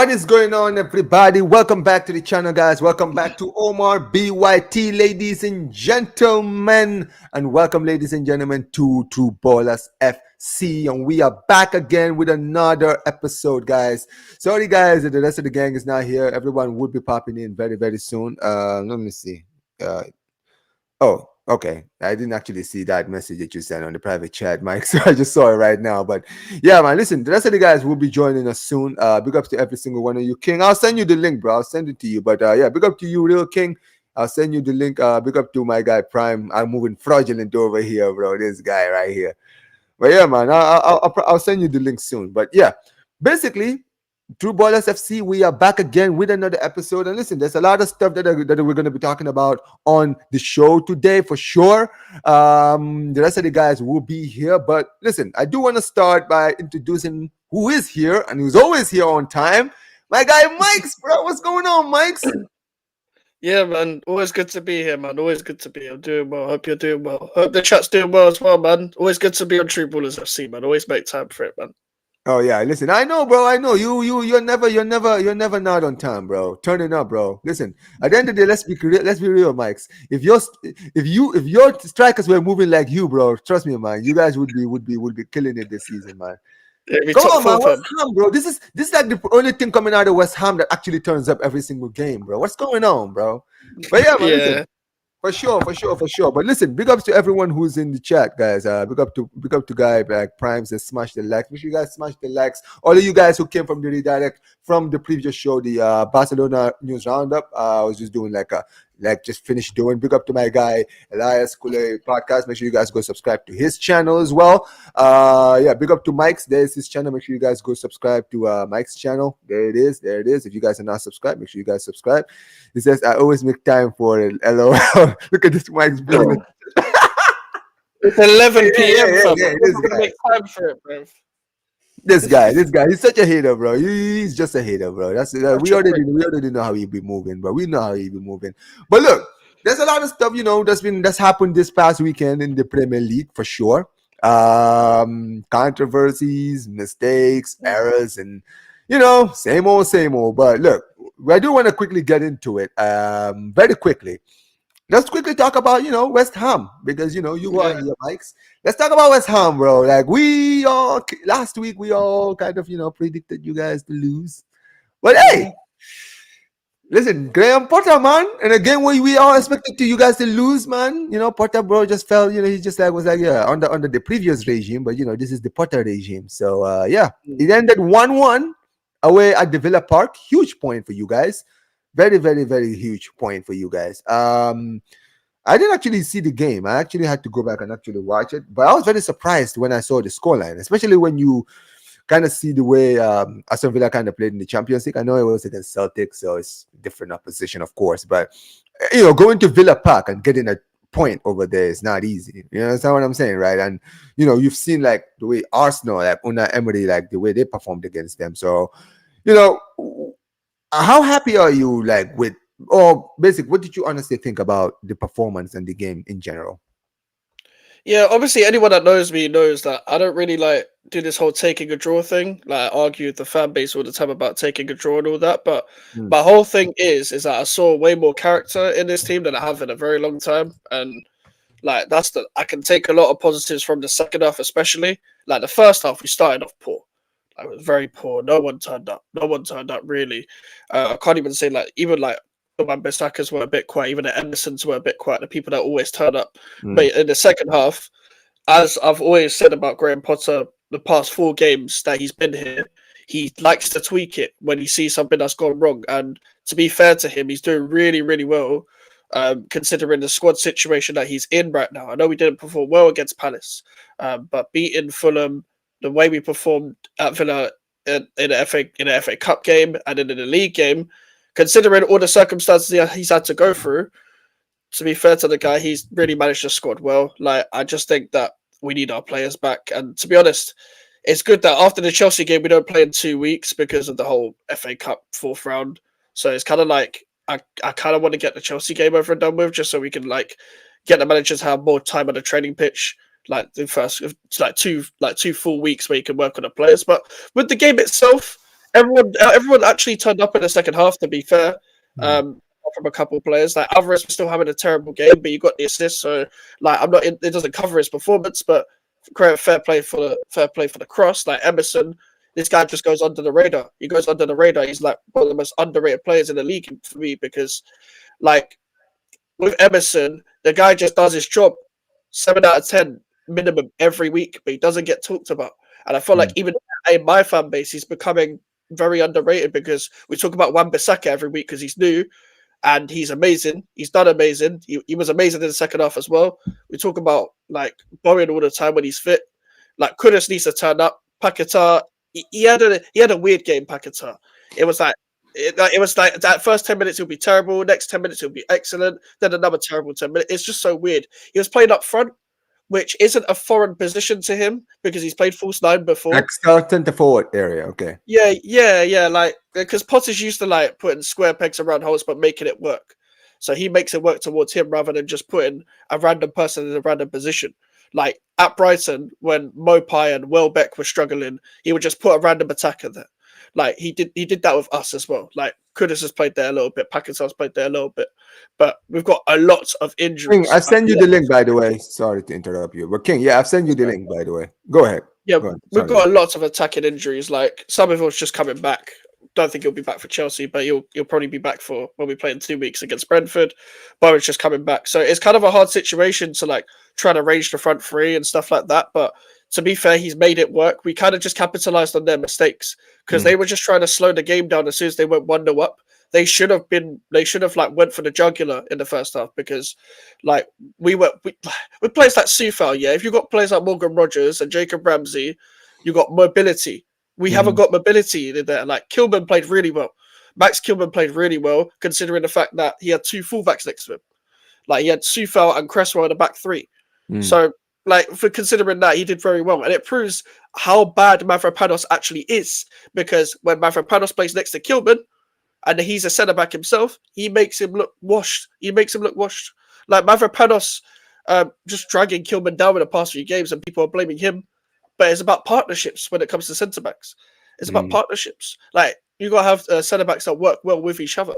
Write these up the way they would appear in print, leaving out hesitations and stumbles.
What is going on, everybody? Welcome back to the channel, guys. Welcome back to Omar BYT, ladies and gentlemen. And welcome, ladies and gentlemen, to True Ballers FC. And we are back again with another episode, guys. Sorry, guys, that the rest of the gang is not here. Everyone will be popping in very, very soon. Let me see. Oh, okay. I didn't actually see that message that you sent on the private chat, Mike. So I just saw it right now. But yeah, man, listen, the rest of the guys will be joining us soon. Big ups to every single one of you, King. I'll send you the link, bro. I'll send it to you. But yeah, big up to you, Real King. I'll send you the link. Big up to my guy Prime. I'm moving fraudulent over here, bro. This guy right here. But yeah, man, I'll send you the link soon. But yeah, basically, True Ballers FC, we are back again with another episode. And listen, there's a lot of stuff that we're going to be talking about on the show today for sure. The rest of the guys will be here. But listen, I do want to start by introducing who is here and who's always here on time. My guy, Mikez, bro. What's going on, Mikez? Yeah, man. Always good to be here, man. Always good to be here. I'm doing well. Hope you're doing well. Hope the chat's doing well as well, man. Always good to be on True Ballers FC, man. Always make time for it, man. Oh yeah, listen. I know, bro. I know you're never not on time, bro. Turning up, bro. Listen. At the end of the day, let's be real, Mikes. If your strikers were moving like you, bro, trust me, man. You guys would be killing it this season, man. Come on, man. West Ham, bro. This is like the only thing coming out of West Ham that actually turns up every single game, bro. What's going on, bro? But yeah, man. Yeah. Listen. For sure. But listen, big ups to everyone who's in the chat, guys. Big up to guy like Prime says smash the likes. Make sure you guys smash the likes. All of you guys who came from the redirect from the previous show, the Barcelona news roundup. I was just doing just finished doing. Big up to my guy Elias Kule podcast. Make sure you guys go subscribe to his channel as well. Yeah, big up to Mike's. There's his channel. Make sure you guys go subscribe to Mike's channel. There it is. If you guys are not subscribed, make sure you guys subscribe. He says I always make time for it. LOL. Look at this Mike's business. It's 11 p.m. Yeah, this guy. Make time for it, bro. This guy, he's such a hater, bro. He's just a hater, bro. We already know how he be moving, bro. We know how he be moving. But look, there's a lot of stuff, that's happened this past weekend in the Premier League for sure. Controversies, mistakes, errors, and same old. But look, I do want to quickly get into it. Very quickly. Let's quickly talk about, West Ham, because, you are here, Mikes. Let's talk about West Ham, bro. Like, last week, we all kind of, predicted you guys to lose. But, hey, listen, Graham Potter, man. And again, we all expected you guys to lose, man. Potter, bro, just felt, he just was under the previous regime. But, this is the Potter regime. So, yeah, it ended 1-1 away at the Villa Park. Huge point for you guys. Very, very, very huge point for you guys. I didn't actually see the game. I actually had to go back and actually watch it. But I was very surprised when I saw the scoreline, especially when you kind of see the way Aston Villa kind of played in the Champions League. I know it was against Celtic, so it's different opposition, of course. But, going to Villa Park and getting a point over there is not easy. You understand what I'm saying, right? And, you've seen, like, the way Arsenal, like, Unai Emery, like, the way they performed against them. So, how happy are you, like, what did you honestly think about the performance and the game in general? Yeah, obviously, anyone that knows me knows that I don't really, do this whole taking a draw thing. Like, I argue with the fan base all the time about taking a draw and all that. But my whole thing is that I saw way more character in this team than I have in a very long time. And, I can take a lot of positives from the second half, especially. Like, the first half, we started off poor. I was very poor. No one turned up. Really. I can't even say even the Wan-Bissakas were a bit quiet. Even the Emersons were a bit quiet. The people that always turn up. But in the second half, as I've always said about Graham Potter, the past 4 games that he's been here, he likes to tweak it when he sees something that's gone wrong. And to be fair to him, he's doing really, really well, considering the squad situation that he's in right now. I know we didn't perform well against Palace, but beating Fulham, the way we performed at Villa in the FA Cup game and in the league game, considering all the circumstances he's had to go through, to be fair to the guy, he's really managed the squad well. Like, I just think that we need our players back. And to be honest, it's good that after the Chelsea game, we don't play in 2 weeks because of the whole FA Cup 4th round. So it's kind of like, I kind of want to get the Chelsea game over and done with, just so we can, get the managers to have more time on the training pitch. The first, it's 2 full weeks where you can work on the players. But with the game itself, everyone actually turned up in the second half. To be fair, Mm. from a couple of players, like Alvarez was still having a terrible game, but you got the assist. So like, I'm not. It doesn't cover his performance, but fair play for the cross. Like Emerson, this guy just goes under the radar. He goes under the radar. He's like one of the most underrated players in the league for me because like with Emerson, the guy just does his job 7 out of 10 minimum every week, but he doesn't get talked about. And I feel like Mm. even in my fan base, he's becoming very underrated because we talk about Wan-Bissaka every week because he's new and he's amazing. He's done amazing. He was amazing in the second half as well. We talk about like Bowen all the time when he's fit. Like Kudus needs to turn up. Paquetá, he had a weird game. Paquetá. It was like it was like that first 10 minutes he'll be terrible. Next 10 minutes he'll be excellent. Then another terrible 10 minutes. It's just so weird. He was playing up front, which isn't a foreign position to him because he's played false nine before. Like starting the forward area. Okay. Yeah. Like because Potter's used to like putting square pegs around holes, but making it work. So he makes it work towards him rather than just putting a random person in a random position. Like at Brighton, when Mopai and Welbeck were struggling, he would just put a random attacker there. Like he did that with us as well. Like Kudus has played there a little bit, Pakistan's played there a little bit, but we've got a lot of King, injuries. I've sent you the link, by the way. Sorry to interrupt you, but King, yeah, I've sent you the link, by the way. Go ahead. Yeah, Go ahead. we've Sorry. got a lot of attacking injuries. Like some of us just coming back. Don't think he'll be back for Chelsea, but he'll probably be back for when we play in 2 weeks against Brentford. Bowen's just coming back, so it's kind of a hard situation to like try to range the front three and stuff like that. But to be fair, he's made it work. We kind of just capitalized on their mistakes because Mm. they were just trying to slow the game down as soon as they went 1-0 up. They should have like went for the jugular in the first half because like with players like Sufal, yeah. If you've got players like Morgan Rogers and Jacob Ramsey, you got mobility. We haven't Mm. got mobility in there. Like Kilman played really well. Max Kilman played really well, considering the fact that he had two fullbacks next to him. Like he had Sufal and Cresswell in the back three. Mm. So, like for considering that, he did very well, and it proves how bad Mavropanos actually is. Because when Mavropanos plays next to Kilman, and he's a centre back himself, he makes him look washed. Like Mavropanos, just dragging Kilman down in the past few games, and people are blaming him. But it's about partnerships when it comes to centre backs. It's about Mm. partnerships. Like you gotta have centre backs that work well with each other.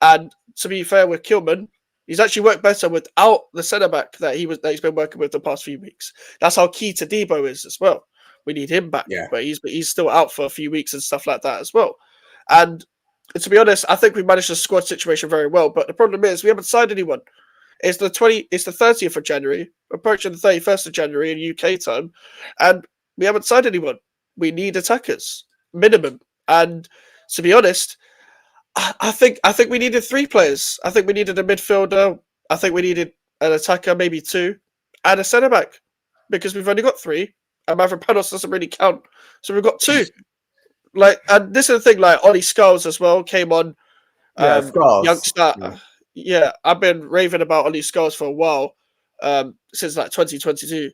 And to be fair with Kilman, he's actually worked better without the centre back that he's been working with the past few weeks. That's how key to Debo is as well. We need him back, Yeah. but he's still out for a few weeks and stuff like that as well. And to be honest, I think we managed the squad situation very well. But the problem is we haven't signed anyone. It's the 30th of January, approaching the 31st of January in UK time, and we haven't signed anyone. We need attackers, minimum. And to be honest, I think we needed three players. I think we needed a midfielder. I think we needed an attacker, maybe two, and a centre back, because we've only got three, and Mavropanos doesn't really count. So we've got two. Like, and this is the thing. Like Ollie Skulls as well came on. Yeah, of course. Youngster. Yeah. Yeah, I've been raving about Ollie Skulls for a while, since like 2022,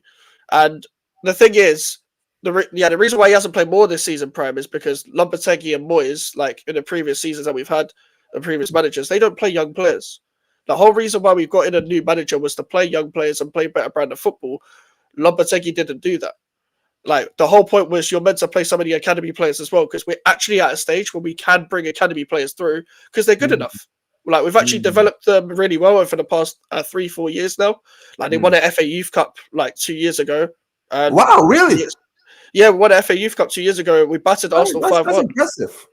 and the thing is, the reason why he hasn't played more this season, Prime, is because Lopetegui and Moyes, like in the previous seasons that we've had, the previous managers, they don't play young players. The whole reason why we've got in a new manager was to play young players and play better brand of football. Lopetegui didn't do that. Like the whole point was you're meant to play some of the academy players as well because we're actually at a stage where we can bring academy players through because they're good Mm. enough. Like we've actually Mm. developed them really well over the past 3-4 years now. Like they Mm. won an FA Youth Cup like 2 years ago, and Wow, really? yeah, we won an FA Youth Cup 2 years ago. We battered Oh, Arsenal that's 5-1. impressive.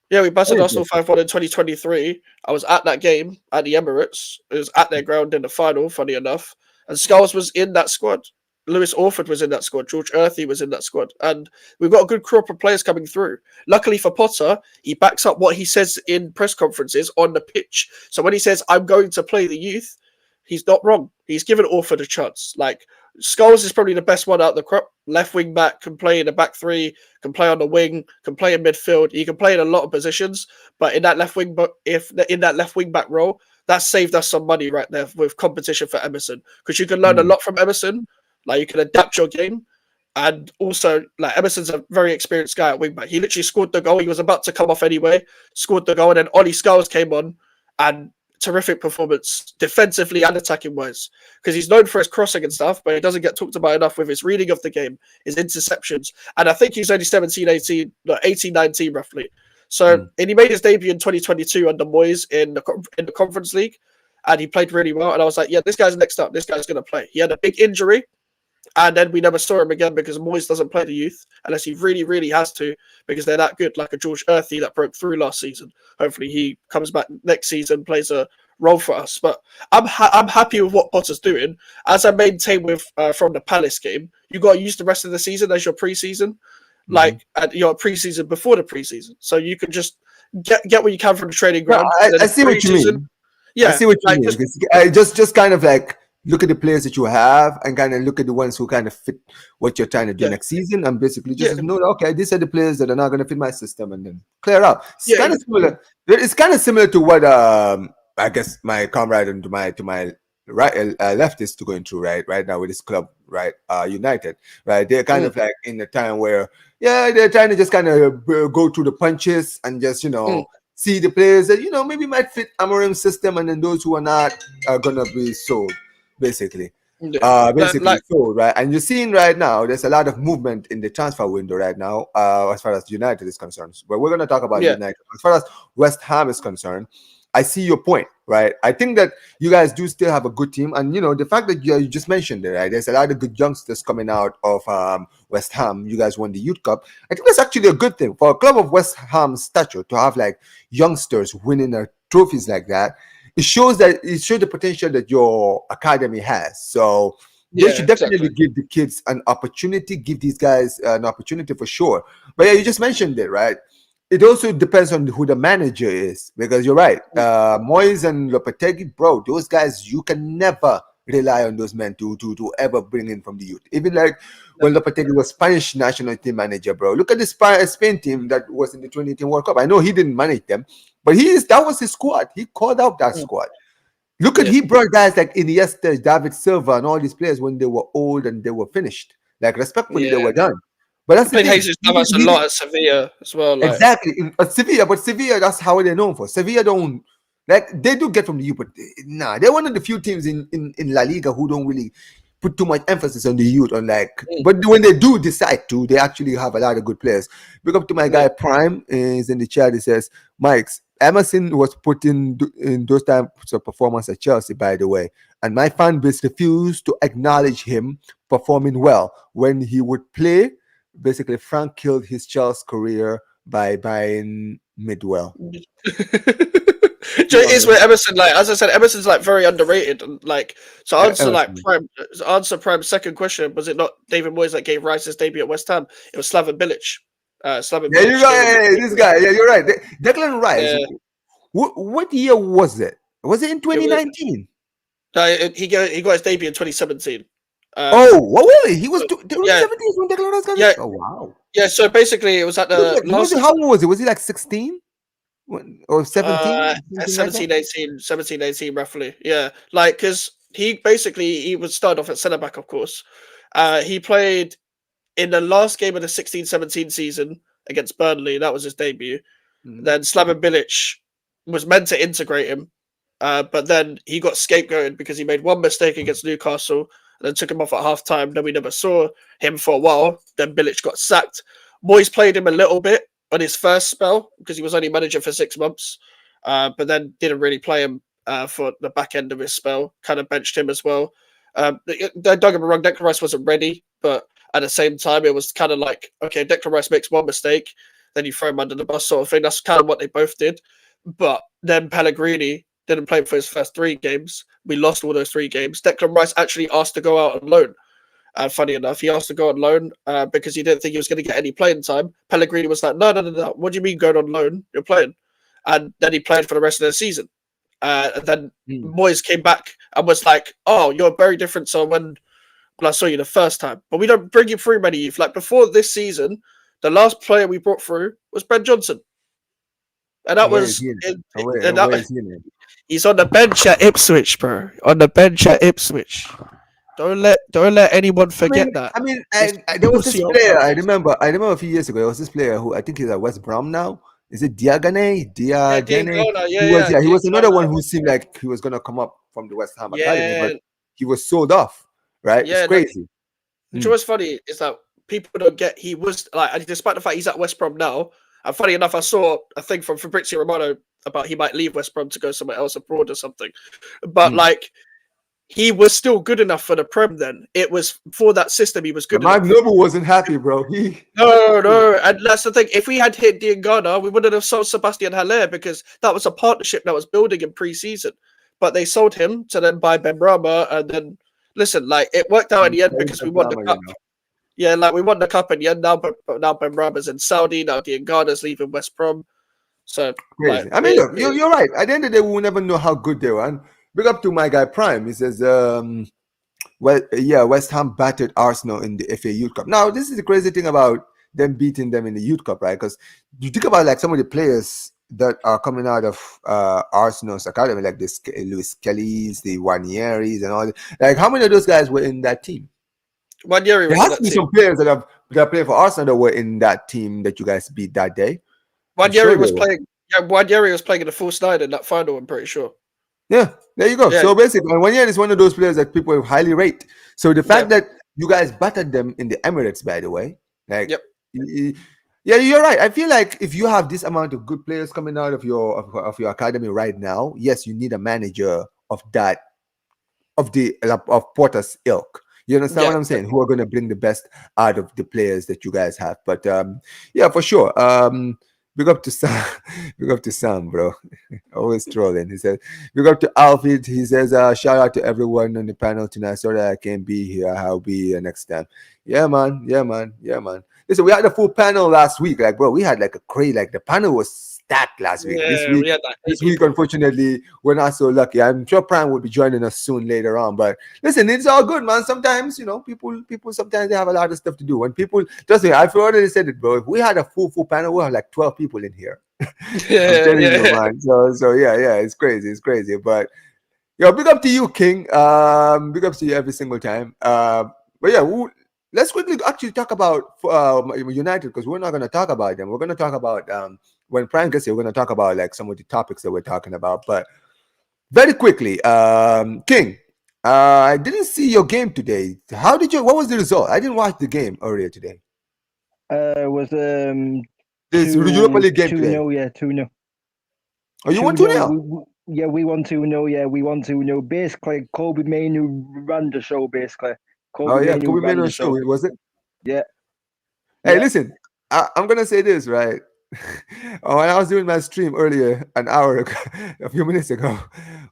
Yeah, we battered Very Arsenal impressive. 5-1 in 2023. I was at that game at the Emirates. It was at their ground in the final, funny enough. And Skulls was in that squad. Lewis Orford was in that squad. George Earthy was in that squad. And we've got a good crop of players coming through. Luckily for Potter, he backs up what he says in press conferences on the pitch. So when he says, I'm going to play the youth, he's not wrong. He's given Orford a chance. Like, Skulls is probably the best one out of the crop. Left wing back, can play in the back three, can play on the wing, can play in midfield. He can play in a lot of positions. But in that left wing, back role, that saved us some money right there with competition for Emerson because you can learn a Mm. lot from Emerson. Like you can adapt your game, and also like Emerson's a very experienced guy at wing back. He literally scored the goal. He was about to come off anyway, scored the goal, and then Ollie Skulls came on and terrific performance defensively and attacking wise because he's known for his crossing and stuff, but he doesn't get talked about enough with his reading of the game, his interceptions, and I think he's only 17, 18, no, 18, 19 roughly. So, and he made his debut in 2022 under Moyes in the Conference League, and he played really well. And I was like, yeah, this guy's next up. This guy's going to play. He had a big injury, and then we never saw him again because Moyes doesn't play the youth unless he really, really has to, because they're that good, like a George Earthy that broke through last season. Hopefully he comes back next season, plays a role for us. But I'm happy with what Potter's doing. As I maintained with from the Palace game, you got to use the rest of the season as your preseason, like at your preseason before the preseason, so you can just get what you can from the training No, ground. I see what you mean. I Yeah, see what you like mean. Just kind of like look at the players that you have and kind of look at the ones who kind of fit what you're trying to do yeah, next season, and basically yeah, just know, okay, these are the players that are not going to fit my system, and then clear out. It's yeah, kind of similar. It's kind of similar to what I guess my comrade and to my right left is to going through right now with this club, right, United, right. They're kind of like in the time where they're trying to just kind of go through the punches and just see the players that maybe might fit Amorim's system, and then those who are not are gonna be sold, basically. like Sold, right? And you're seeing right now there's a lot of movement in the transfer window right now, as far as United is concerned. But we're gonna talk about yeah, United. As far as West Ham is concerned, I see your point, right? I think that you guys do still have a good team, and the fact that you just mentioned it, right? There's a lot of good youngsters coming out of West Ham. You guys won the Youth Cup. I think that's actually a good thing for a club of West Ham's stature to have like youngsters winning trophies like that. It shows the potential that your academy has. So they yeah, should definitely exactly. give the kids an opportunity, give these guys an opportunity for sure. But yeah, you just mentioned it, right? It also depends on who the manager is, because you're right. Moyes and Lopetegui, bro, those guys, you can never rely on those men to ever bring in from the youth. Even like when Lopetegui was Spanish national team manager, bro. Look at the Spain team that was in the 2018 World Cup. I know he didn't manage them, but that was his squad. He called out that squad. Look at Yeah, he brought guys like Iniesta, David Silva, and all these players when they were old and they were finished. Like respectfully, they yeah. were done. But that's I the played thing. Jesus Navas a lot at Sevilla as well. Like, Exactly. Sevilla, but Sevilla, that's how they're known for. Sevilla don't like they do get from the youth, but nah, they're one of the few teams in La Liga who don't really put too much emphasis on the youth. On like, but when they do decide to, they actually have a lot of good players. Look up to my guy Prime is in the chat. He says, Mike's Emerson was put in those types of performance at Chelsea, by the way, and my fan base refused to acknowledge him performing well when he would play. Basically, Frank killed his Chelsea career by buying Midwell. it is with Emerson. Like, as I said, Emerson's like very underrated. And like, so answer Prime's second question: was it not David Moyes that gave Rice his debut at West Ham? It was Slaven Bilic. Slaven Yeah, you're Bilic gave him. right. This guy. Yeah, you're right. Declan Rice. Yeah, What year was it? Was it in it was, 2019? he got his debut in 2017. Well, really? He was Yeah, 2017 when Declan Rice got yeah, it? Oh, wow. yeah. So basically, it was at the last. How old was he? Was he like 16 or 17? Something like that? 17, 18, roughly. Yeah. Like, because he was started off at centre back, of course. He played in the last game of the 16-17 season against Burnley. That was his debut. Then Slaven Bilic was meant to integrate him, but then he got scapegoated because he made one mistake against Newcastle and then took him off at half time. Then we never saw him for a while. Then Bilic got sacked. Moyes played him a little bit on his first spell because he was only manager for 6 months, but then didn't really play him for the back end of his spell. Kind of benched him as well. Don't get me wrong, Declan Rice wasn't ready, but at the same time, it was kind of like, okay, Declan Rice makes one mistake, then you throw him under the bus sort of thing. That's kind of what they both did. But then Pellegrini didn't play for his first 3 games. We lost all those 3 games. Declan Rice actually asked to go out on loan. Funny enough, he asked to go on loan because he didn't think he was going to get any playing time. Pellegrini was like, no. What do you mean going on loan? You're playing. And then he played for the rest of the season. And then Moyes came back and was like, oh, you're very different to when I saw you the first time. But we don't bring you through many youth. Like before this season, the last player we brought through was Ben Johnson. And that Where is was he? and Where is he? he's on the bench at Ipswich, bro. On the bench at Ipswich. Don't let anyone forget that. I mean, there was this player. I remember a few years ago. There was this player who I think he's at West Brom now. Is it Diagane? He was another one who seemed like he was gonna come up from the West Ham Academy, but he was sold off. Right? It's crazy. You know what's funny is that people don't get he was like, despite the fact he's at West Brom now, And funny enough, I saw a thing from Fabrizio Romano about he might leave West Brom to go somewhere else abroad or something. But like, he was still good enough for the Prem then. It was for that system, he was good Mike enough. Noble wasn't happy, bro. No. And that's the thing. If we had hit Diangana, we wouldn't have sold Sebastian Haller because that was a partnership that was building in pre-season. But they sold him to then buy Ben Rama. And then, listen, like, it worked out in the end because we won the cup. Yeah, like, we won the cup in the end. Now Ben Rama's in Saudi. Now Diangana's leaving West Brom. So, crazy. like, I mean, look, you're right. At the end of the day, we will never know how good they were. And big up to my guy Prime. He says, West Ham battered Arsenal in the FA Youth Cup. Now, this is the crazy thing about them beating them in the Youth Cup, right? Because you think about like some of the players that are coming out of Arsenal's academy, like this Luis Kelly's, the Wanieris, and all that. Like, how many of those guys were in that team? Wanieri there has to be some players that play for Arsenal that were in that team that you guys beat that day. Wanieri was playing. Yeah, Wanieri was playing in the full side in that final. I'm pretty sure. Yeah, there you go. Yeah. So basically, Wanieri is one of those players that people highly rate. So the fact that you guys battered them in the Emirates, by the way, like, yeah, you're right. I feel like if you have this amount of good players coming out of your academy right now, yes, you need a manager of Porter's ilk. You understand what I'm saying? Who are going to bring the best out of the players that you guys have? But yeah, for sure. Big up to Sam. Big up to Sam, bro. Always trolling. He said, big up to Alfied. He says, shout out to everyone on the panel tonight. Sorry I can't be here. I'll be here next time. Yeah, man. Listen, we had a full panel last week. Like, bro, we had like a crazy, like the panel was stacked last week. This week, unfortunately, we're not so lucky. I'm sure Prime will be joining us soon later on. But listen, it's all good, man. Sometimes, people sometimes they have a lot of stuff to do. When people, trust me, I've already said it, bro. If we had a full panel, we'll have like 12 people in here. I'm telling you, man. So yeah, it's crazy. But big up to you, King. Big up to you every single time. But yeah, let's quickly actually talk about United, because we're not going to talk about them. We're going to talk about when Prime gets here, we're going to talk about like some of the topics that we're talking about. But very quickly, King, I didn't see your game today. What was the result? I didn't watch the game earlier today. It was this Europa League game 2-0, today. 2-0. Oh, you won 2-0? Yeah, we won 2-0. Yeah, we won 2-0. Basically, Kobe Mainu ran the show, basically. Kobe Mainu show, was it? Yeah. Hey, listen, I'm going to say this, right? When I was doing my stream earlier, an hour ago, a few minutes ago,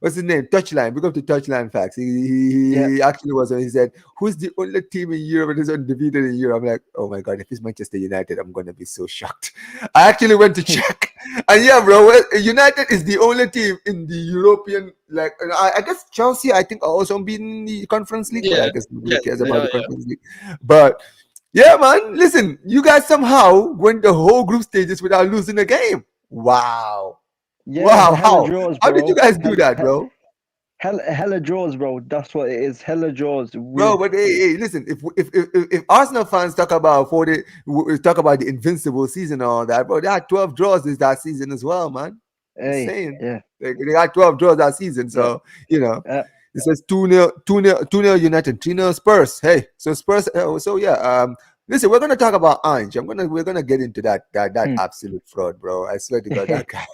what's his name? Touchline. We go to Touchline Facts. He actually was. He said, "Who's the only team in Europe that is undefeated in Europe?" I'm like, "Oh my god! If it's Manchester United, I'm gonna be so shocked." I actually went to check, and yeah, bro, United is the only team in the European. Like, I guess Chelsea, I think, are also beating the Conference League. But I guess nobody cares about the Conference League. But yeah, man, listen, you guys somehow went the whole group stages without losing a game. Wow. Yeah, wow. How did you guys do that, bro? Hella draws, bro. That's what it is. Hella draws. Bro, but hey, listen, if Arsenal fans talk about the invincible season and all that, bro, they had 12 draws that season as well, man. Hey, saying. Yeah. They had 12 draws that season, so it says 2-0 United, 3-0 Spurs. Hey, so Spurs. Listen, we're gonna talk about Ange. We're gonna get into that absolute fraud, bro. I swear to God, that guy.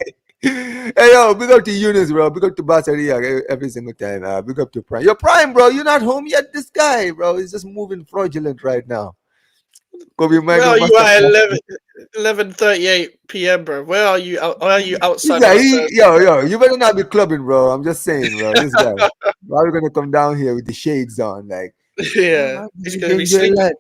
Hey, yo, big up to Eunice, bro. Big up to Basaria every single time. Big up to Prime. You're Prime, bro. You're not home yet. This guy, bro, is just moving fraudulent right now. Well, you are at 11:38 p.m., bro. Where are you? Are you outside? Yo, you better not be clubbing, bro. I'm just saying, bro. This guy, why are we gonna come down here with the shades on? Like, he's gonna be sleeping.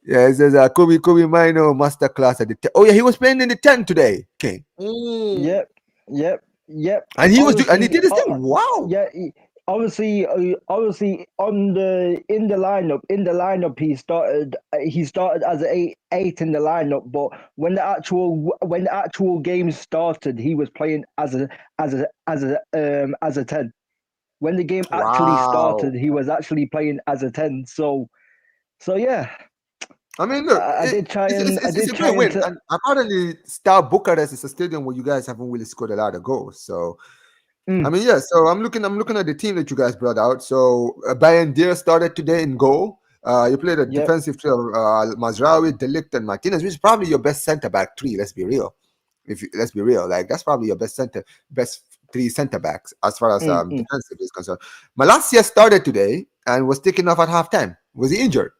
Yeah, it says Kobe Mino masterclass at the 10. Oh yeah, he was playing in the 10 today, King. Yep. And he did his thing. Wow. Yeah. Obviously, in the lineup, he started as an eight in the lineup. But when the actual game started, he was playing as a 10. When the game actually started, he was actually playing as a 10. So yeah. I mean, look, it's a great win. And apparently, Star Bucharest is a stadium where you guys haven't really scored a lot of goals. So, I mean, yeah. So I'm looking at the team that you guys brought out. So Bayern Deer started today in goal. You played a defensive trio of Mazraoui, De Ligt, and Martinez, which is probably your best centre back three. Let's be real. Let's be real, like that's probably your best three centre backs as far as Mm. defensive is concerned. Malacia started today and was taken off at halftime. Was he injured?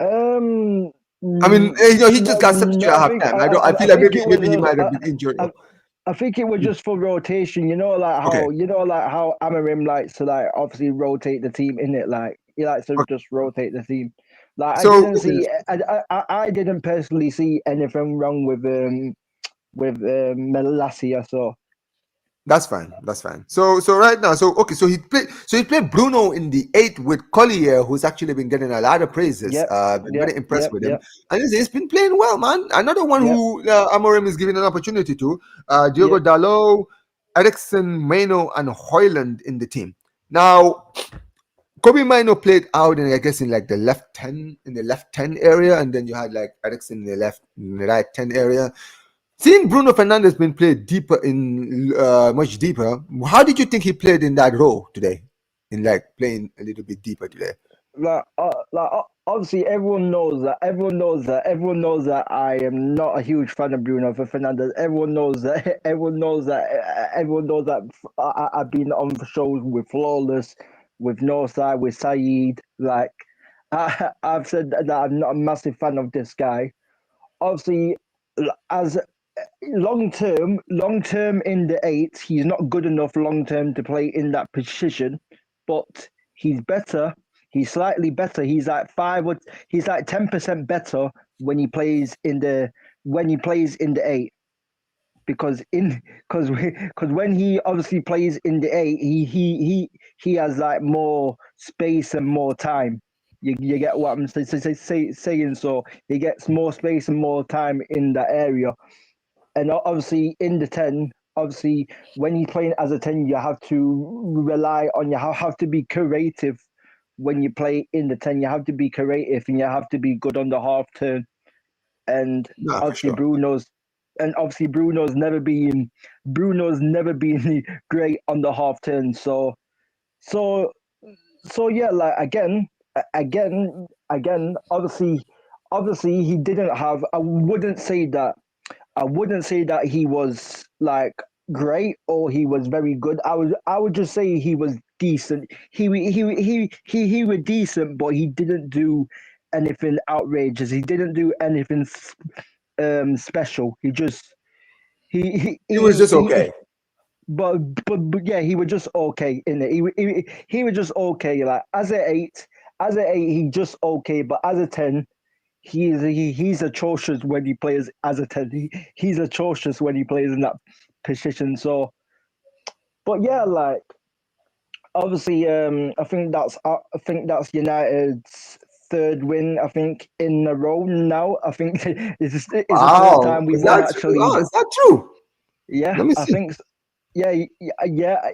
I mean, he just got substituted No, at halftime. I I feel like think maybe it was maybe he might have been injured. I think it was just for rotation. Okay. You know, like how Amarim likes to like obviously rotate the team in it. Like he likes to Okay. just rotate the team. Like So okay, I didn't personally see anything wrong with Malacia. So that's fine. That's fine. So right now, so he played Bruno in the eighth with Collier, who's actually been getting a lot of praises. yep, Been very impressed yep, with him, yep, and he's been playing well, man. Another one yep, who Amorim is giving an opportunity to, Diogo yep. Dalot, Ericsson, Meno, and Hoyland in the team. Now, Kobe Mino played out in, I guess, in like the left 10 area, and then you had like Ericsson in the right 10 area. Seeing Bruno Fernandes been played deeper much deeper, how did you think he played in that role today? In like playing a little bit deeper today. Obviously everyone knows that. Everyone knows that I am not a huge fan of Bruno Fernandes. Everyone knows that. Everyone knows that. I've been on shows with Flawless, with Northside, with Saeed. Like I've said that I'm not a massive fan of this guy. Obviously, as long term in the eight, he's not good enough long term to play in that position, but he's better. He's slightly better. He's like 10% better when he plays in the eight. Because when he obviously plays in the eight, he has like more space and more time. You get what I'm saying? So he gets more space and more time in that area. And obviously in the 10, obviously when you're playing as a 10, you have to rely on, you have to be creative when you play in the 10. You have to be creative and you have to be good on the half turn. And Yeah, for obviously sure. Bruno's never been great on the half turn. So yeah, like again, obviously he didn't have, I wouldn't say that he was like great or he was very good. I would just say he was decent. He was decent, but he didn't do anything outrageous. He didn't do anything special. He just He was just okay. but yeah, he was just okay in it. He was just okay. Like as an eight, he just okay. But as a 10, he's atrocious when he plays as a 10. He's atrocious when he plays in that position. So, but yeah, like obviously, I think that's United's third win. I think in a row now. I think it's the third Wow, time we is won that true? actually. Oh, is that true? Yeah, Let me I see. think. Yeah.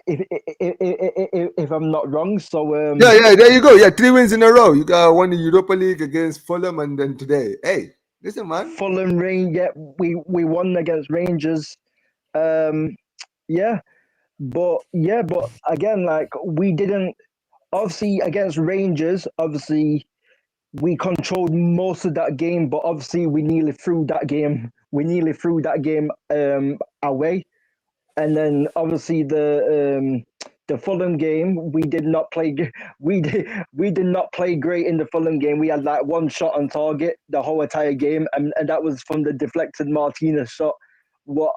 If I'm not wrong, so Yeah, there you go. Yeah, 3 wins in a row. You got one in Europa League against Fulham, and then today. Hey, listen, man. Fulham yeah, we won against Rangers. Um, yeah, but again, like we didn't obviously against Rangers. Obviously, we controlled most of that game, but obviously we nearly threw that game. We nearly threw that game away, and then obviously the Fulham game, we did not play. We did not play great in the Fulham game. We had like one shot on target the whole entire game, and that was from the deflected Martinez shot. What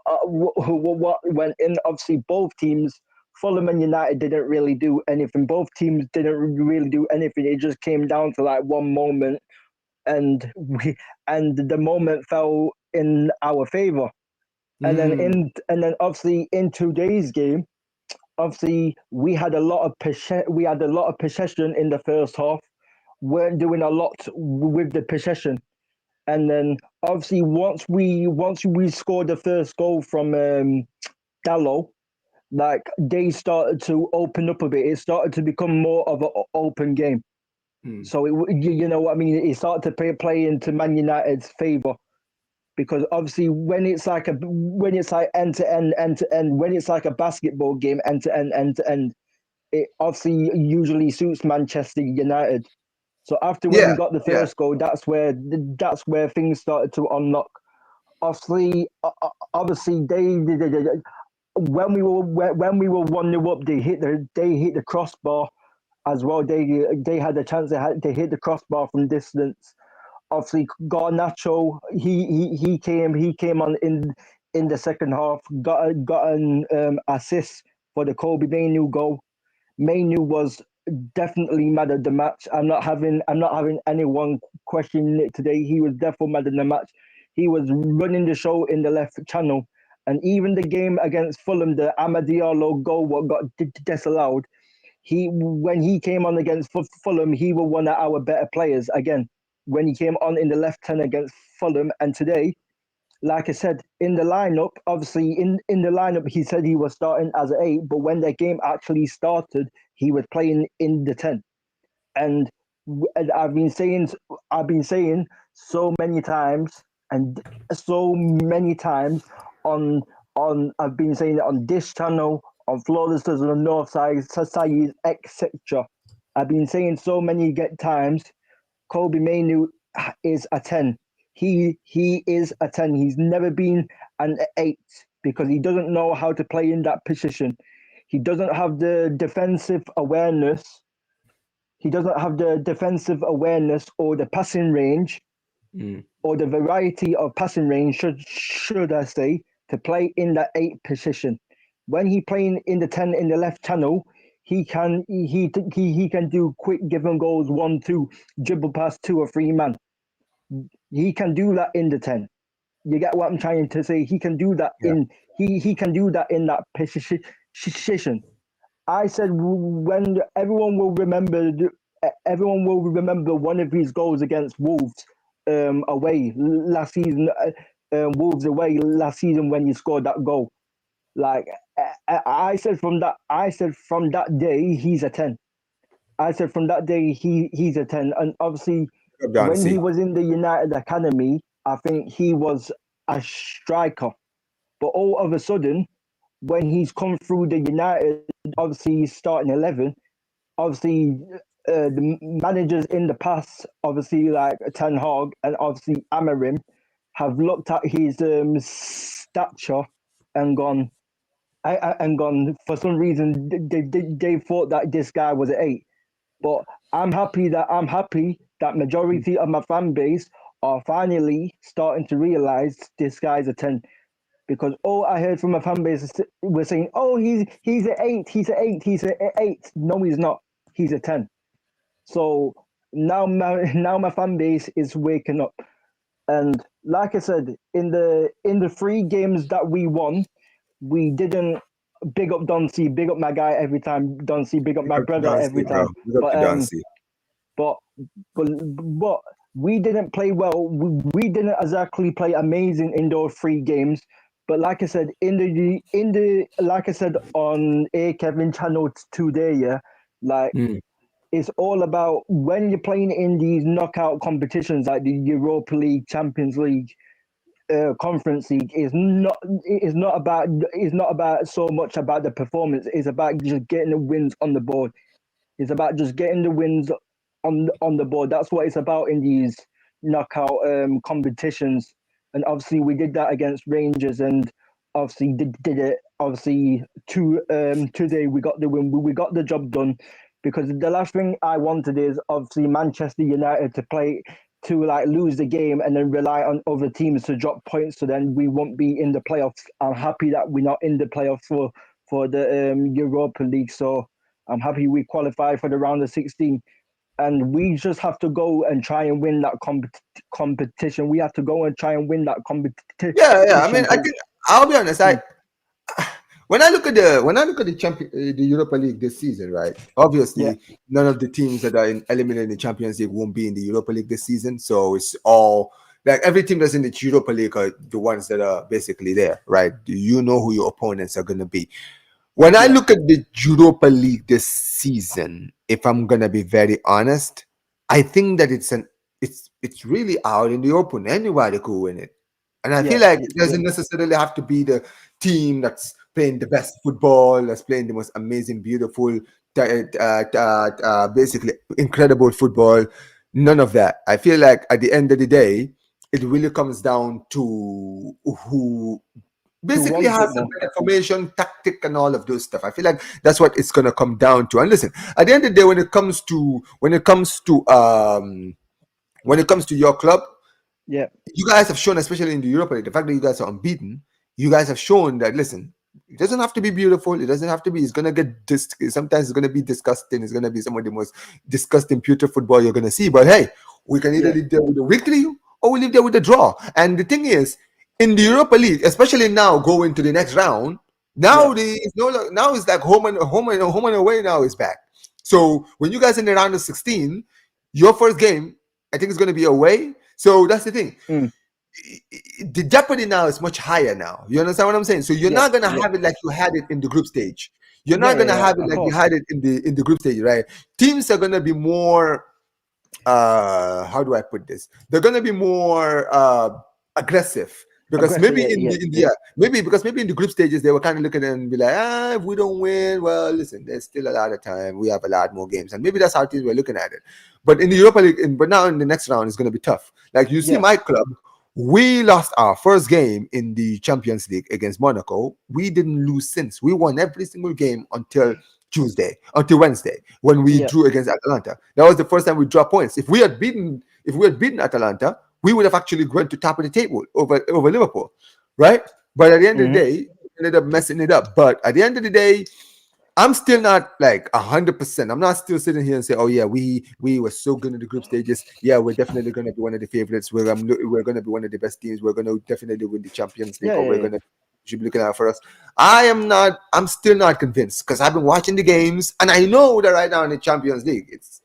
went in? Obviously, both teams, Fulham and United, didn't really do anything. Both teams didn't really do anything. It just came down to like one moment, and the moment fell in our favor. Mm. And then obviously in today's game, obviously we had a lot of possession in the first half. Weren't doing a lot with the possession, and then obviously once we scored the first goal from Dallo, like they started to open up a bit. It started to become more of an open game. Mm. So you know what I mean. It started to play into Man United's favor, because obviously when it's like end to end, when it's like a basketball game end to end, it obviously usually suits Manchester United. So after when we got the first goal, that's where things started to unlock. Obviously, they when we were 1-0 up, they hit the crossbar as well. They had a chance. They hit the crossbar from distance. Obviously, Garnacho, he came on in the second half. Got an assist for the Kobe Mainoo goal. Mainoo was definitely mad at the match. I'm not having anyone questioning it today. He was definitely mad at the match. He was running the show in the left channel, and even the game against Fulham, the Amad Diallo goal what got disallowed. When he came on against Fulham, he was one of our better players again. When he came on in the left hand against Fulham, and today, like I said, in the lineup, obviously in the lineup, he said he was starting as an 8, but when the game actually started, he was playing in the 10. And I've been saying so many times, and so many times on I've been saying it on this channel, on Flawless on the North Side, Society, etc. I've been saying so many times, Kobe Mainoo is a 10. He is a 10. He's never been an 8 because he doesn't know how to play in that position. He doesn't have the defensive awareness. He doesn't have the defensive awareness or the passing range or the variety of passing range, should I say, to play in that 8 position. When he playing in the 10 in the left channel, he can do quick given goals 1-2, dribble past 2 or 3 man. He can do that in the 10. You get what I'm trying to say? He can do that he can do that in that position. I said when everyone will remember one of his goals against Wolves away last season. Wolves away last season when he scored that goal. Like I said from that day he's a 10. I said from that day he's a 10, and obviously when he was in the United Academy, I think he was a striker. But all of a sudden, when he's come through the United, obviously he's starting 11. Obviously, the managers in the past, obviously like Ten Hag and obviously Amarim, have looked at his stature and gone. For some reason they thought that this guy was an 8. But I'm happy that majority of my fan base are finally starting to realize this guy's a 10. Because all I heard from my fan base was saying, "Oh, he's an 8, he's an 8, he's an 8." No, he's not. He's a 10. So now my fan base is waking up. And like I said, in the 3 games that we won, we didn't big up Donsey, big up my guy every time. Donsey, big up my brother every time. But we didn't play well. We didn't exactly play amazing in those 3 games. But like I said, in the like I said on Kevin channel today, it's all about when you're playing in these knockout competitions like the Europa League, Champions League, Conference League. It's not about so much about the performance. It's about just getting the wins on the board. It's about just getting the wins on the board. That's what it's about in these knockout competitions. And obviously we did that against Rangers, and obviously did it. Obviously today we got the win. We got the job done, because the last thing I wanted is obviously Manchester United to like lose the game and then rely on other teams to drop points, so then we won't be in the playoffs. I'm happy that we're not in the playoffs for the Europa League. So I'm happy we qualified for the round of 16. And we just have to go and try and win that competition. We have to go and try and win that competition. Yeah. I mean, I'll be honest. When I look at the Europa League this season, right? Obviously, none of the teams that are eliminated in the Champions League won't be in the Europa League this season. So it's all like every team that's in the Europa League are the ones that are basically there, right? You know who your opponents are going to be. When I look at the Europa League this season, if I'm gonna be very honest, I think that it's really out in the open. Anybody could win it. And I feel like it doesn't necessarily have to be the team that's playing the best football, that's playing the most amazing, beautiful, basically incredible football. None of that. I feel like at the end of the day, it really comes down to who basically wants has it the more. better formation, tactic, and all of those stuff. I feel like that's what it's gonna come down to. And listen, at the end of the day, when it comes to your club, Yeah, you guys have shown, especially in the Europa League, the fact that you guys are unbeaten, you guys have shown that, listen, it doesn't have to be beautiful. It doesn't have to be, it's going to get, sometimes it's going to be disgusting. It's going to be some of the most disgusting, putrid football you're going to see. But hey, we can either yeah, live there with a victory or we live there with a draw. And the thing is, in the Europa League, especially now going to the next round, now now it's like home and away now is back. So when you guys in the round of 16, your first game, I think it's going to be away. So that's the thing. Mm. The jeopardy now is much higher now. You understand what I'm saying? So you're yeah, not gonna yeah, have it like you had it in the group stage. You're yeah, not yeah, gonna yeah. have it Of like you course, had it in the group stage, right? Teams are gonna be more how do I put this? They're gonna be more aggressive. Because aggressive. maybe Yeah, in yeah, maybe in the group stages they were kind of looking at it and be like, if we don't win, well, listen, there's still a lot of time. We have a lot more games, and maybe that's how teams were looking at it. But in the Europa League, but now in the next round, it's going to be tough. Like you see, yeah. my club, we lost our first game in the Champions League against Monaco. We didn't lose since. We won every single game until Wednesday, when we Yeah. drew against Atalanta. That was the first time we dropped points. If we had beaten Atalanta, we would have actually gone to top of the table over Liverpool, right? But at the end of the Mm-hmm. day, we ended up messing it up. But at the end of the day, I'm still not like 100%. I'm not still sitting here and say, "Oh yeah, we were so good in the group stages. Yeah, we're definitely going to be one of the favorites. We're going to be one of the best teams. We're going to definitely win the Champions League, Yeah, or yeah, we're yeah. going to should be looking out for us." I am not. I'm still not convinced because I've been watching the games and I know that right now in the Champions League, it's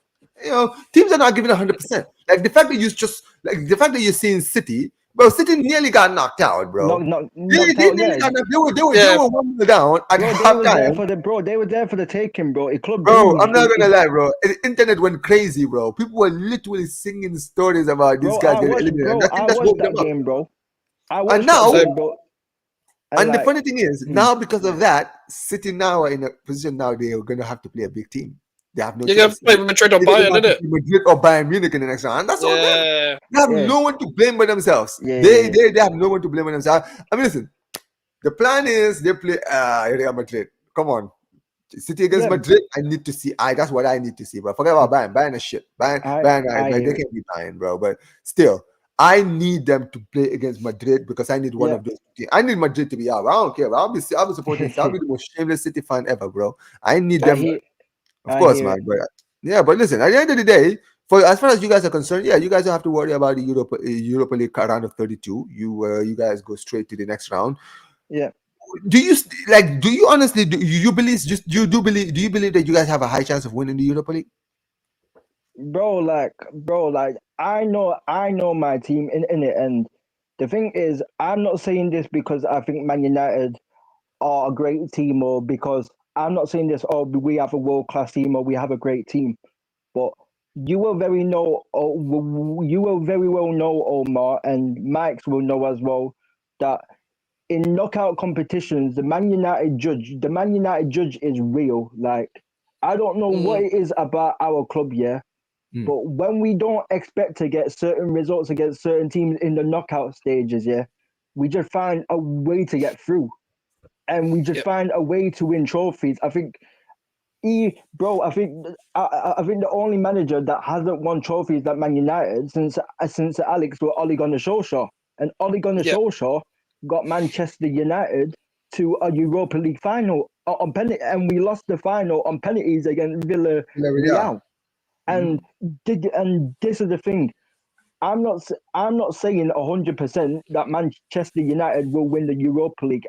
teams are not giving 100%. Like the fact that you're seeing City, bro. City nearly got knocked out, bro. Knocked They out. nearly Yeah, got knocked. They Yeah, were 1-0 down at bro. halftime. They were there for the taking, bro. A club Bro, I'm bruised. not gonna lie, bro. The internet went crazy, bro. People were literally singing stories about these Bro, guys getting eliminated. And I think I that's watched woke them that up. game, bro. I And watched that now, same. game, bro. And and the like, funny thing is, mm, now because of that, City now are in a position now they are gonna have to play a big team. They have no You're gonna choice. play with Madrid or They're gonna Bayern, have to innit? play Madrid or Bayern Munich in the next round. And that's all them. Yeah, They have yeah, no one to blame but themselves. yeah, They yeah, they, they have no one to blame but themselves. I mean, listen, the plan is they play Real Madrid. Come on. City against yeah. Madrid, I need to see. That's what I need to see. But forget about Bayern. Bayern is shit. I They hear it. can't be Bayern, bro. But still, I need them to play against Madrid because I need one Yeah. of those teams. I need Madrid to be out. I don't care. I'll be supporting. I'll be the most shameless City fan ever, bro. I need I them, hear. of I course, hear man. it. But yeah, but listen, at the end of the day, for as far as you guys are concerned, yeah, you guys don't have to worry about the Europa League round of 32. You guys go straight to the next round. Yeah. Do you honestly do you believe that you guys have a high chance of winning the Europa League? Bro, like I know my team in it, and the thing is, I'm not saying this because I think Man United are a great team, or because I'm not saying this. Oh, we have a world class team, or we have a great team. But you will very well know, Omar, and Mike's will know as well, that in knockout competitions, the Man United judge is real. Like, I don't know what mm, it is about our club, yeah, Mm. but when we don't expect to get certain results against certain teams in the knockout stages, yeah, we just find a way to get through, and we just yeah, find a way to win trophies. I think, bro, I think the only manager that hasn't won trophies at Man United since Alex were Ole Gunnar Solskjaer, and Ole Gunnar yeah, Solskjaer got Manchester United to a Europa League final on penalty, and we lost the final on penalties against Villarreal. Villarreal. And and this is the thing. I'm not saying 100% that Manchester United will win the Europa League.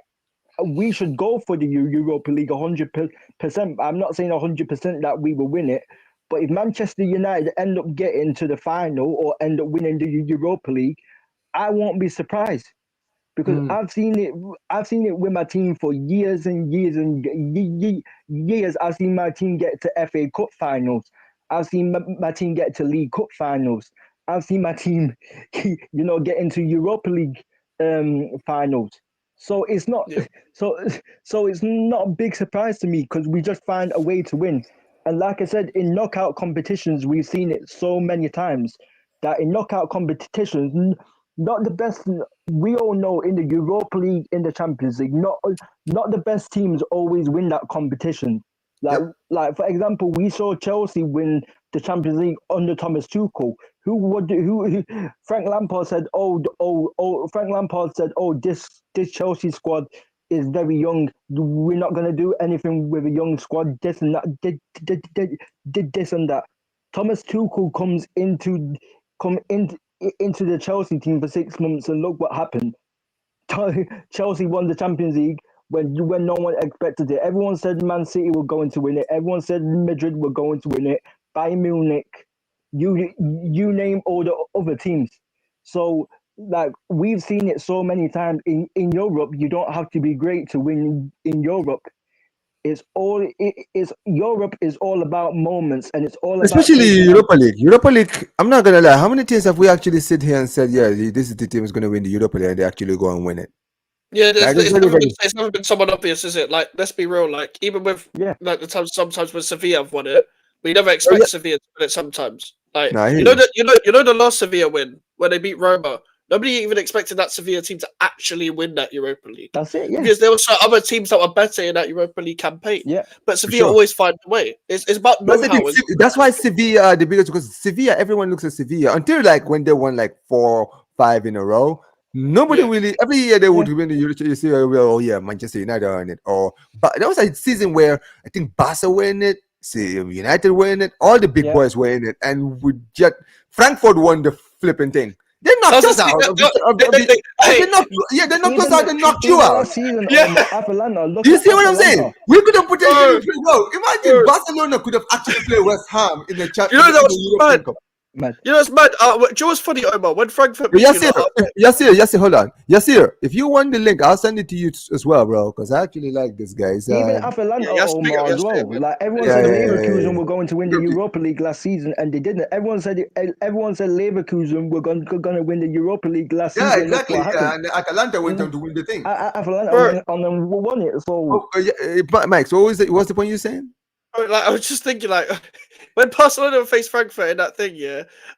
We should go for the Europa League 100%. I'm not saying 100% that we will win it, but if Manchester United end up getting to the final or end up winning the Europa League, I won't be surprised because Mm. I've seen it. I've seen it with my team for years and years and years. I've seen my team get to FA Cup finals. I've seen my team get to League Cup finals. I've seen my team, get into Europa League finals. So it's not yeah. so so it's not a big surprise to me because we just find a way to win. And like I said, in knockout competitions, we've seen it so many times that in knockout competitions, not the best. We all know in the Europa League, in the Champions League, not the best teams always win that competition. Like, Yep. like for example, we saw Chelsea win the Champions League under Thomas Tuchel. Who Frank Lampard said, Frank Lampard said, this Chelsea squad is very young. We're not going to do anything with a young squad. This and that. Did this and that. Thomas Tuchel come into the Chelsea team for 6 months, and look what happened. Chelsea won the Champions League when no one expected it. Everyone said Man City were going to win it. Everyone said Madrid were going to win it. Bayern Munich, you name all the other teams. So like we've seen it so many times in Europe. You don't have to be great to win in Europe. Europe is all about moments, and it's all Especially about Europa League. Europa League, I'm not gonna lie. How many teams have we actually sit here and said, yeah, this is the team is gonna win the Europa League, and they actually go and win it? Yeah, Like, it's never been someone obvious, is it? Like, let's be real. Like, even with like the times sometimes when Sevilla have won it, we never expect Sevilla to win it. Sometimes, like Nah, I hear you know you. that you know the last Sevilla win when they beat Roma. Nobody even expected that Sevilla team to actually win that Europa League. That's it. Yeah. Because there were other teams that were better in that Europa League campaign. Yeah. But Sevilla always find a way. It's about know-how. That's why Sevilla are the biggest, because Sevilla, everyone looks at Sevilla until like when they won like 4-5 in a row. Nobody really. Every year they would win the Euro. You see, oh yeah, Manchester United are in it. But there was a season where I think Barca were in it, United were in it, all the big boys were in it, and we just Frankfurt won the flipping thing. They knocked us out. They knocked us out and knocked you out. Last season, Atalanta, Do you see what I'm saying? We could have potentially played. Well, imagine Barcelona could have actually played West Ham in the Champions League. You know that was mad. You know it's mad. Do you know what's funny, Omar? When Frankfurt beat Yasir, hold on. Yasir, if you want the link, I'll send it to you as well, bro, because I actually like this guy. Even Atalanta, Omar, as well. Like everyone said Leverkusen were going to win the Europa League last season, and they didn't. Everyone said Leverkusen were going to win the Europa League last season. Yeah, exactly. And Atalanta went on to win the thing. Atalanta won it. So, Mike, so what's the point you're saying? Like, I was just thinking, like, when Barcelona faced Frankfurt in that thing,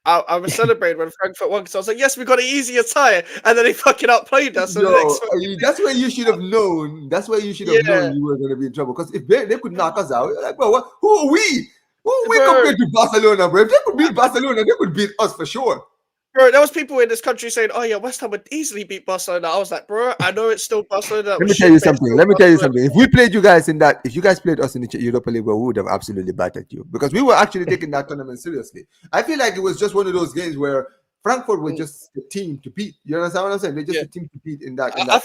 I was celebrating when Frankfurt won because I was like, yes, we got an easier tie, and then they fucking outplayed us. That's where you should have known. That's where you should have known you were going to be in trouble, because if they could knock us out, like, bro, who are we? Who are we compared to Barcelona, bro? If they could beat Barcelona, they could beat us for sure. Bro, there was people in this country saying, "Oh yeah, West Ham would easily beat Barcelona." I was like, "Bro, I know it's still Barcelona." Let me tell you something. If we played you guys in that, if you guys played us in the Europa League, well, we would have absolutely battered you, because we were actually taking that tournament seriously. I feel like it was just one of those games where Frankfurt was just the team to beat. You understand what I'm saying? They're just the team to beat in that. I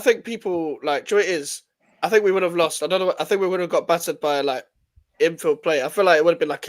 think people like. Do you know what it is? I think we would have lost. I don't know. I think we would have got battered by like infield play. I feel like it would have been like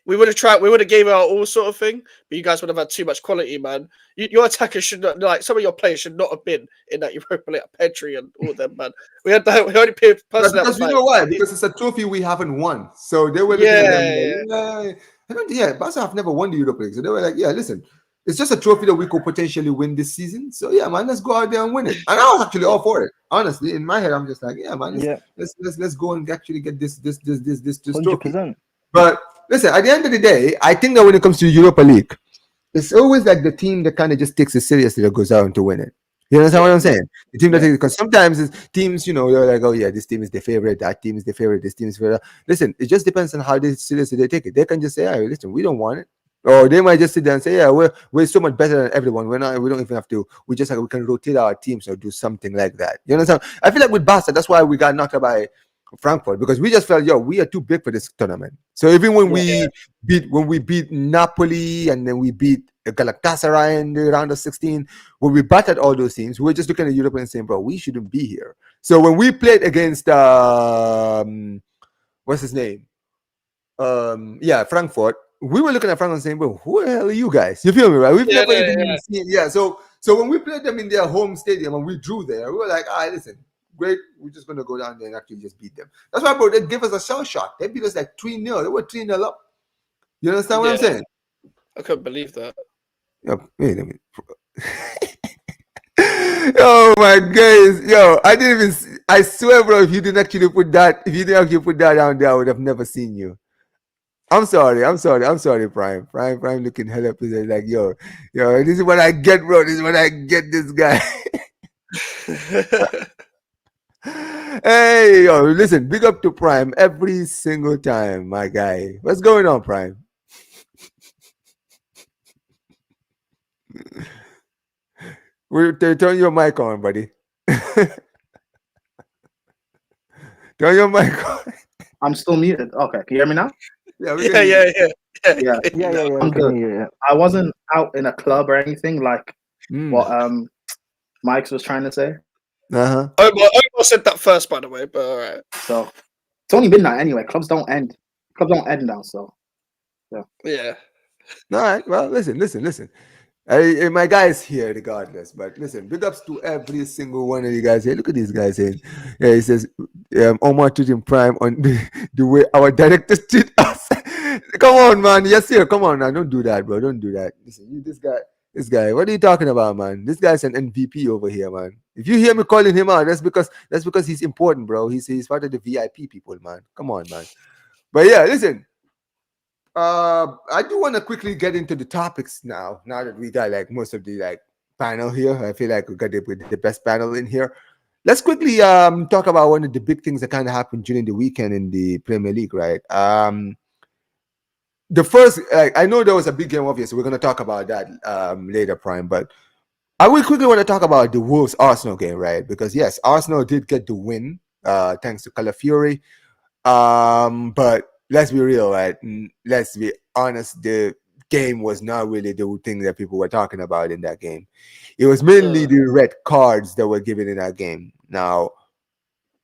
we would have gave our all sort of thing, but you guys would have had too much quality, man. Your attackers should not, like, some of your players should not have been in that Europa League. Petri and all them, man. We only paid person because you know why? Because it's a trophy we haven't won. So they were looking at them, Barca have never won the Europa League. So they were like, yeah, listen, it's just a trophy that we could potentially win this season. So yeah, man, let's go out there and win it. And I was actually all for it. Honestly, in my head, I'm just like, yeah, man, let's go and actually get this trophy. 100%. But listen, at the end of the day, I think that when it comes to Europa League, it's always like the team that kind of just takes it seriously that goes out to win it. You understand what I'm saying? The team that takes it, because sometimes it's teams, they're like, oh yeah, this team is the favorite, that team is the favorite, this team is favorite. Listen, it just depends on how seriously they take it. They can just say, hey, listen, we don't want it. Or they might just sit there and say, yeah, we're so much better than everyone. We don't even have to. We can rotate our teams or do something like that. You understand? I feel like with Barca, that's why we got knocked out by Frankfurt, because we just felt, we are too big for this tournament. So even when we beat Napoli and then we beat Galatasaray in the round of 16, when we battered all those teams, we were just looking at Europe and saying, bro, we shouldn't be here. So when we played against what's his name? Frankfurt. We were looking at Frankfurt and saying, well, who the hell are you guys? You feel me, right? We've never even seen. Yeah, so when we played them in their home stadium and we drew there, we were like, listen, great, we're just going to go down there and actually just beat them. That's why, bro, they give us a shell shot. They beat us like 3-0. They were 3-0 up. You understand what I'm saying? I couldn't believe that. Wait a minute. Oh my goodness. I didn't even see. I swear, bro, if you didn't actually put that down there, I would have never seen you. I'm sorry, Prime. Prime looking hella pissed. Like, yo, this is what I get, bro. This is what I get this guy. Hey, yo, listen, big up to Prime every single time, my guy. What's going on, Prime? Turn your mic on, buddy. Turn your mic on. I'm still muted. Okay, can you hear me now? Yeah, we yeah, can yeah, yeah, Yeah. Yeah. I'm Okay, good. yeah. I wasn't out in a club or anything like Mm. what Mikez was trying to say. Uh-huh. Omar said that first, by the way, but all right. So it's only midnight anyway. Clubs don't end now. So Yeah. All right. Well, listen. My guy is here regardless, but listen, big ups to every single one of you guys here. Look at these guys here. Yeah, he says Omar treating Prime on the way our directors treat us. Come on, man. Yes, sir. Come on now. Don't do that, bro. Don't do that. Listen, this guy. What are you talking about, man? This guy's an MVP over here, man. If you hear me calling him out, that's because he's important, bro. He's part of the VIP people, man. Come on, man. But yeah, listen. I do want to quickly get into the topics now. Now that we got like most of the panel here, I feel like we got the best panel in here. Let's quickly talk about one of the big things that kind of happened during the weekend in the Premier League, right? The first, I know there was a big game. Obviously, we're going to talk about that later, Prime. But I will quickly want to talk about the Wolves Arsenal game, right? Because yes, Arsenal did get the win, thanks to Calafiori. But let's be real, right? Let's be honest. The game was not really the thing that people were talking about in that game. It was mainly the red cards that were given in that game. Now,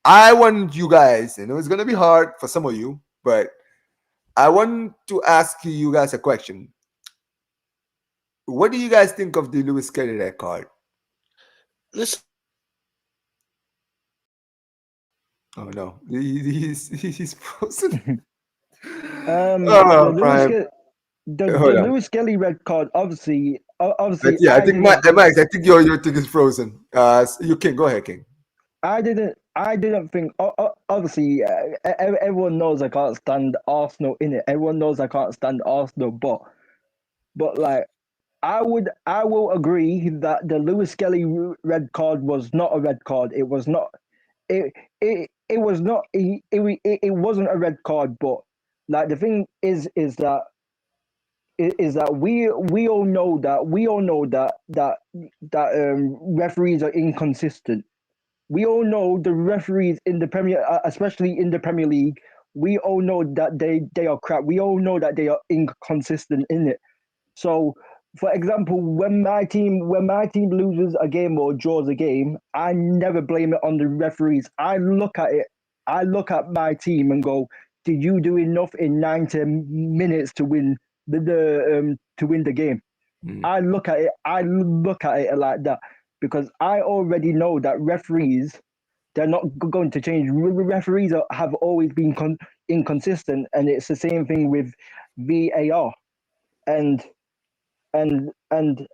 I want you guys, I know it's gonna be hard for some of you, but I want to ask you guys a question. What do you guys think of the Lewis Kelly red card? Listen, Oh no, he's frozen. The Prime. Lewis Kelly red card, obviously. Yeah, I think Mike, I think your thing is frozen. You can go ahead, King. I didn't think. Obviously, everyone knows I can't stand Arsenal in it. Everyone knows I can't stand Arsenal, but like, I will agree that the Lewis Kelly red card was not a red card. It was not. It was not. It wasn't a red card. But like the thing is that we all know that referees are inconsistent. We all know the referees in the Premier, especially in the Premier League. We all know that they are crap. We all know that they are inconsistent in it. So, for example, when my team loses a game or draws a game, I never blame it on the referees. I look at it. I look at my team and go, "Did you do enough in 90 minutes to win to win the game?" I look at it. I look at it like that because I already know that referees, they're not going to change. Referees have always been inconsistent, and it's the same thing with VAR. And and and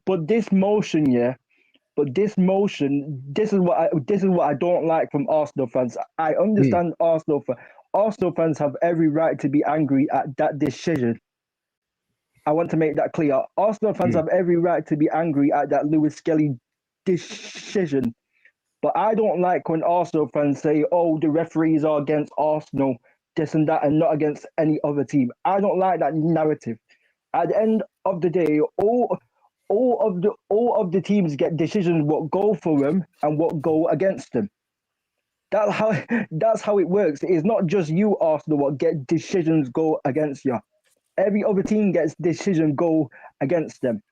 but this motion, yeah. But this motion, this is what I don't like from Arsenal fans. I understand Arsenal fans have every right to be angry at that decision. I want to make that clear. Arsenal fans have every right to be angry at that Lewis Skelly decision. But I don't like when Arsenal fans say, "Oh, the referees are against Arsenal, this and that, and not against any other team." I don't like that narrative. At the end of the day, all of the teams get decisions what go for them and what go against them. That's how it works. It's not just you, Arsenal, what get decisions go against you. Every other team gets decision go against them.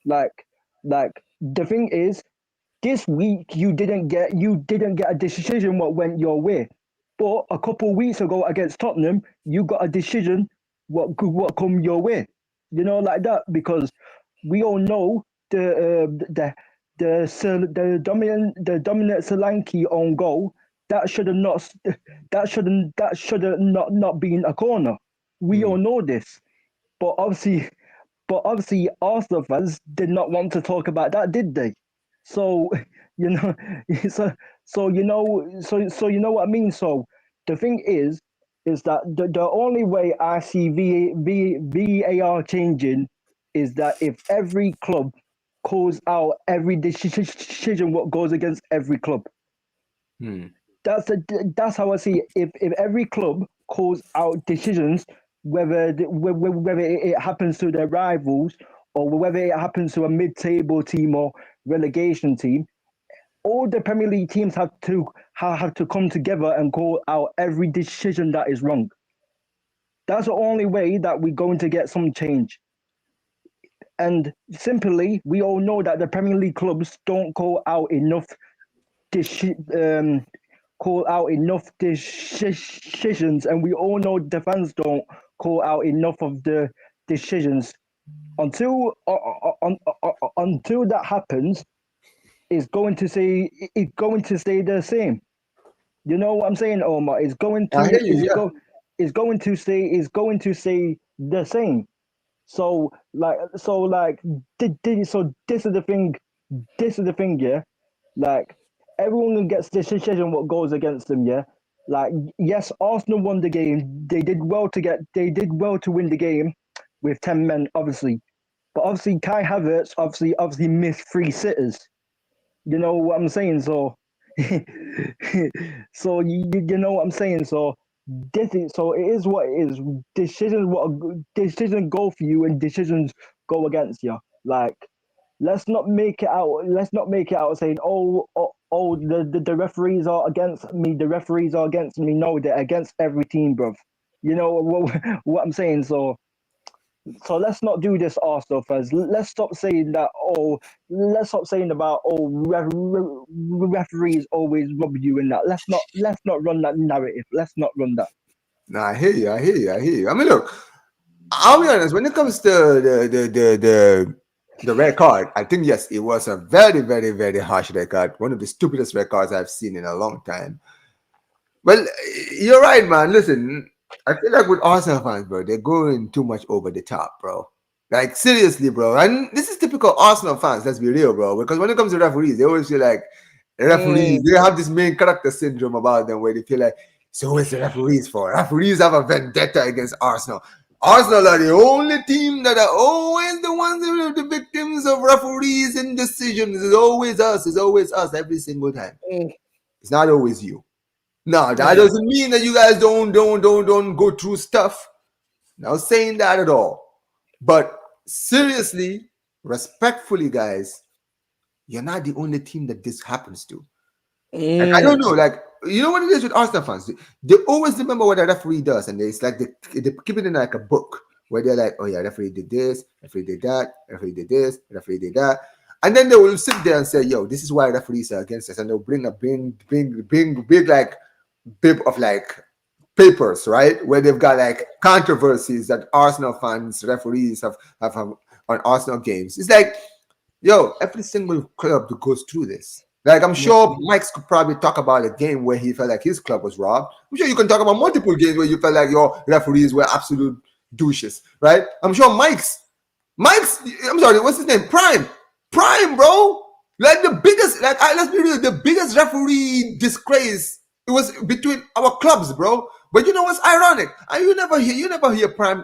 Like like the thing is, this week you didn't get a decision what went your way. But a couple of weeks ago against Tottenham, you got a decision what come your way. You know, like that, because we all know the dominant Solanke on goal, that should have not not been a corner. We all know this, but obviously Arsenal fans did not want to talk about that, did they? So you know, so you know what I mean. So the thing is that the only way I see VAR changing is that if every club calls out every decision what goes against every club. Hmm. That's how I see it. If every club calls out decisions, whether it happens to their rivals or whether it happens to a mid-table team or relegation team, all the Premier League teams have to come together and call out every decision that is wrong. That's the only way that we're going to get some change. And simply, we all know that the Premier League clubs don't call out enough decisions, and we all know the fans don't call out enough of the decisions. Until that happens, it's going to stay the same. You know what I'm saying, Omar? I hear you. Yeah. It's going to stay the same. So this is the thing. This is the thing, yeah. Like everyone gets decision what goes against them, yeah. Like yes, Arsenal won the game. They did well to win the game with 10 men, obviously. But obviously Kai Havertz obviously missed 3 sitters. You know what I'm saying? So so you know what I'm saying? So it is what it is. Decisions go for you and decisions go against you. Like let's not make it out saying the referees are against me, the referees are against me. No, they're against every team, bruv. You know what I'm saying? So let's not do this Arsenal fans. Let's stop saying that. Let's stop saying about referees always rob you in that. Let's not run that narrative. Let's not run that. No, I hear you. I hear you. I hear you. I mean, look, I'll be honest. When it comes to the red card, I think yes, it was a very, very, very harsh red card. One of the stupidest red cards I've seen in a long time. Well, you're right, man. Listen, I feel like with Arsenal fans, bro, they're going too much over the top, bro. Like seriously, bro. And this is typical Arsenal fans. Let's be real, bro. Because when it comes to referees, they always feel like referees. They have this main character syndrome about them, where they feel like it's always the referees' fault. Referees have a vendetta against Arsenal. Arsenal are the only team that are always the ones that are the victims of referees and decisions. It's always us. It's always us every single time. It's not always you. No, that doesn't mean that you guys don't go through stuff. Not saying that at all. But seriously, respectfully, guys, you're not the only team that this happens to. Like, I don't know, like, you know what it is with Arsenal fans? They always remember what a referee does, and it's like they keep it in like a book where they're like, oh yeah, referee did this, referee did that, referee did this, referee did that. And then they will sit there and say, yo, this is why referees are against us. And they'll bring a big like bib of like papers, right? Where they've got like controversies that Arsenal fans, referees have on Arsenal games. It's like, yo, every single club that goes through this. Like, I'm sure Mikez could probably talk about a game where he felt like his club was robbed. I'm sure you can talk about multiple games where you felt like your referees were absolute douches, right? I'm sure Mikez, I'm sorry, what's his name? Prime, bro. Like the biggest, like let's be real, the biggest referee disgrace, it was between our clubs, bro. But you know what's ironic? And you never hear Prime.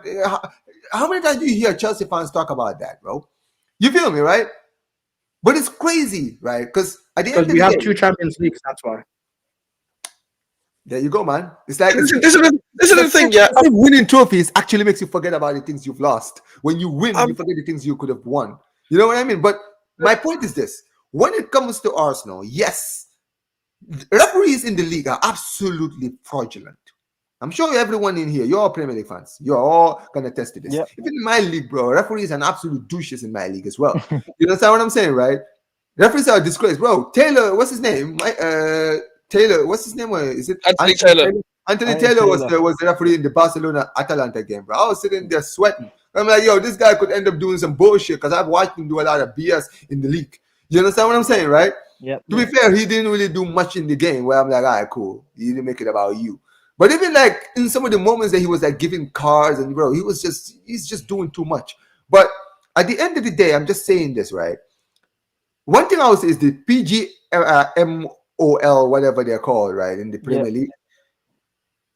How many times do you hear Chelsea fans talk about that, bro? You feel me, right? But it's crazy, right? Because at the end of the we have day, 2 Champions Leagues, that's why. there you go, man. It's like This is the thing, yeah. Winning trophies actually makes you forget about the things you've lost. When you win, you forget the things you could have won. You know what I mean? But my point is this: when it comes to Arsenal, yes, referees in the league are absolutely fraudulent. I'm sure everyone in here, you're all Premier League fans. You're all gonna attest to this. Yep. Even in my league, bro, referees are an absolute douches in my league as well. You understand what I'm saying, right? Referees are a disgrace, bro. Taylor, what's his name? Taylor, what's his name? Is it Anthony Taylor? Anthony Taylor was the referee in the Barcelona Atalanta game, bro. I was sitting there sweating. I'm like, yo, this guy could end up doing some bullshit because I've watched him do a lot of BS in the league. You understand what I'm saying, right? Yep. To be fair, he didn't really do much in the game where I'm like, all right, cool. You didn't make it about you. But even like in some of the moments that he was like giving cards and bro, he's just doing too much. But at the end of the day, I'm just saying this, right? one thing I would say is the PGMOL, whatever they're called, right, in the Premier League.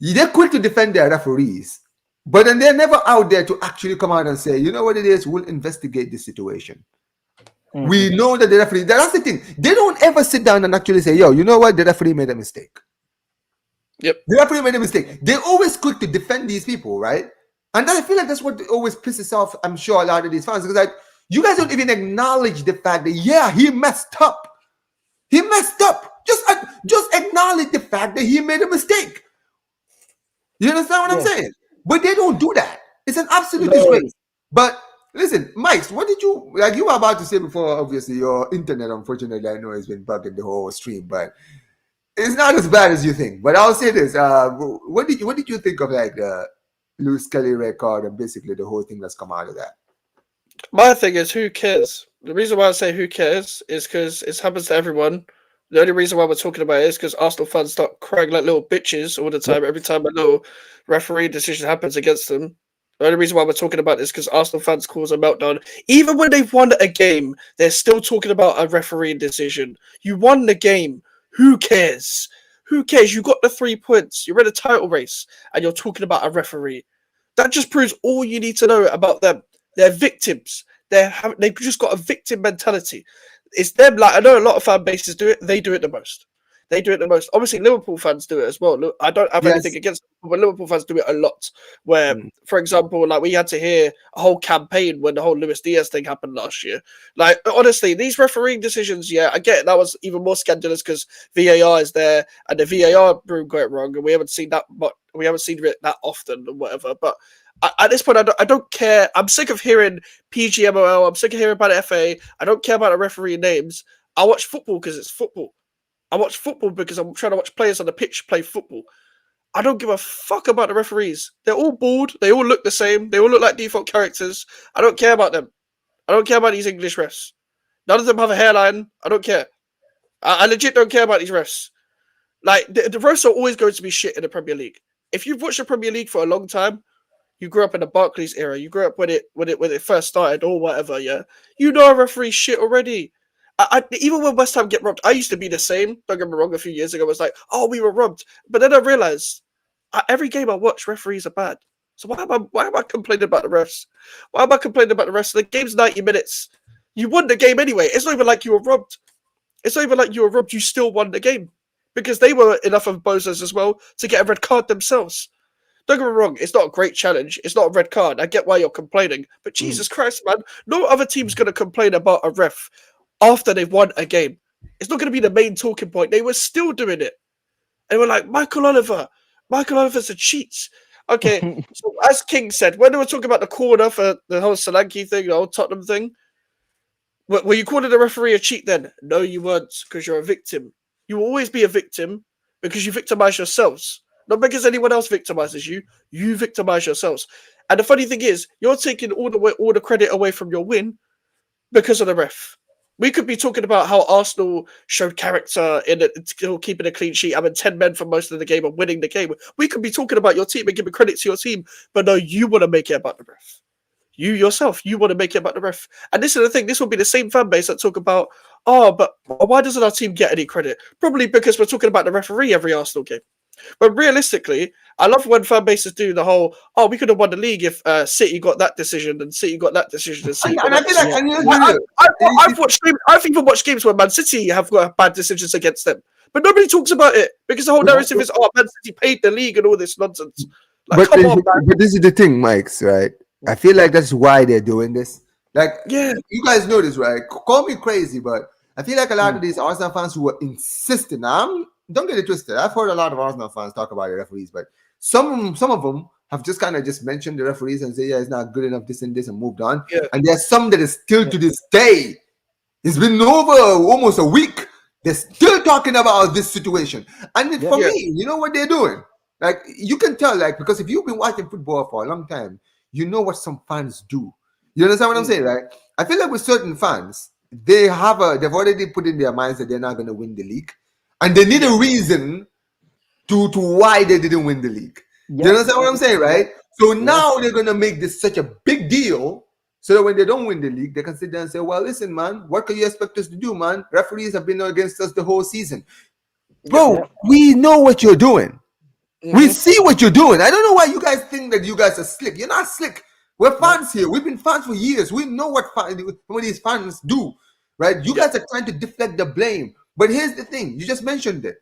They're quick to defend their referees, but then they're never out there to actually come out and say, you know what it is, we'll investigate this situation. We know that the referee, that's the thing. They don't ever sit down and actually say, yo, you know what, the referee made a mistake. Yep. The referee made a mistake. They're always quick to defend these people, right? And I feel like that's what always pisses off, I'm sure, a lot of these fans. Because like, you guys don't even acknowledge the fact that, yeah, he messed up. He messed up. Just acknowledge the fact that he made a mistake. You understand what I'm saying? But they don't do that. It's an absolute disgrace. But listen, Mike, what did you, like you were about to say before, obviously, your internet, unfortunately, I know has been bugging the whole stream, but it's not as bad as you think. But I'll say this. What did you think of like the Lewis Kelly record and basically the whole thing that's come out of that? My thing is, who cares? The reason why I say who cares is because it happens to everyone. The only reason why we're talking about it is because Arsenal fans start crying like little bitches all the time. Every time a little referee decision happens against them. The only reason why we're talking about this is because Arsenal fans cause a meltdown. Even when they've won a game, they're still talking about a referee decision. You won the game. Who cares? Who cares? You got the 3 points. You're in a title race, and you're talking about a referee. That just proves all you need to know about them. They're victims. They've just got a victim mentality. It's them. Like I know a lot of fan bases do it. They do it the most. They do it the most. Obviously, Liverpool fans do it as well. I don't have anything against them, but Liverpool fans do it a lot. Where, for example, like we had to hear a whole campaign when the whole Luis Diaz thing happened last year. Like, honestly, these refereeing decisions, I get it, that was even more scandalous because VAR is there and the VAR room got it wrong, and we haven't seen that, but we haven't seen it that often or whatever. But at this point, I don't care. I'm sick of hearing PGMOL. I'm sick of hearing about the FA. I don't care about the referee names. I watch football because it's football. I watch football because I'm trying to watch players on the pitch play football. I don't give a fuck about the referees. They're all bald. They all look the same. They all look like default characters. I don't care about them. I don't care about these English refs. None of them have a hairline. I don't care. I legit don't care about these refs. Like, the refs are always going to be shit in the Premier League. If you've watched the Premier League for a long time, you grew up in the Barclays era, you grew up when it first started or whatever, you know a referee's shit already. Even when West Ham get robbed, I used to be the same. Don't get me wrong. A few years ago, I was like, "Oh, we were robbed," but then I realized every game I watch, referees are bad. So why am I complaining about the refs? Why am I complaining about the refs? The game's 90 minutes. You won the game anyway. It's not even like you were robbed. It's not even like you were robbed. You still won the game because they were enough of bozos as well to get a red card themselves. Don't get me wrong, it's not a great challenge. It's not a red card. I get why you're complaining. But Jesus Christ, man, no other team's going to complain about a ref after they've won a game. It's not going to be the main talking point. They were still doing it. And we're like, Michael Oliver's a cheat. Okay, so as King said, when they were talking about the corner for the whole Solanke thing, the whole Tottenham thing, were you calling the referee a cheat then? No, you weren't, because you're a victim. You will always be a victim because you victimize yourselves. Not because anyone else victimizes you. You victimize yourselves. And the funny thing is, you're taking all the credit away from your win because of the ref. We could be talking about how Arsenal showed character in still keeping a clean sheet, having 10 men for most of the game and winning the game. We could be talking about your team and giving credit to your team, but no, you want to make it about the ref. You yourself, you want to make it about the ref. And this is the thing, this will be the same fan base that talk about, but why doesn't our team get any credit? Probably because we're talking about the referee every Arsenal game. But realistically, I love when fan bases do the whole, we could have won the league if City got that decision and City got that decision and City got that decision. I've even watched games where Man City have got bad decisions against them. But nobody talks about it because the whole narrative is, Man City paid the league and all this nonsense. Like, come on, man. But this is the thing, Mikes, right? I feel like that's why they're doing this. Like, you guys know this, right? Call me crazy, but I feel like a lot of these Arsenal fans who were insisting, don't get it twisted. I've heard a lot of Arsenal fans talk about the referees, but some of them have just kind of just mentioned the referees and say, it's not good enough, this and this, and moved on. Yeah. And there's some that is still to this day. It's been over almost a week. They're still talking about this situation. And for me, you know what they're doing? Like, you can tell, like, because if you've been watching football for a long time, you know what some fans do. You understand what I'm saying, right? I feel like with certain fans, they've already put in their minds that they're not going to win the league. And they need a reason to why they didn't win the league. You understand what I'm saying, right? So now they're going to make this such a big deal So that when they don't win the league, they can sit there and say, well, listen, man, what can you expect us to do, man? Referees have been against us the whole season. Bro, we know what you're doing. We see what you're doing. I don't know why you guys think that you guys are slick. You're not slick. We're fans here. We've been fans for years. We know what some of these fans do, right? You guys are trying to deflect the blame. But here's the thing. You just mentioned it.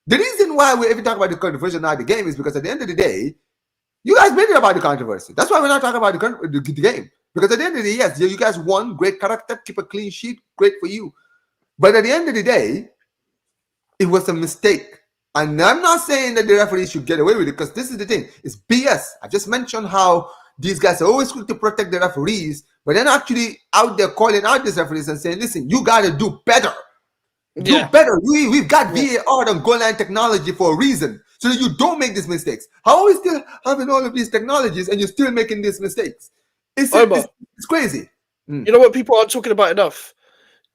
The reason why we ever talk about the controversy now the game is because at the end of the day, you guys made it about the controversy. That's why we're not talking about the game. Because at the end of the day, yes, you guys won. Great character. Keep a clean sheet. Great for you. But at the end of the day, it was a mistake. And I'm not saying that the referees should get away with it, because this is the thing. It's BS. I just mentioned how these guys are always quick to protect the referees, but they're not actually out there calling out these referees and saying, listen, you got to do better. Do better. We've got VAR and goal line technology for a reason, so that you don't make these mistakes. How are we still having all of these technologies and you're still making these mistakes? It's crazy. You know what people aren't talking about enough?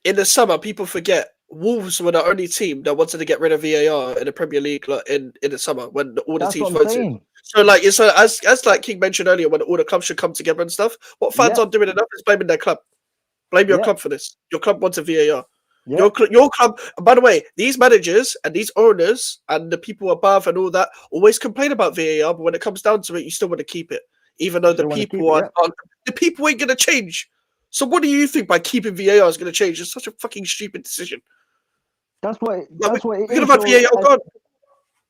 In the summer, people forget Wolves were the only team that wanted to get rid of VAR in the Premier League in the summer when all the teams voted. So as like King mentioned earlier, when all the clubs should come together and stuff, what fans aren't doing enough is blaming their club. Blame your club for this. Your club wants a VAR. Your club. By the way, these managers and these owners and the people above and all that always complain about VAR, but when it comes down to it, you still want to keep it, even though the people ain't gonna change. So what do you think by keeping VAR is going to change? It's such a fucking stupid decision. That's what it is. About VAR gone.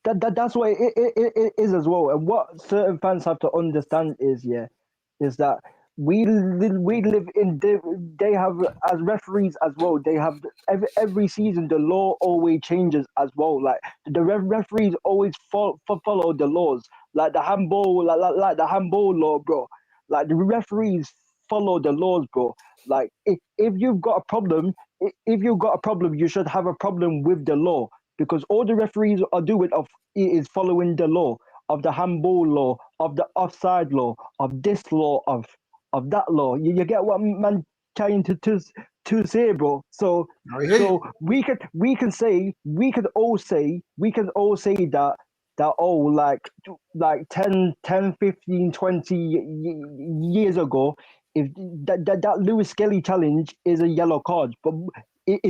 That's what it is as well. And what certain fans have to understand is that we live in, they have, as referees as well, they have every season the law always changes as well. Like the referees always follow the laws, like the handball, like the handball law, bro. Like the referees follow the laws, bro. Like if you've got a problem, you should have a problem with the law, because all the referees are doing is following the law of the handball law, of the offside law, of this law, of that law. You get what man trying to say, bro? So we could all say that like 10, 15, 20 years ago, if that Lewis Skelly challenge is a yellow card, but it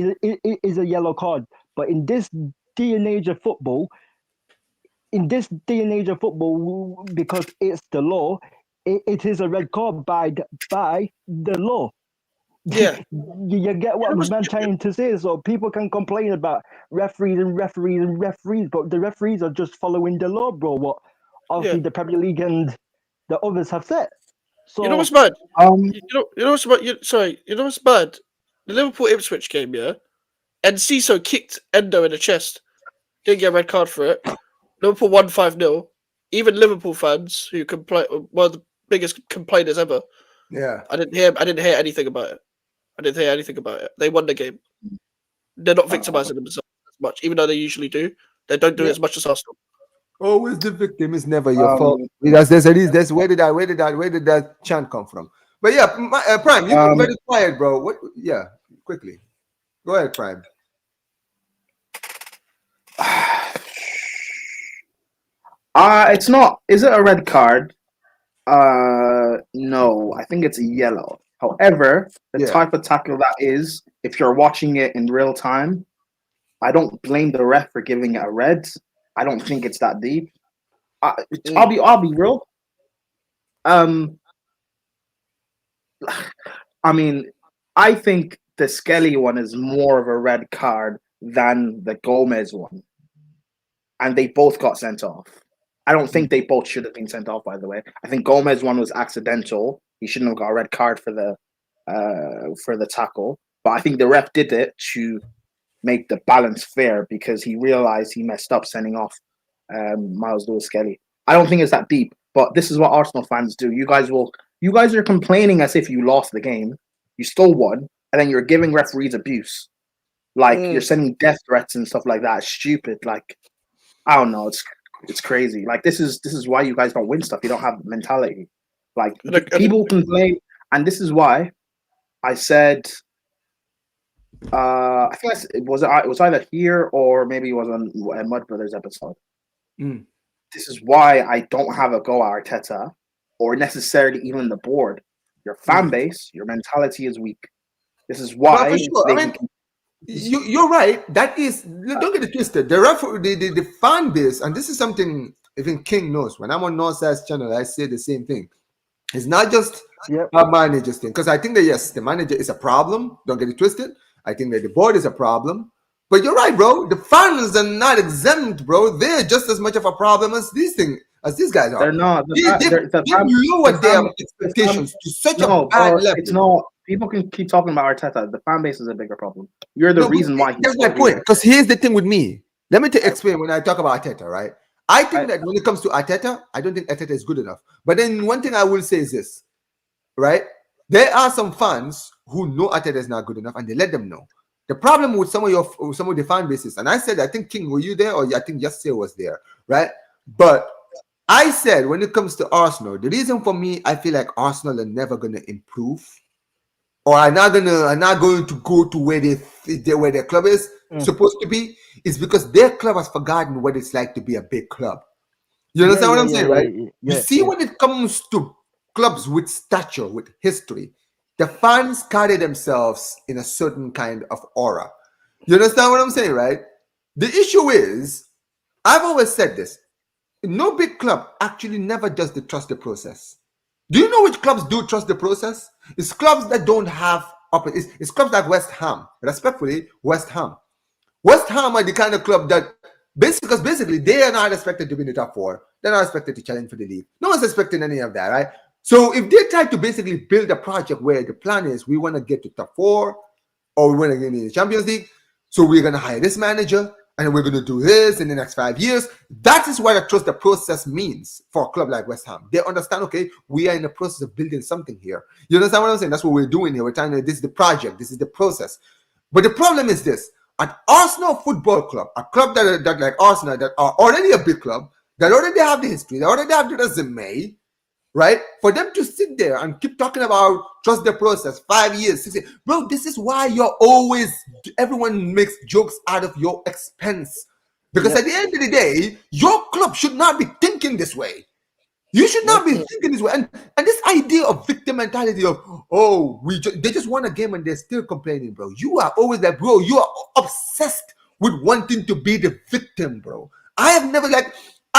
is a yellow card. But in this day and age of football, because it's the law, it is a red card by the law. Yeah, you get what I'm trying to say. So people can complain about referees, but the referees are just following the law, bro. What obviously the Premier League and the others have said. So you know what's bad? You know what's bad? You know what's bad? The Liverpool Ipswich game, and Ciso kicked Endo in the chest. Didn't get a red card for it. Liverpool won 5-0. Even Liverpool fans who complain, one of the biggest complainers ever. Yeah, I didn't hear anything about it. They won the game. They're not victimizing themselves as much, even though they usually do. They don't do it as much as Arsenal. Always the victim. It's never your fault. Where did that chant come from? But yeah, Prime, you've been very quiet, bro. What? Yeah, quickly. Go ahead, Prime. It's not. Is it a red card? No, I think it's a yellow. However, the type of tackle that is, if you're watching it in real time, I don't blame the ref for giving it a red. I don't think it's that deep. I'll be real. I mean, I think the Skelly one is more of a red card than the Gomez one, and they both got sent off. I don't think they both should have been sent off, by the way. I think Gomez one was accidental. He shouldn't have got a red card for the tackle. But I think the ref did it to make the balance fair, because he realized he messed up sending off Miles Lewis-Skelly. I don't think it's that deep, but this is what Arsenal fans do. You guys are complaining as if you lost the game. You still won, and then you're giving referees abuse. Like you're sending death threats and stuff like that. It's stupid. Like, I don't know. It's crazy. Like this is why you guys don't win stuff. You don't have mentality. Like people complain, and this is why I said. I think it was either here or maybe it was on Mud Brothers episode. This is why I don't have a go at Arteta or necessarily even the board, Your fan base, your mentality is weak. This is why for sure. they I mean, you're right. That is, don't get it twisted. The fan base, and this is something even King knows. When I'm on Northside's channel, I say the same thing. It's not just a manager's thing, because I think that yes, the manager is a problem. Don't get it twisted. I think that the board is a problem. But you're right, bro. The fans are not exempt, bro. They're just as much of a problem as these guys are. They're not. They've lowered their expectations to such a bad level. It's not. People can keep talking about Arteta. The fan base is a bigger problem. You're the reason why. That's my point. Because here's the thing with me. Let me explain when I talk about Arteta, right? I think that when it comes to Arteta, I don't think Arteta is good enough. But then one thing I will say is this, right? There are some fans who know Arteta is not good enough, and they let them know. The problem with some of the fan bases, and I said, I think King, were you there? Or I think Yasser was there, right? But I said, when it comes to Arsenal, the reason for me, I feel like Arsenal are never going to improve, or are not going to go to where their club is supposed to be, is because their club has forgotten what it's like to be a big club. You understand what I'm saying, right? You see, when it comes to clubs with stature, with history, the fans carry themselves in a certain kind of aura. You understand what I'm saying, right? The issue is, I've always said this, no big club actually never does the trust the process. Do you know which clubs do trust the process? It's clubs that don't have, it's clubs like West Ham, respectfully, West Ham. West Ham are the kind of club that, basically, they are not expected to be in the top four. They're not expected to challenge for the league. No one's expecting any of that, right? So if they try to basically build a project where the plan is we want to get to top four, or we want to get in the Champions League, so we're going to hire this manager, and we're going to do this in the next 5 years. That is what I trust the process means for a club like West Ham. They understand, okay, we are in the process of building something here. You understand what I'm saying? That's what we're doing here. We're trying to, this is the project, this is the process. But the problem is this, at Arsenal Football Club, a club that like Arsenal, that are already a big club, that already have the history, they already have the resume, right? For them to sit there and keep talking about trust the process, 5 years, 6 years. Bro, this is why everyone makes jokes out of your expense. Because at the end of the day, your club should not be thinking this way. You should not be thinking this way. And this idea of victim mentality of, they just won a game and they're still complaining, bro. You are always like, bro, you are obsessed with wanting to be the victim, bro. I've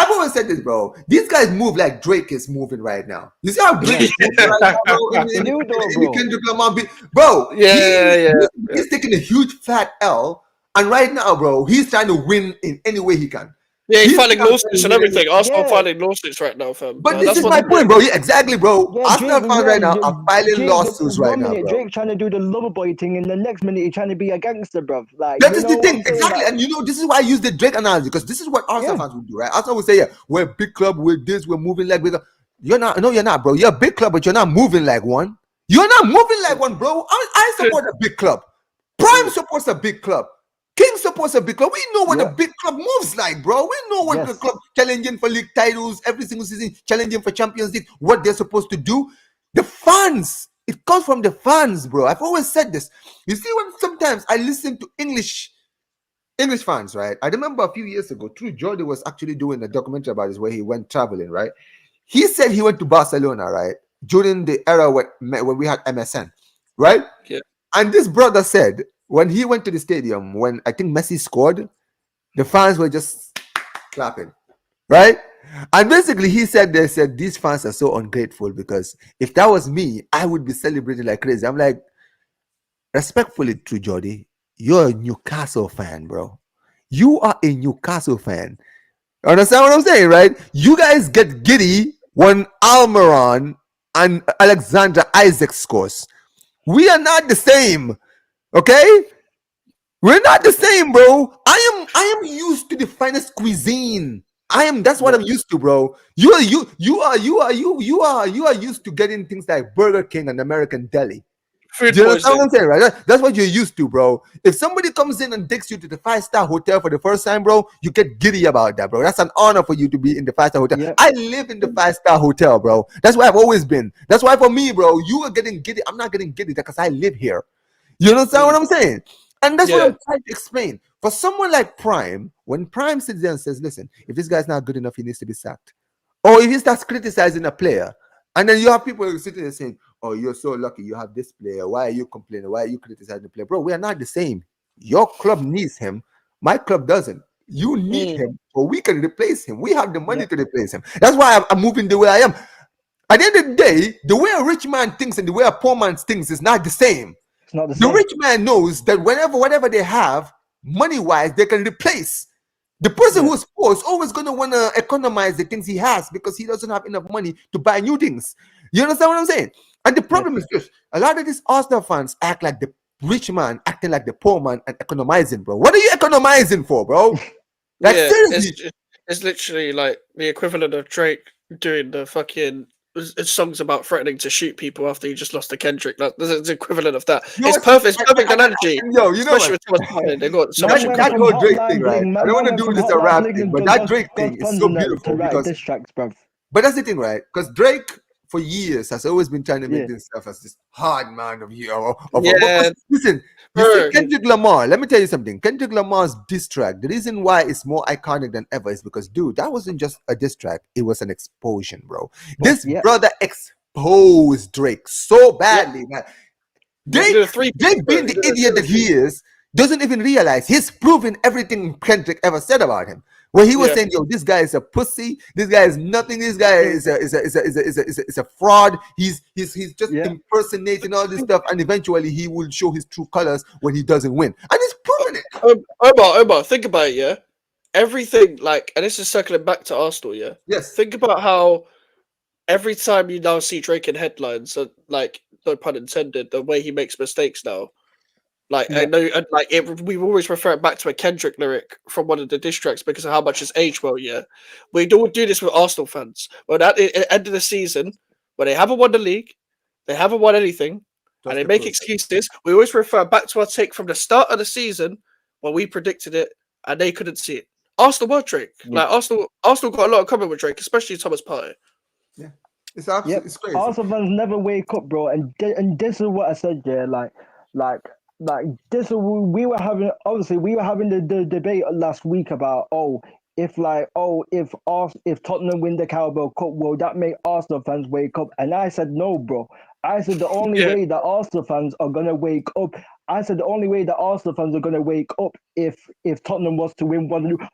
always said this, bro. These guys move like Drake is moving right now. You see how Drake is moving right now, bro? In Kendrick Lamar beat. Bro, he's taking a huge fat L. And right now, bro, he's trying to win in any way he can. Yeah, he's filing lawsuits and everything. Arsenal filing lawsuits right now, fam. But this is my point, bro. Yeah, exactly, bro. Arsenal fans right now are filing lawsuits right now, bro. Drake's trying to do the lover boy thing, and the next minute he's trying to be a gangster, bro. Like that is the thing, exactly. And this is why I use the Drake analogy, because this is what Arsenal fans would do, right? Arsenal would say, "Yeah, we're a big club. We're this. We're moving like we're." You're not. No, you're not, bro. You're a big club, but you're not moving like one. You're not moving like one, bro. I support a big club. Prime supports a big club. King supports a big club. We know what a big club moves like, bro. We know what the club challenging for league titles every single season, challenging for Champions League, what they're supposed to do. The fans, it comes from the fans, bro. I've always said this. You see, when sometimes I listen to English fans, right? I remember a few years ago, True Jordan was actually doing a documentary about this where he went traveling, right? He said he went to Barcelona, right? During the era when we had MSN, right? Yeah. And this brother said, when he went to the stadium, when I think Messi scored, the fans were just clapping, right? And basically, they said these fans are so ungrateful because if that was me, I would be celebrating like crazy. I'm like, respectfully, True Jordy, you're a Newcastle fan, bro. You are a Newcastle fan. Understand what I'm saying, right? You guys get giddy when Almiron and Alexander Isaac scores. We are not the same. Okay, we're not the same, bro. I am used to the finest cuisine. That's what I'm used to, bro. You are used to getting things like Burger King and American Deli. Food Do you understand poisoning. what I'm saying, right? That's what you're used to, bro. If somebody comes in and takes you to the 5-star hotel for the first time, bro, you get giddy about that, bro. That's an honor for you to be in the 5-star hotel. Yeah. I live in the 5-star hotel, bro. That's why I've always been. That's why for me, bro, you are getting giddy. I'm not getting giddy because I live here. You understand what I'm saying? And that's what I'm trying to explain. For someone like Prime, when Prime sits there and says, listen, if this guy's not good enough, he needs to be sacked. Or if he starts criticizing a player, and then you have people sitting there saying, oh, you're so lucky you have this player. Why are you complaining? Why are you criticizing the player? Bro, we are not the same. Your club needs him. My club doesn't. You need him, or we can replace him. We have the money to replace him. That's why I'm moving the way I am. At the end of the day, the way a rich man thinks and the way a poor man thinks is not the same. It's not the The same. rich man knows that whatever they have, money-wise, they can replace. The person who's poor is always going to want to economize the things he has because he doesn't have enough money to buy new things. You understand what I'm saying? And the problem is this: a lot of these Arsenal fans act like the rich man acting like the poor man and economizing, bro. What are you economizing for, bro? Like, seriously. It's literally like the equivalent of Drake doing the fucking songs about threatening to shoot people after he just lost to Kendrick. Like, it's the equivalent of that. You know It's what? perfect analogy. Yo, you know Especially what? with Thomas Partey, they got so Man much. went That from whole Drake Hotline thing, right? Bling, I man don't want to went do from this a Hotline rap Bling thing, and but to that Drake thing is so beautiful write because. diss tracks, bruv. But that's the thing, right? Because Drake, for years, has always been trying to make himself as this hard man of you. But listen, you see Kendrick Lamar. Let me tell you something. Kendrick Lamar's diss track. The reason why it's more iconic than ever is because, dude, that wasn't just a diss track. It was an explosion, bro. This brother exposed Drake so badly, man. Drake being the idiot that he is, doesn't even realize he's proven everything Kendrick ever said about him. Where he was saying, "Yo, this guy is a pussy. This guy is nothing. This guy is a fraud. He's just impersonating all this stuff, and eventually he will show his true colors when he doesn't win." And he's proven it. Omar, think about it, yeah. Everything like, and this is circling back to Arsenal, yeah. Yes. Think about how every time you now see Drake in headlines, like, no pun intended, the way he makes mistakes now. Like, I know, like, we always refer it back to a Kendrick lyric from one of the diss tracks because of how much it's aged well, yeah. We don't do this with Arsenal fans. But at the end of the season, when they haven't won the league, they haven't won anything, and they make excuses, we always refer back to our take from the start of the season when we predicted it and they couldn't see it. Arsenal were Drake. Like, Arsenal got a lot of common with Drake, especially Thomas Partey. Yeah. It's absolutely it's crazy. Arsenal fans never wake up, bro. And this is what I said, yeah. Like this. We were having the debate last week about if Tottenham win the Carabao Cup, will that make Arsenal fans wake up? And I said no, bro. I said the only way that Arsenal fans are gonna wake up. If Tottenham was to win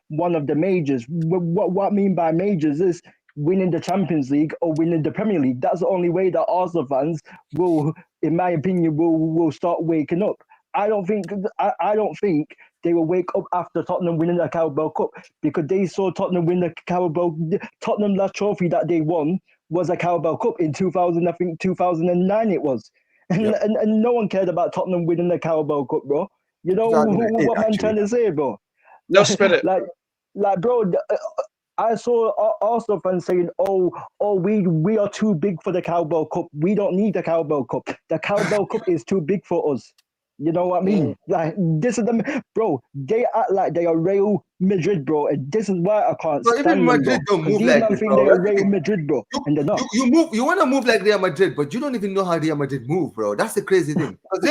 one of the majors. What I mean by majors is winning the Champions League or winning the Premier League. That's the only way that Arsenal fans will, in my opinion, will start waking up. I don't think they will wake up after Tottenham winning the Carabao Cup because they saw Tottenham win the Carabao. Tottenham last trophy that they won was a Carabao Cup in 2009 it was. And no one cared about Tottenham winning the Carabao Cup, bro. You know what I'm trying to say, bro? No, spin it. Like, bro, I saw Arsenal fans saying, we are too big for the Carabao Cup. We don't need the Carabao Cup. The Carabao Cup is too big for us. You know what I mean? Like, this is them, bro. They act like they are Real Madrid, bro. And this is why I can't stand even Madrid them, don't move these like men this, think bro. they are Real Madrid, bro, and they're not. You want to move like Real Madrid, but you don't even know how Real Madrid move, bro. That's the crazy thing. Because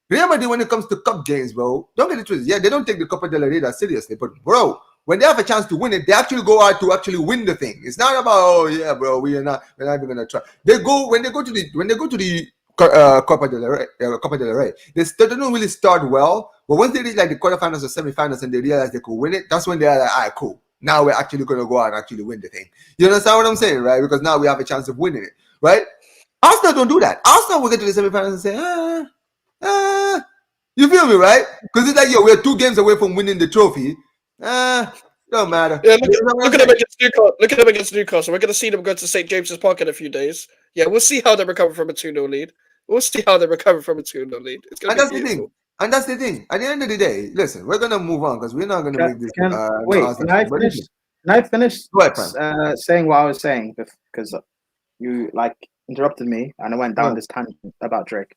Real Madrid, when it comes to cup games, bro, don't get it twisted. Yeah, they don't take the Copa del Rey that seriously, but bro, when they have a chance to win it, they actually go out to actually win the thing. It's not about bro, we're not even gonna try. They go to the Copa del Rey. They don't really start well, but once they reach like the quarterfinals or semifinals and they realize they could win it, that's when they are like, all right, cool. Now we're actually going to go out and actually win the thing. You understand what I'm saying, right? Because now we have a chance of winning it, right? Arsenal don't do that. Arsenal will get to the semifinals and say, you feel me, right? Because it's like, we're 2 games away from winning the trophy. Don't matter. Yeah, look at them against Newcastle. Look at them against Newcastle. We're going to see them go to St. James's Park in a few days. Yeah, we'll see how they recover from a 2-0 lead. It's going to be beautiful. And that's the thing. At the end of the day, listen, we're going to move on because we're not going to make this. Can I finish saying what I was saying? Because you interrupted me and I went down this tangent about Drake.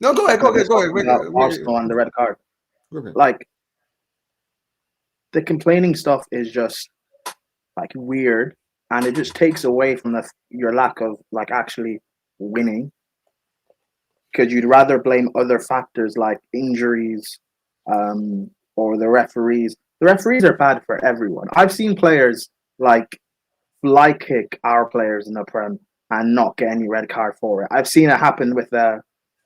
No, go ahead. Arsenal and the red card. Like, the complaining stuff is just like weird, and it just takes away from your lack of like actually winning, because you'd rather blame other factors like injuries, or the referees. The referees are bad for everyone. I've seen players like fly kick our players in the Prem and not get any red card for it. I've seen it happen with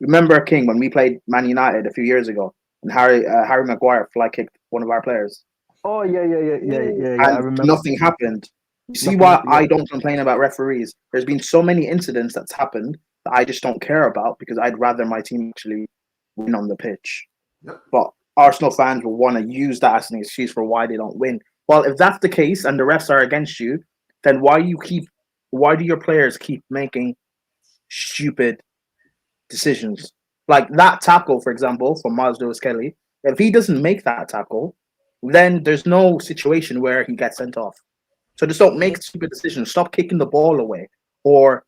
remember King when we played Man United a few years ago and Harry Maguire fly kicked one of our players. Oh yeah. I And remember. nothing happened. You see Nothing why happened, yeah. I don't complain about referees? There's been so many incidents that's happened that I just don't care about because I'd rather my team actually win on the pitch. Yep. But Arsenal fans will want to use that as an excuse for why they don't win. Well, if that's the case and the refs are against you, then why do your players keep making stupid decisions? Like that tackle, for example, from Miles Lewis-Kelly. If he doesn't make that tackle, then there's no situation where he gets sent off. So just don't make stupid decisions. Stop kicking the ball away, or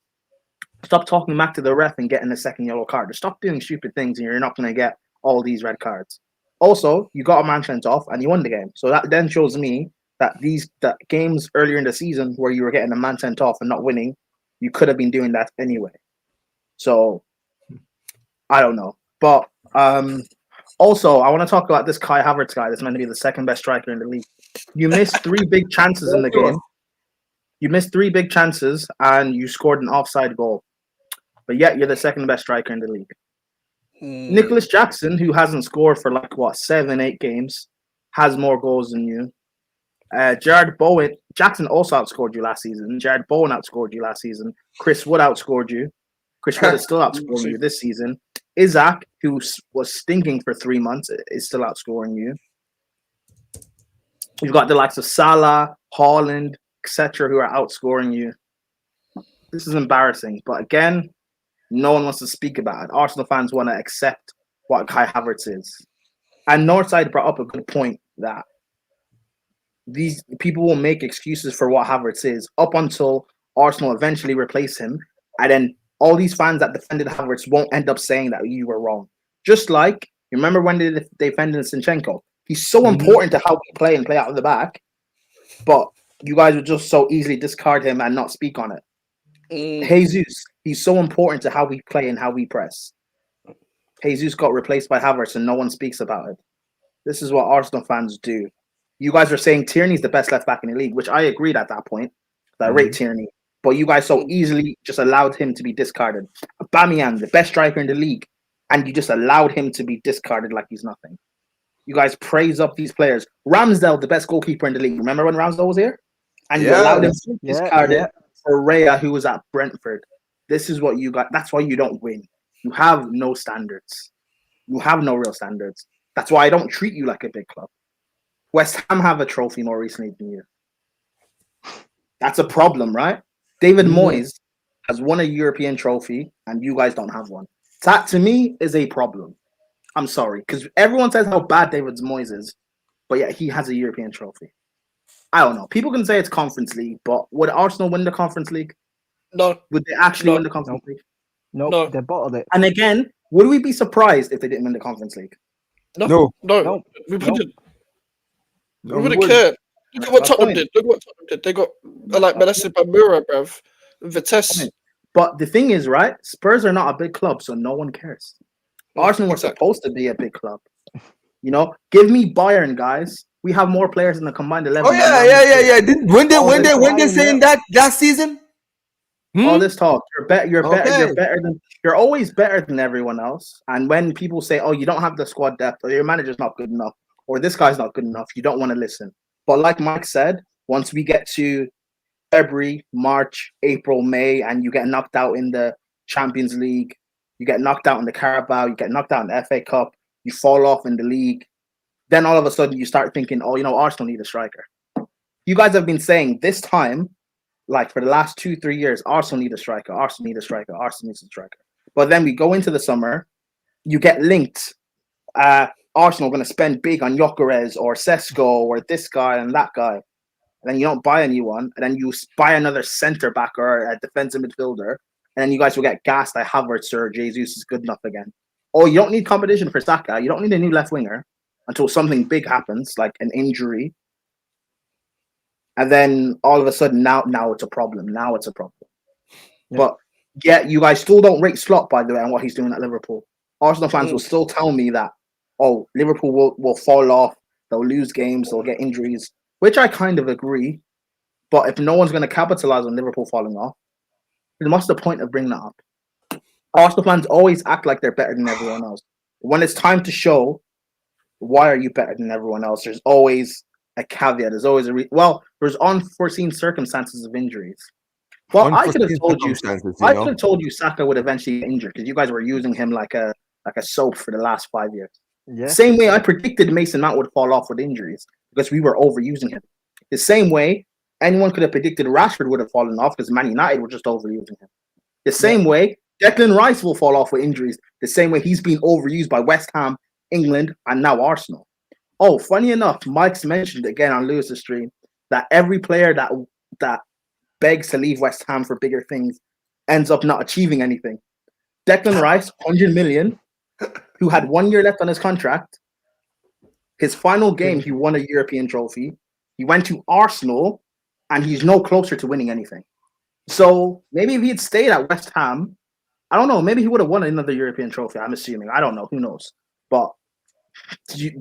stop talking back to the ref and getting a second yellow card. Just stop doing stupid things, and you're not going to get all these red cards. Also, you got a man sent off, and you won the game. So that then shows me that the games earlier in the season where you were getting a man sent off and not winning, you could have been doing that anyway. So I don't know, but also I want to talk about this Kai Havertz guy that's meant to be the second best striker in the league. You missed 3 big chances in the game. You missed 3 big chances and you scored an offside goal. But yet you're the second best striker in the league. Nicholas Jackson, who hasn't scored for 7-8 games, has more goals than you. Jared Bowen, Jackson also outscored you last season. Jared Bowen outscored you last season. Chris Wood outscored you. Chris Wood is still outscoring you this season. Isaac, who was stinking for 3 months, is still outscoring you. You've got the likes of Salah, Haaland, etc., who are outscoring you. This is embarrassing. But again, no one wants to speak about it. Arsenal fans want to accept what Kai Havertz is. And Northside brought up a good point that these people will make excuses for what Havertz is up until Arsenal eventually replace him. And then all these fans that defended Havertz won't end up saying that you were wrong. Just like, you remember when they defended Zinchenko? He's so important to how we play and play out of the back, but you guys would just so easily discard him and not speak on it. Jesus, he's so important to how we play and how we press. Jesus got replaced by Havertz and no one speaks about it. This is what Arsenal fans do. You guys are saying Tierney's the best left back in the league, which I agreed at that point. I rate Tierney. But you guys so easily just allowed him to be discarded. Aubameyang, the best striker in the league, and you just allowed him to be discarded like he's nothing. You guys praise up these players. Ramsdale, the best goalkeeper in the league. Remember when Ramsdale was here? And you allowed him to be discarded for Raya, who was at Brentford. This is what you got. That's why you don't win. You have no standards. You have no real standards. That's why I don't treat you like a big club. West Ham have a trophy more recently than you. That's a problem, right? David Moyes has won a European trophy, and you guys don't have one. That, to me, is a problem. I'm sorry, because everyone says how bad David Moyes is, but yet he has a European trophy. I don't know. People can say it's Conference League, but would Arsenal win the Conference League? No. Would they actually win the Conference League? No, they bottled it. And again, would we be surprised if they didn't win the Conference League? No. We wouldn't. We wouldn't care. Look at what Tottenham did. They got molested by Mura, bruv. Vitesse. But the thing is, right? Spurs are not a big club, so no one cares. Arsenal were supposed to be a big club. You know, give me Bayern, guys. We have more players than the combined 11. Oh yeah. When they saying that last season? All this talk, you're always better than everyone else. And when people say, "Oh, you don't have the squad depth," or "Your manager's not good enough," or "This guy's not good enough," you don't want to listen. But like Mike said, once we get to February, March, April, May, and you get knocked out in the Champions League, you get knocked out in the Carabao, you get knocked out in the FA Cup, you fall off in the league, then all of a sudden you start thinking, "Oh, Arsenal need a striker." You guys have been saying this time, like for the last 2-3 years, Arsenal need a striker, Arsenal need a striker, Arsenal needs a striker. But then we go into the summer, you get linked. Arsenal going to spend big on Gyökeres or Sesko or this guy and that guy. And then you don't buy anyone, and then you buy another centre back or a defensive midfielder, and then you guys will get gassed that Havertz or Jesus is good enough again. Oh, you don't need competition for Saka. You don't need a new left winger until something big happens, like an injury. And then all of a sudden, now it's a problem. Now it's a problem. Yeah. But yeah, you guys still don't rate Slot, by the way, on what he's doing at Liverpool. Arsenal fans will still tell me that, oh, Liverpool will fall off. They'll lose games. They'll get injuries, which I kind of agree. But if no one's going to capitalize on Liverpool falling off, Then what's the point of bringing that up? Arsenal fans always act like they're better than everyone else. When it's time to show why are you better than everyone else, there's always a caveat. There's always there's unforeseen circumstances of injuries. Well, I could have told you. I could have told you Saka would eventually get injured because you guys were using him like a soap for the last 5 years. Yeah. Same way I predicted Mason Mount would fall off with injuries because we were overusing him. The same way anyone could have predicted Rashford would have fallen off because Man United were just overusing him. The same way Declan Rice will fall off with injuries. The same way he's been overused by West Ham, England, and now Arsenal. Oh, funny enough, Mikez mentioned again on Lewis's stream that every player that begs to leave West Ham for bigger things ends up not achieving anything. Declan Rice, 100 million, who had 1 year left on his contract. His final game, he won a European trophy. He went to Arsenal, and he's no closer to winning anything. So maybe if he had stayed at West Ham, I don't know, maybe he would have won another European trophy. I'm assuming. I don't know. Who knows? But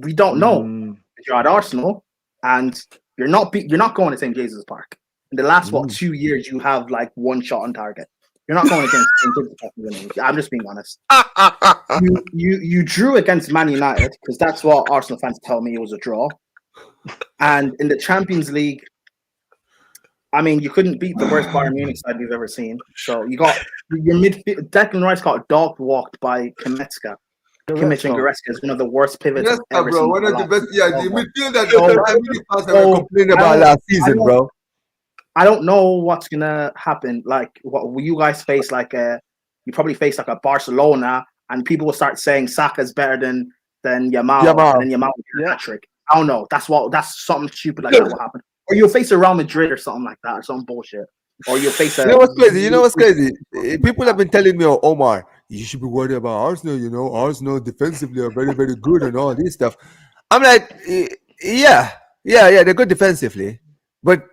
we don't know. You're at Arsenal, and you're not going to St. James's Park. In the last 2 years, you have like one shot on target. You're not going against St. James's Park winning. I'm just being honest. You drew against Man United because that's what Arsenal fans tell me it was a draw. And in the Champions League, I mean, you couldn't beat the worst Bayern Munich side we've ever seen. So you got your midfield. Declan Rice got dog walked by Kimmich and Goretzka is one of the worst pivots I've ever seen. One of the best. Yeah, the midfield that Bayern Munich fans have complained about last season, bro. I don't know what's gonna happen. Like, what will you guys face? Like, you probably face like a Barcelona, and people will start saying Saka's better than Yamal, and then Yamal will get a hat trick. I don't know. That's something stupid like that will happen. Or you'll face a Real Madrid or something like that, or some bullshit. Or you'll face a. You know what's crazy? People have been telling me, Omar, you should be worried about Arsenal. You know, Arsenal defensively are very, very good and all this stuff. I'm like, yeah, they're good defensively, but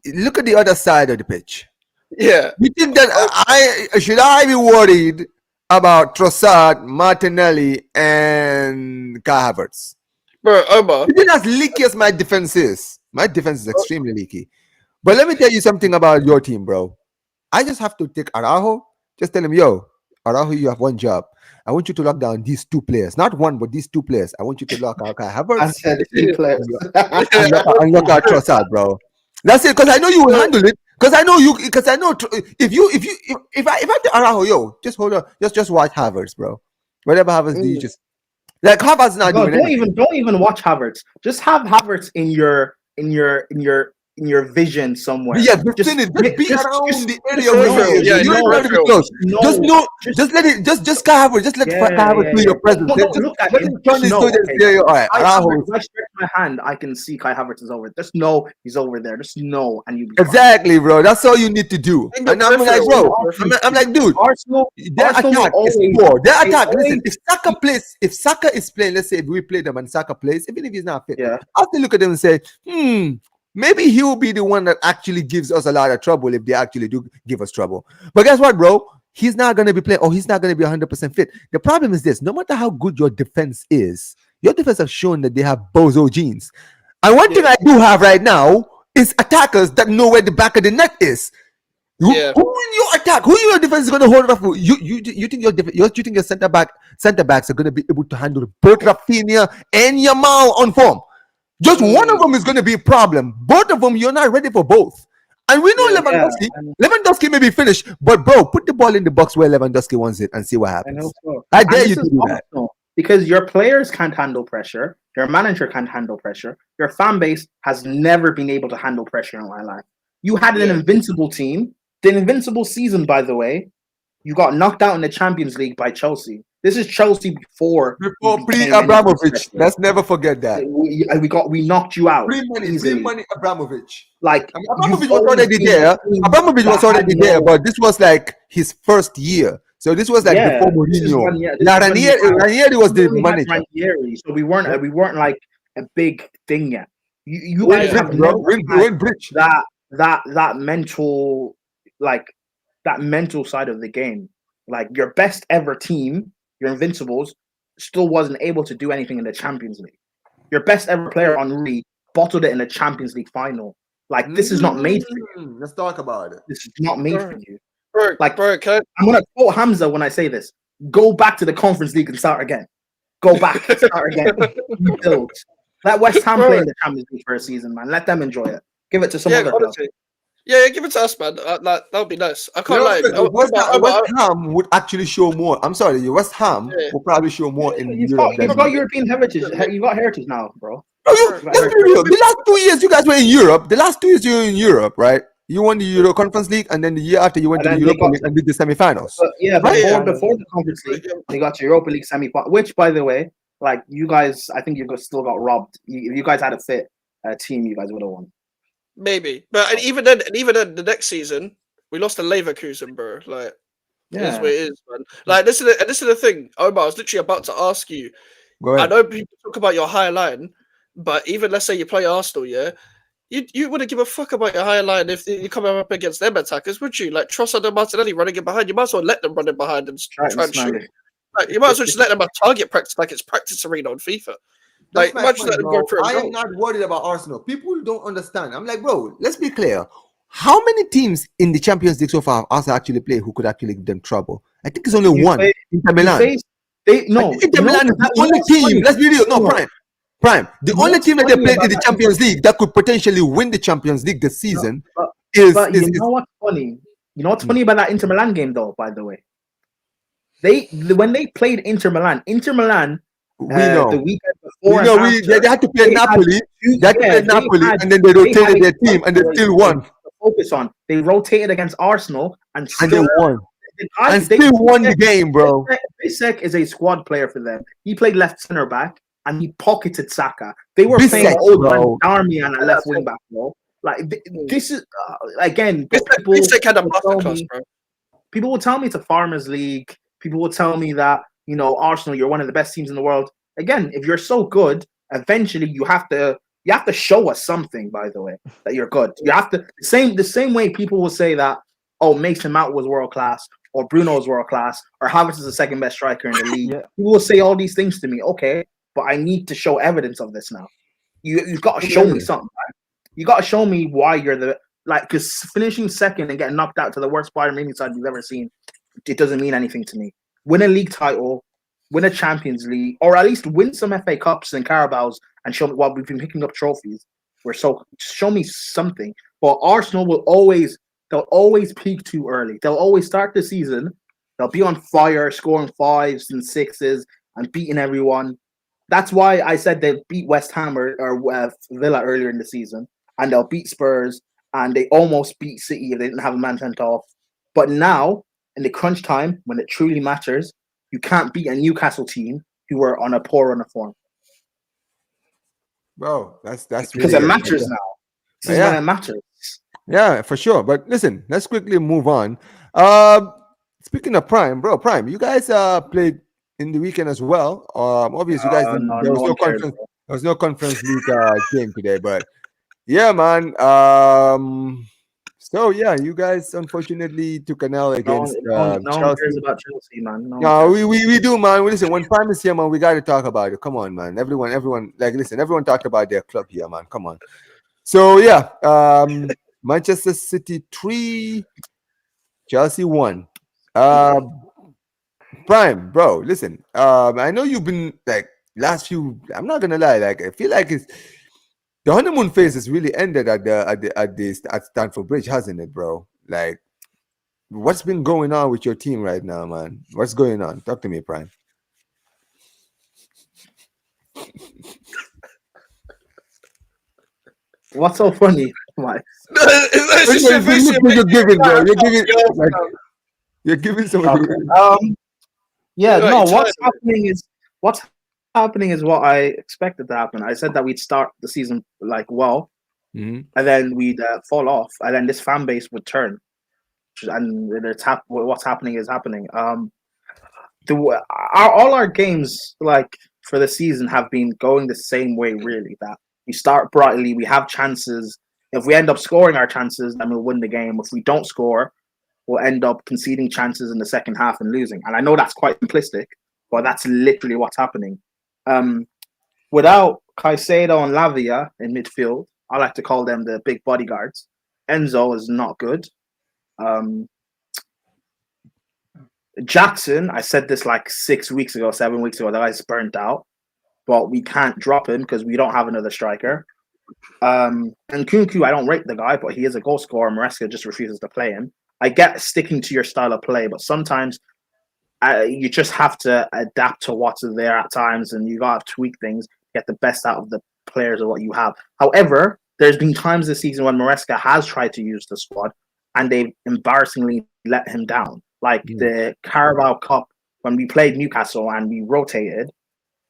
look at the other side of the pitch. Yeah, you think that I be worried about Trossard, Martinelli, and Kai Havertz? Bro, Omar. You think as leaky as my defense is? My defense is extremely leaky. But let me tell you something about your team, bro. I just have to take Araujo. Just tell him, yo, Araujo, you have one job. I want you to lock down these two players. Not one, but these two players. I want you to lock out Kai Havertz. I said 2 players. and lock out Trossard, bro. That's it. Because I know you will handle it. Because I know if I tell Araujo, yo, just hold on, just watch Havertz, bro. Whatever Havertz do, you just like Havertz not doing anything. Don't even watch Havertz. Just have Havertz in your vision somewhere. Yeah, just be around the area. You don't have to be close. Just let it. Just Kai Havertz. Just let Kai Havertz feel your presence. Let him turn his all right. I stretch my hand. I can see Kai Havertz is over. Just know he's over there. Just know, and you exactly, bro. That's all you need to do. And I'm like, bro. I'm like, dude. Arsenal, their attack is poor. Their attack. Listen, if Saka is playing, let's say if we play them and Saka plays, even if he's not fit, I'll still look at them and say, maybe he will be the one that actually gives us a lot of trouble if they actually do give us trouble. But guess what, bro? He's not going to be playing, or he's not going to be 100% fit. The problem is this: no matter how good your defense is, your defense have shown that they have bozo genes. And one thing I do have right now is attackers that know where the back of the net is. Who in your attack? Who in your defense is going to hold it off? You think your center backs are going to be able to handle both Rafinha and Yamal on form? Just one of them is going to be a problem. Both of them, you're not ready for both. And we know Lewandowski. Lewandowski may be finished, but bro, put the ball in the box where Lewandowski wants it and see what happens. I dare you to do that. Because your players can't handle pressure. Your manager can't handle pressure. Your fan base has never been able to handle pressure in my life. You had an invincible team. The invincible season, by the way, you got knocked out in the Champions League by Chelsea. This is Chelsea before pre-Abramovich. Let's never forget that. We knocked you out. Pre-money Abramovich. Like Abramovich was already there. Abramovich was already there, but this was like his first year. So this was like before Mourinho. Ranieri was the manager. So we weren't like a big thing yet. You guys have that mental, like that mental side of the game. Like your best ever team, your Invincibles, still wasn't able to do anything in the Champions League. Your best ever player, Henry, bottled it in the Champions League final. Like this is not made for you. Let's talk about it. This is not made for you. Like, bro, can I'm gonna quote Hamza when I say this. Go back to the Conference League and start again. Go back, start again. Rebuild. Let West Ham play in the Champions League for a season, man. Let them enjoy it. Give it to some other club. honestly. Yeah, give it to us, man. Like, that would be nice. I can't lie. West Ham would actually show more. I'm sorry, West Ham will probably show more in Europe. You've got European heritage. You got heritage now, bro. Let's be real. The last 2 years you guys were in Europe. The last 2 years you were in Europe, right? You won the Euro Conference League, and then the year after you went to the Europa League and did the semi-finals. Before the Conference League, they got to Europa League semi-final. Which, by the way, like you guys, I think you still got robbed. If you guys had a fit team, you guys would have won. Maybe, but even then, the next season we lost to Leverkusen, bro. Like, it is what it is, man. Like, this is the thing, Omar. I was literally about to ask you. I know people talk about your high line, but even let's say you play Arsenal, yeah, you wouldn't give a fuck about your high line if you come up against them attackers, would you? Like, Trossard and Martinelli running in behind, you might as well let them run in behind and try and shoot. Like, you might as well just let them have target practice, like it's practice arena on FIFA. Like, much let them go through. I am not worried about Arsenal. People don't understand. I'm like, bro, let's be clear. How many teams in the Champions League so far Arsenal actually play who could actually give them trouble? I think it's only one. Inter Milan. Inter Milan is the only team. Let's be real. No, Prime. The only team that they played in the Champions League that could potentially win the Champions League this season is. But you know what's funny? You know what's funny about that Inter Milan game, though. By the way, when they played Inter Milan. We know. The weekend before, they had to play Napoli. They had to play Napoli, and then they rotated their team, and they still won. Focus on. They rotated against Arsenal, and they won. And still won the game, bro. Bisek is a squad player for them. He played left center back, and he pocketed Saka. They were playing old man Darmian at left wing back, bro. Like, this is again. Bisek had a masterclass, bro. People will tell me it's a Farmers League. People will tell me that, Arsenal, you're one of the best teams in the world. Again, if you're so good, eventually you have to show us something, by the way, that you're good. You have to the same way people will say that, oh, Mason Mount was world class, or Bruno was world class, or Havertz is the second best striker in the league. Yeah. People will say all these things to me. Okay, but I need to show evidence of this now. You've got to show me something, right? You got to show me why you're because finishing second and getting knocked out to the worst Bayern Munich side you've ever seen, it doesn't mean anything to me. Win a league title, win a Champions League, or at least win some FA Cups and Carabaos and show me what we've been picking up trophies. Show me something. But Arsenal they'll always peak too early. They'll always start the season. They'll be on fire, scoring 5s and 6s and beating everyone. That's why I said they'll beat West Ham or Villa earlier in the season, and they'll beat Spurs, and they almost beat City if they didn't have a man sent off. But now, in the crunch time, when it truly matters, you can't beat a Newcastle team who are on a poor run of form. Bro, that's because really it matters now. This is when it matters. Yeah, for sure. But listen, let's quickly move on. Speaking of Prime, you guys played in the weekend as well. Obviously, you guys there was no conference league game today, but yeah, man. So yeah, you guys unfortunately took an L against no one cares about Chelsea, man. No, we do, man. Listen, when Prime is here, man, we got to talk about it. Come on, man. Everyone, listen, everyone talked about their club here, man. Come on. So yeah, Manchester City 3, Chelsea 1. Prime, bro, listen. I know you've been like last few. I'm not gonna lie, like I feel like it's the honeymoon phase has really ended at Stamford Bridge, hasn't it, bro? Like, what's been going on with your team right now, man? What's going on? Talk to me, Prime. What's so funny, Mike? You're giving, bro. You're giving some. Yeah, no. What's happening is what I expected to happen. I said that we'd start the season well, and then we'd fall off, and then this fan base would turn, and what's happening is happening. All our games for the season have been going the same way, really. That we start brightly, we have chances. If we end up scoring our chances, then we'll win the game. If we don't score, we'll end up conceding chances in the second half and losing. And I know that's quite simplistic, but that's literally what's happening. Without Caicedo and Lavia in midfield, I like to call them the big bodyguards. Enzo is not good. Jackson, I said this like 7 weeks ago, the guy's burnt out, but we can't drop him because we don't have another striker. And Kunku, I don't rate the guy, but he is a goal scorer. Maresca just refuses to play him. I get sticking to your style of play, but sometimes you just have to adapt to what's there at times, and you got to tweak things, get the best out of the players of what you have. However, there's been times this season when Maresca has tried to use the squad, and they've embarrassingly let him down. Like the Carabao Cup, when we played Newcastle and we rotated,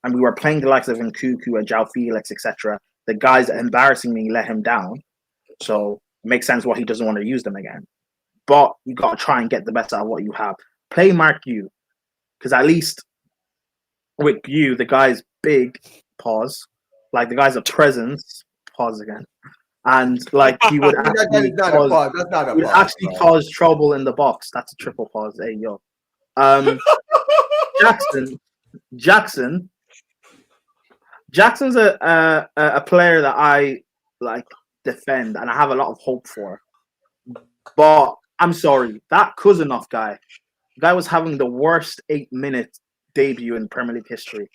and we were playing the likes of Nkuku and João Felix, etc. The guys embarrassingly let him down. So it makes sense why he doesn't want to use them again. But you got to try and get the best out of what you have. Play Mark Yu, because at least with you, the guy's big, pause. Like the guy's a presence, pause again. And like he would actually cause trouble in the box. That's a triple pause. Hey, yo. Jackson's a player that I like defend and I have a lot of hope for. But I'm sorry, that Kuzanov guy, the guy was having the worst 8-minute debut in Premier League history.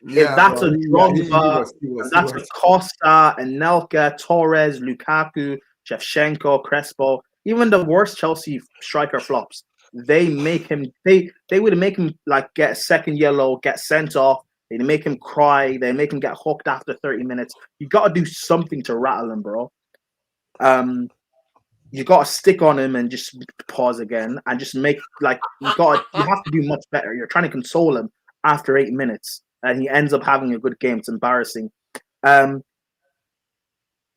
Yeah, if that's a Drogba, that's a Costa, Anelka, Torres, Lukaku, Shevchenko, Crespo, even the worst Chelsea striker flops, they make him. They would make him like get a second yellow, get sent off. They make him cry. They make him get hooked after 30 minutes. You got to do something to rattle him, bro. You got to stick on him and just pause again and just make like you have to do much better. You're trying to console him after 8 minutes, and he ends up having a good game. It's embarrassing.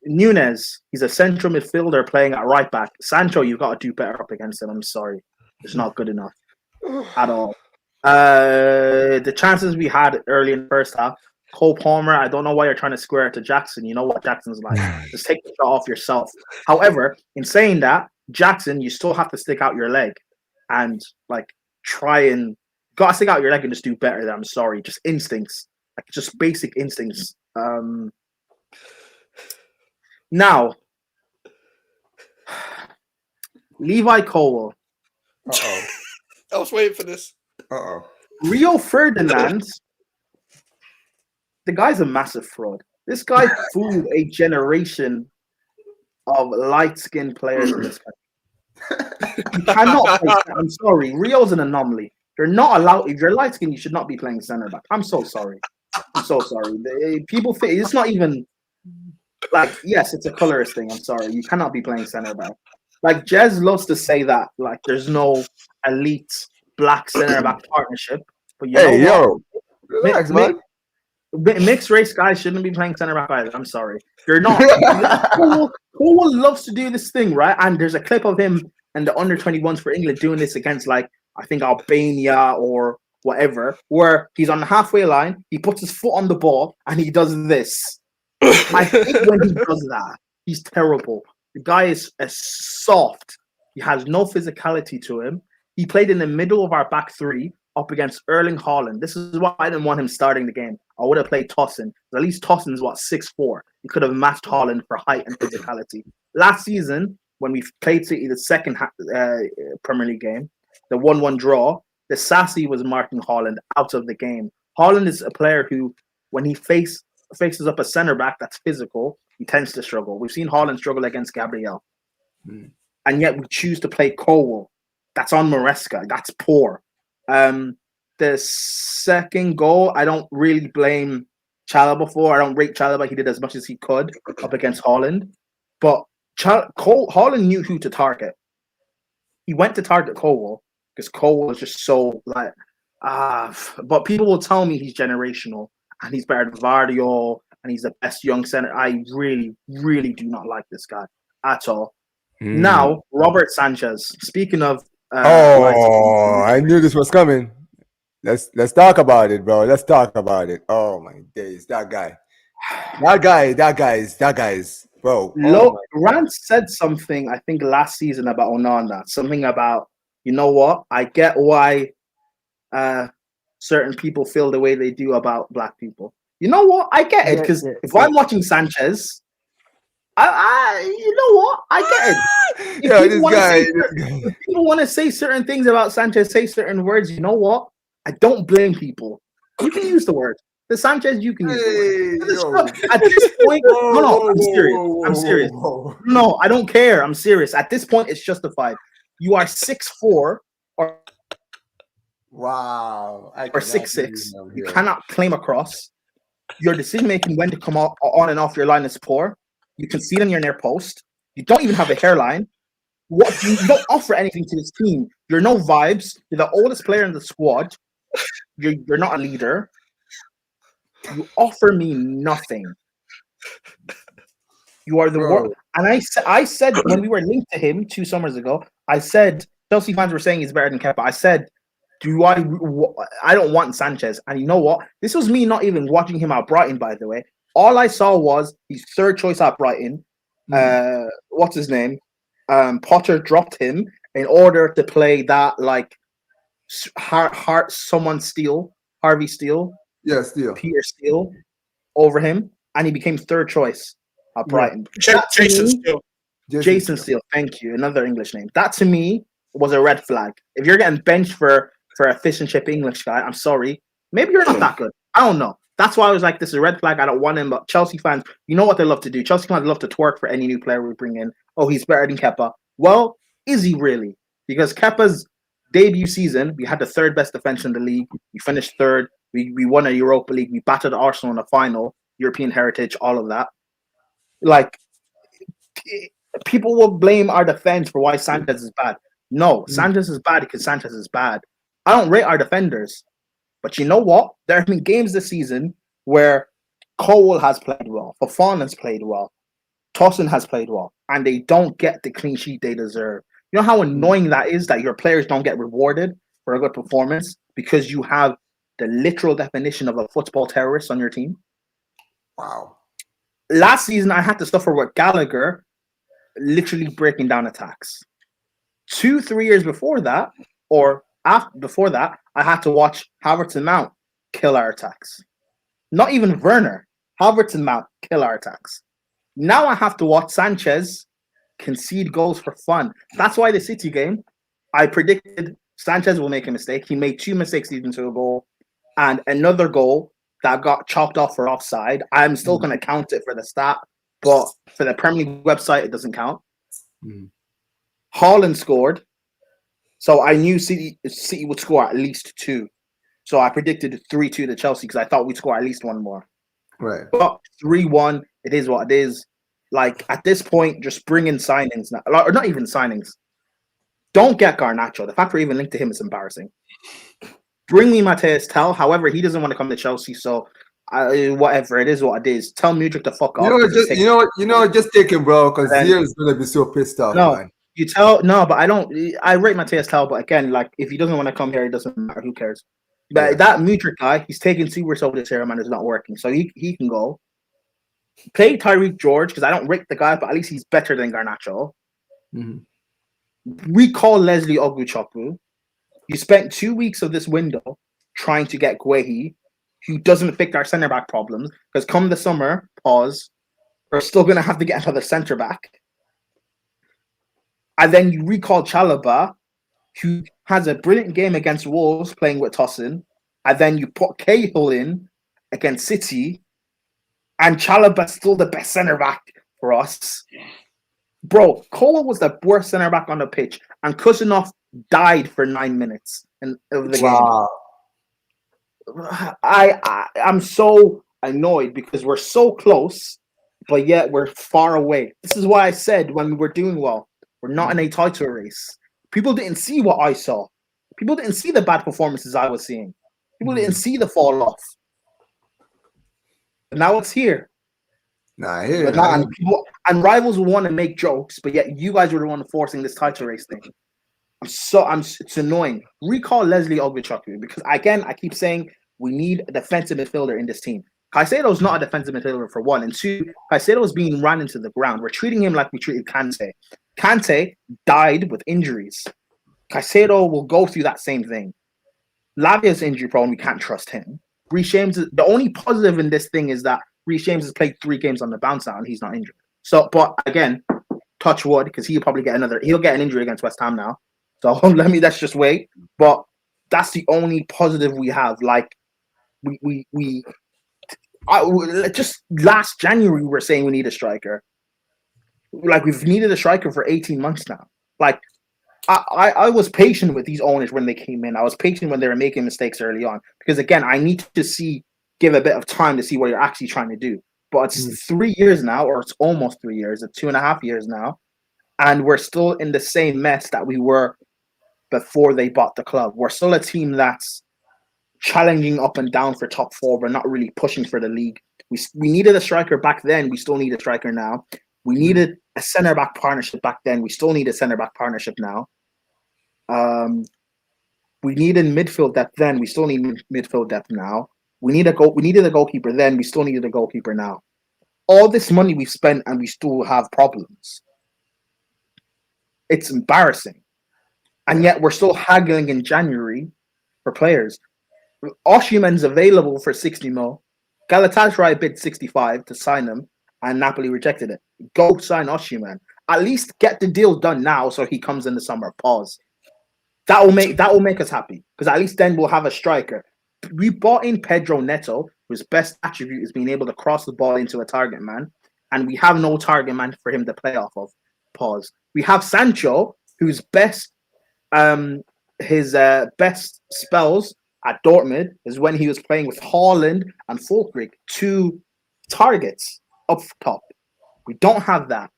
Nunez, he's a central midfielder playing at right back. Sancho, you've got to do better up against him. I'm sorry, it's not good enough at all. The chances we had early in the first half, Cole Palmer, I don't know why you're trying to square it to Jackson. You know what Jackson's like. Just take the shot off yourself. However, in saying that, Jackson, you still have to stick out your leg and like gotta stick out your leg and just do better than I'm sorry. Just instincts. Like just basic instincts. Now Levi Colwell. Uh-oh. I was waiting for this. Uh-oh. Rio Ferdinand. The guy's a massive fraud. This guy fooled a generation of light-skinned players in this country. You cannot play. I'm sorry. Rio's an anomaly. You're not allowed. If you're light-skinned, you should not be playing center back. I'm so sorry. I'm so sorry. People think it's not even like, yes, it's a colorist thing. I'm sorry. You cannot be playing center back. Like Jez loves to say that like there's no elite black center back partnership. But Relax, man. Mixed race guys shouldn't be playing center back either. I'm sorry. You're not. Cole loves to do this thing, right? And there's a clip of him and the under 21s for England doing this against like I think Albania or whatever, where he's on the halfway line, he puts his foot on the ball and he does this. I hate when he does that. He's terrible. The guy is soft. He has no physicality to him. He played in the middle of our back three up against Erling Haaland. This is why I didn't want him starting the game. I would have played Tosin. At least Tosin's 6'4". He could have matched Haaland for height and physicality. Last season, when we played City the second Premier League game, the 1-1 draw, the Sassy was marking Haaland out of the game. Haaland is a player who, when he faces up a centre back that's physical, he tends to struggle. We've seen Haaland struggle against Gabriel. And yet we choose to play Colwell. That's on Maresca. That's poor. The second goal, I don't really blame Chalobah for. I don't rate Chalobah. He did as much as he could up against Haaland. But Haaland knew who to target. He went to target Colwell because Colwell was just so like, but people will tell me he's generational and he's better than Vardio and he's the best young center. I really, really do not like this guy at all. Now, Robert Sanchez. Speaking of I knew this was coming. Let's talk about it, bro. Let's talk about it. Oh my days, that guy is bro. Rand said something I think last season about Onana. Something about, you know what? I get why certain people feel the way they do about black people. You know what? I get it because if I'm watching Sanchez, You know what? I get it. Yeah, this guy. If people want to say certain things about Sanchez, say certain words. You know what? I don't blame people. You can use the word. The Sanchez, you can use the word. Hey, yo. At this point, no, I'm serious. Whoa, I'm serious. whoa. No, I don't care. I'm serious. At this point, it's justified. You are 6'4" or Wow. 6'6". You cannot claim a cross. Your decision making when to come on and off your line is poor. You concede on your near post. You don't even have a hairline. What you don't offer anything to this team. You're no vibes. You're the oldest player in the squad. You're not a leader. You offer me nothing. You are the worst. And I said when we were linked to him 2 summers ago, I said Chelsea fans were saying he's better than Kepa. I said, I don't want Sanchez. And you know what? This was me not even watching him at Brighton, by the way. All I saw was his third choice at Brighton. What's his name? Potter dropped him in order to play that like Harvey Steele. Yeah, Steele. Peter Steele over him. And he became third choice at Brighton. Jason Steele, thank you. Another English name. That to me was a red flag. If you're getting benched for a fish and chip English guy, I'm sorry. Maybe you're not that good. I don't know. That's why I was like, this is a red flag. I don't want him. But Chelsea fans, you know what they love to do. Chelsea fans love to twerk for any new player we bring in. Oh, he's better than Kepa. Well, is he really? Because Kepa's debut season, we had the third best defense in the league. We finished third. We won a Europa League. We battered Arsenal in the final. European heritage, all of that. Like, people will blame our defense for why Sanchez is bad. No, Sanchez is bad because Sanchez is bad. I don't rate our defenders. But you know what? There have been games this season where Cole has played well, Fofana has played well, Tosin has played well, and they don't get the clean sheet they deserve. You know how annoying that is that your players don't get rewarded for a good performance because you have the literal definition of a football terrorist on your team? Wow. Last season, I had to suffer with Gallagher literally breaking down attacks. 2-3 years before that, or before that, I had to watch Havertz and Mount kill our attacks. Not even Werner. Havertz and Mount kill our attacks. Now I have to watch Sanchez concede goals for fun. That's why the City game, I predicted Sanchez will make a mistake. He made 2 mistakes leading to a goal, and another goal that got chalked off for offside. I'm still going to count it for the stat, but for the Premier League website, it doesn't count. Haaland scored. So I knew City would score at least 2. So I predicted 3-2 to Chelsea because I thought we'd score at least 1 more. Right. But 3-1, it is what it is. Like, at this point, just bring in signings now. Or not even signings. Don't get Garnacho. The fact we're even linked to him is embarrassing. Bring me Mikez Tell. However, he doesn't want to come to Chelsea, so whatever, it is what it is. Tell Mudryk to fuck off. You know, just take him, bro, because Zia is gonna be so pissed off. No, man. but I don't. I rate Mikez Tell, but again, like, if he doesn't want to come here, it doesn't matter. Who cares? But that Mudryk guy, he's taking 2 weeks over this here, man. It's not working, so he can go. Play Tyreek George because I don't rate the guy, but at least he's better than Garnacho. Recall Leslie Oguchukwu. You spent 2 weeks of this window trying to get Guehi, who doesn't fix our centre back problems. Because come the summer, we're still going to have to get another centre back. And then you recall Chalobah, who has a brilliant game against Wolves playing with Tosin. And then you put Cahill in against City. And Chalobah's still the best centre back for us. Bro, Cole was the worst centre back on the pitch. And Kusanov died for 9 minutes of the game. I'm so annoyed because we're so close, but yet we're far away. This is why I said when we were doing well, we're not in a title race. People didn't see what I saw. People didn't see the bad performances I was seeing. People didn't see the fall off. But now it's here. And rivals will want to make jokes, but yet you guys were the one forcing this title race thing. It's annoying. Recall Leslie Oguchukwu because again, I keep saying we need a defensive midfielder in this team. Caicedo's not a defensive midfielder for 1, and 2, Caicedo is being run into the ground. We're treating him like we treated Kante. Kante died with injuries. Caicedo will go through that same thing. Lavia's injury prone. We can't trust him. Reece James. The only positive in this thing is that Reece James has played 3 games on the bounce now, and he's not injured. So, but again, touch wood, because he'll get an injury against West Ham now. So let's just wait. But that's the only positive we have. Like just last January we were saying we need a striker. Like we've needed a striker for 18 months now. Like I was patient with these owners when they came in. I was patient when they were making mistakes early on, because again, I need to give a bit of time to see what you're actually trying to do. But it's 3 years now, or it's almost 3 years. It's 2.5 years now, and we're still in the same mess that we were before they bought the club. We're still a team that's challenging up and down for top 4, but not really pushing for the league. We needed a striker back then. We still need a striker now. We needed a centre-back partnership back then. We still need a centre-back partnership now. We needed midfield depth then. We still need midfield depth now. We needed a goalkeeper then. We still needed a goalkeeper now. All this money we've spent and we still have problems. It's embarrassing. And yet we're still haggling in January for players. Osimhen's available for 60 mil. Galatasaray bid 65 to sign him, and Napoli rejected it. Go sign Osimhen. At least get the deal done now, so he comes in the summer. Pause. That will make us happy, because at least then we'll have a striker. We bought in Pedro Neto, whose best attribute is being able to cross the ball into a target man, and we have no target man for him to play off of. Pause. We have Sancho, whose best best spells at Dortmund is when he was playing with Haaland and Fulkrug, 2 targets up top. We don't have that.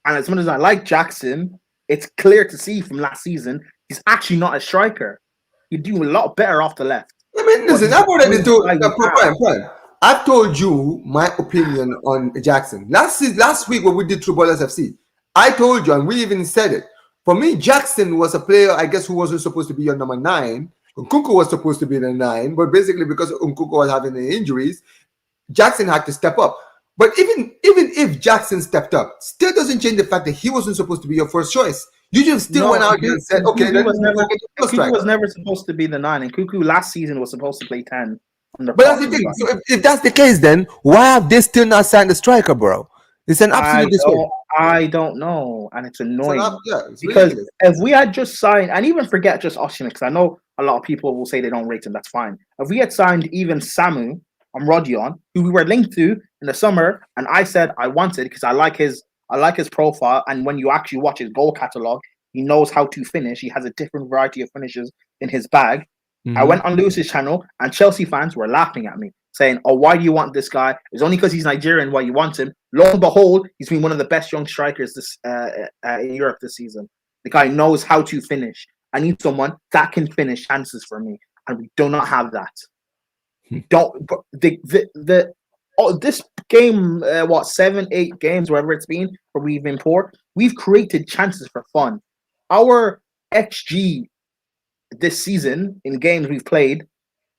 And as much as I like Jackson, it's clear to see from last season he's actually not a striker. He'd do a lot better off the left. I mean, listen, I've told you my opinion on Jackson. Last week when we did True Ballers FC, I told you, and we even said it. For me, Jackson was a player, I guess, who wasn't supposed to be your number 9. Nkunku was supposed to be the 9, but basically because Nkunku was having the injuries, Jackson had to step up. But even if Jackson stepped up, still doesn't change the fact that he wasn't supposed to be your first choice. You just still went out there and said, okay, Nkunku was never supposed to be the 9, and Nkunku last season was supposed to play 10. But that's the thing. So if that's the case, then why have they still not signed a striker, bro? It's an absolute disgrace. I don't know, and it's annoying. It's because if we had just signed, and even forget just Osimhen, because I know a lot of people will say they don't rate him. That's fine. If we had signed even Samu and Rodion, who we were linked to in the summer, and I said I wanted because I like his profile, and when you actually watch his goal catalog, he knows how to finish. He has a different variety of finishes in his bag. I went on Lewis's channel, and Chelsea fans were laughing at me, saying, "Oh, why do you want this guy? It's only because he's Nigerian why you want him." Lo and behold, he's been one of the best young strikers in Europe this season. The guy knows how to finish. I need someone that can finish chances for me, and we do not have that. This game, 7, 8 games, wherever it's been, where we've been poor, we've created chances for fun. Our XG this season in games we've played,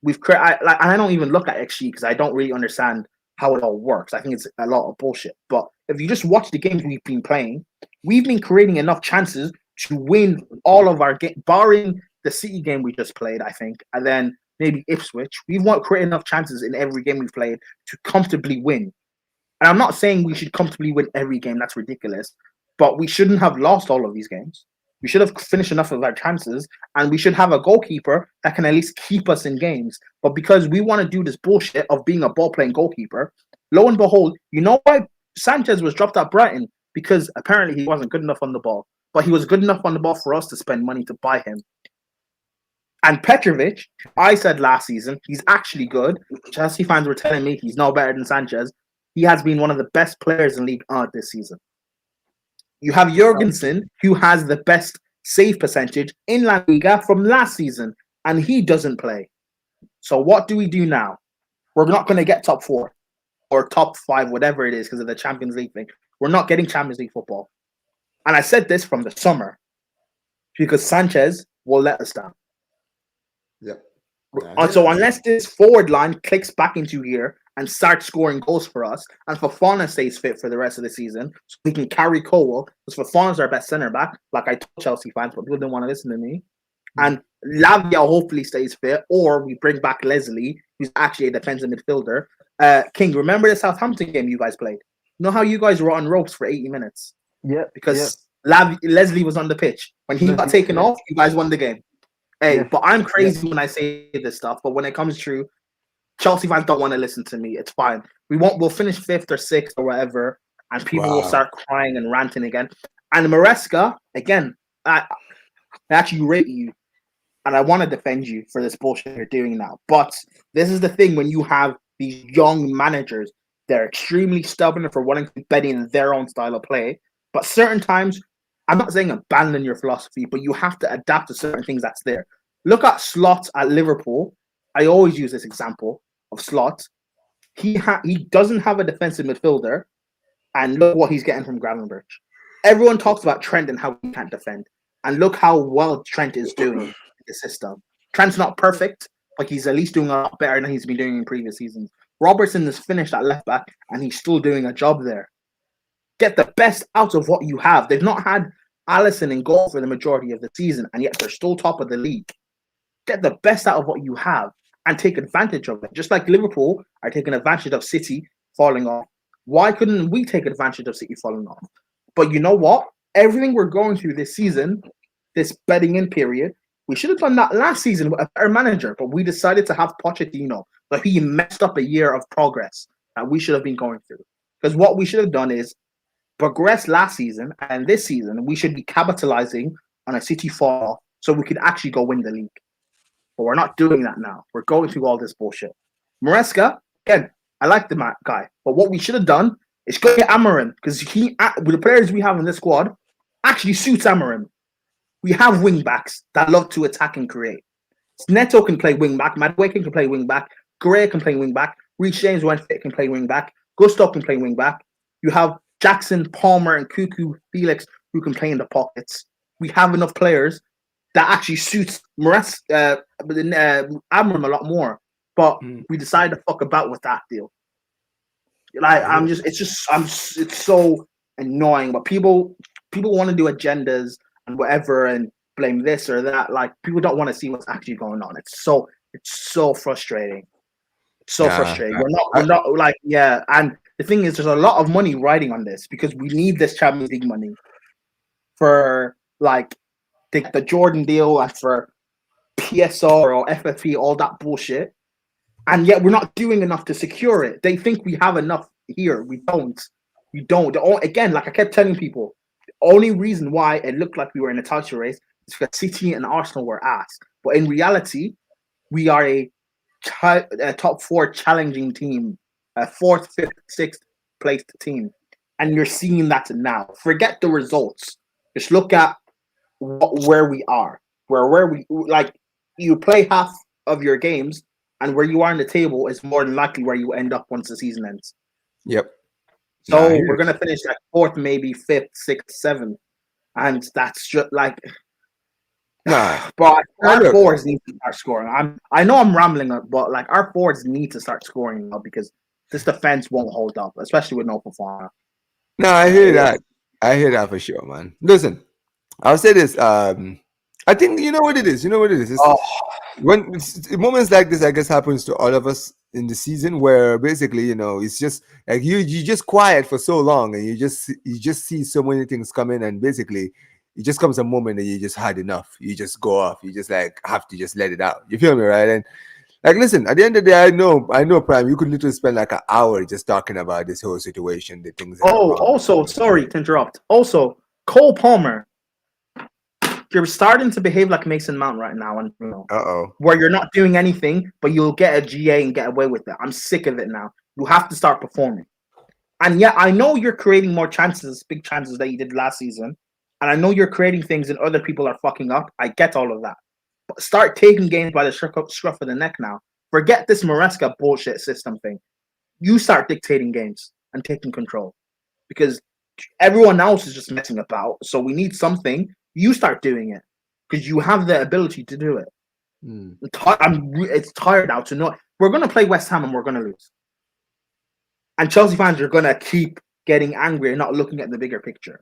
I don't even look at XG because I don't really understand how it all works. I think it's a lot of bullshit. But if you just watch the games we've been playing, we've been creating enough chances to win all of our games, barring the City game we just played, I think, and then maybe Ipswich. We've created enough chances in every game we've played to comfortably win. And I'm not saying we should comfortably win every game. That's ridiculous. But we shouldn't have lost all of these games. We should have finished enough of our chances, and we should have a goalkeeper that can at least keep us in games. But because we want to do this bullshit of being a ball-playing goalkeeper, lo and behold, you know why Sanchez was dropped at Brighton? Because apparently he wasn't good enough on the ball. But he was good enough on the ball for us to spend money to buy him. And Petrovic, I said last season, he's actually good. Chelsea fans were telling me he's no better than Sanchez. He has been one of the best players in League 1 this season. You have Jorgensen, who has the best save percentage in La Liga from last season, and he doesn't play. So what do we do now? We're not going to get top 4 or top 5, whatever it is, because of the Champions League thing. We're not getting Champions League football. And I said this from the summer, because Sanchez will let us down. Yep. So unless this forward line clicks back into gear and starts scoring goals for us, and Fofana stays fit for the rest of the season, so we can carry Cole, because Fofana's our best centre back, like I told Chelsea fans, but people didn't want to listen to me. And Lavia hopefully stays fit, or we bring back Leslie, who's actually a defensive midfielder. King, remember the Southampton game you guys played? know how you guys were on ropes for 80 minutes? Yeah. Because Leslie was on the pitch. When he got taken off, you guys won the game. Hey, but I'm crazy when I say this stuff. But when it comes true, Chelsea fans don't want to listen to me. It's fine. We'll finish 5th or 6th or whatever, and people will start crying and ranting again. And Maresca, again, I actually rate you, and I want to defend you for this bullshit you're doing now. But this is the thing: when you have these young managers, they're extremely stubborn for wanting to bet in their own style of play. But certain times, I'm not saying abandon your philosophy, but you have to adapt to certain things that's there. Look at Slot at Liverpool. I always use this example of Slot. He doesn't have a defensive midfielder, and look what he's getting from Gravenberch. Everyone talks about Trent and how he can't defend, and look how well Trent is doing in the system. Trent's not perfect, but he's at least doing a lot better than he's been doing in previous seasons. Robertson is finished at left back, and he's still doing a job there. Get the best out of what you have. They've not had Alisson in goal for the majority of the season, and yet they're still top of the league. Get the best out of what you have and take advantage of it. Just like Liverpool are taking advantage of City falling off. Why couldn't we take advantage of City falling off? But you know what? Everything we're going through this season, this betting in period, we should have done that last season with a better manager, but we decided to have Pochettino. But he messed up a year of progress that we should have been going through. Because what we should have done is progress last season, and this season we should be capitalizing on a City fall off so we could actually go win the league. But we're not doing that now. We're going through all this bullshit. Maresca, again, I like the guy, but what we should have done is go get Amarim, because with the players we have in this squad, actually suits Amarim. We have wing backs that love to attack and create. Neto can play wing back, Madueke can play wing back, Gray can play wing back, Reece James when fit can play wing back, Gustav can play wing back. You have Jackson, Palmer, and Cuckoo, Felix who can play in the pockets. We have enough players that actually suits Amarim a lot more. But we decided to fuck about with that deal. Like it's so annoying. But people want to do agendas and whatever and blame this or that. Like people don't want to see what's actually going on. It's so frustrating. It's so frustrating. We're not like and the thing is there's a lot of money riding on this because we need this Champions League money for like the Jordan deal and for PSR or FFP, all that bullshit. And yet we're not doing enough to secure it. They think we have enough here. We don't. Again, like I kept telling people, the only reason why it looked like we were in a title race is because City and Arsenal were asked. But in reality, we are a top 4 challenging team, a 4th, 5th, 6th placed team. And you're seeing that now. Forget the results. Just look at where we are. Where we like you play half of your games, and where you are on the table is more than likely where you end up once the season ends. Yep. So we're gonna finish like 4th, maybe 5th, 6th, 7th, and that's just like. But our forwards need to start scoring. I know I'm rambling, but like our forwards need to start scoring now because this defense won't hold up, especially with no performer. No, I hear that. I hear that for sure, man. Listen, I'll say this. I think you know what it is. When moments like this, I guess, happens to all of us in the season, where basically, it's just like you just quiet for so long, and you just see so many things coming, and basically, it just comes a moment that you just had enough. You just go off. You just like have to just let it out. You feel me, right? And like, listen, at the end of the day, I know, Prime. You could literally spend like an hour just talking about this whole situation, the things. Also, sorry to interrupt. Also, Cole Palmer. You're starting to behave like Mason Mount right now, and where you're not doing anything, but you'll get a GA and get away with it. I'm sick of it now. You have to start performing. And yeah, I know you're creating more chances, big chances that you did last season, and I know you're creating things and other people are fucking up. I get all of that, but start taking games by the scruff of the neck now. Forget this Maresca bullshit system thing. You start dictating games and taking control because everyone else is just messing about. So we need something. You start doing it because you have the ability to do it. It's tired now to know we're going to play West Ham and we're going to lose. And Chelsea fans are going to keep getting angry and not looking at the bigger picture.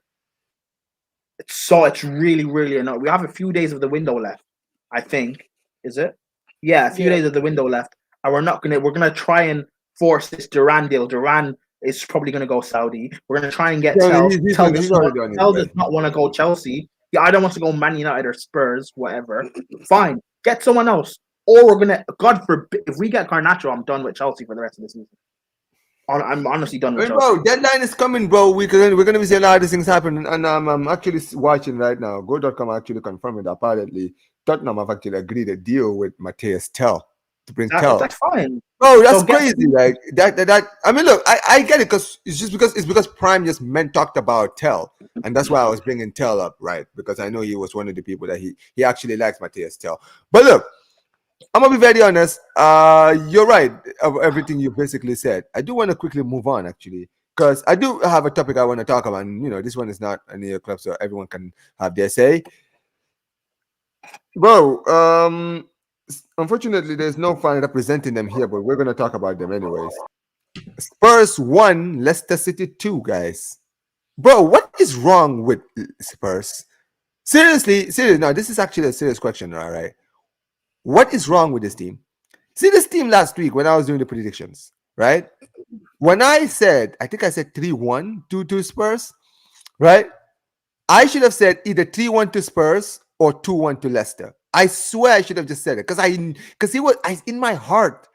It's really, really annoying. We have a few days of the window left, I think. Is it? Yeah, a few days of the window left. And we're going to try and force this Duran deal. Duran is probably going to go Saudi. We're going to try and get Yeah, Tell. he's Tell already done it. does not want to go Chelsea. Yeah, I don't want to go Man United or Spurs, whatever. Fine, get someone else. Or we're gonna, God forbid, if we get Garnacho, I'm done with Chelsea for the rest of the season. I'm honestly done with Chelsea. Bro, deadline is coming, bro. We're gonna be seeing a lot of these things happen, and I'm actually watching right now. Go.com actually confirming that apparently Tottenham have actually agreed a deal with Matthias Tell to bring Tell. That's fine. Bro, that's crazy. Like that. I mean, look, I get it because it's because Prime just talked about Tell, and that's why I was bringing Tell up, right? Because I know he was one of the people that he actually likes Matthias Tell. But look, I'm gonna be very honest. You're right of everything you basically said. I do want to quickly move on, actually, because I do have a topic I want to talk about. And, this one is not a New club, so everyone can have their say. Bro, unfortunately, there's no fan representing them here, but we're gonna talk about them anyways. Spurs 1, Leicester City 2, guys. Bro, what is wrong with Spurs? Seriously. Now, this is actually a serious question, all right? What is wrong with this team? See this team last week when I was doing the predictions, right? When I said 3-1 to Spurs, right? I should have said either 3-1 to Spurs or 2-1 to Leicester. I swear I should have just said it because in my heart,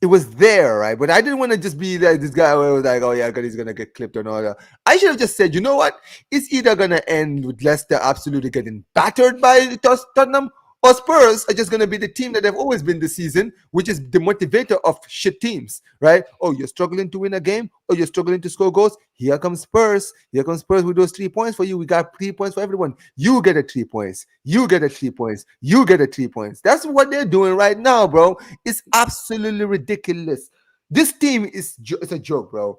it was there, right? But I didn't want to just be like this guy who was like, oh yeah, he's gonna get clipped and all that. I should have just said, you know what? It's either gonna end with Leicester absolutely getting battered by Tottenham, or Spurs are just going to be the team that they've always been this season, which is the motivator of shit teams, right? Oh, you're struggling to win a game, or you're struggling to score goals. Here comes Spurs. Here comes Spurs with those 3 points for you. We got 3 points for everyone. You get a 3 points. You get a 3 points. You get a 3 points. That's what they're doing right now, bro. It's absolutely ridiculous. This team is it's a joke, bro.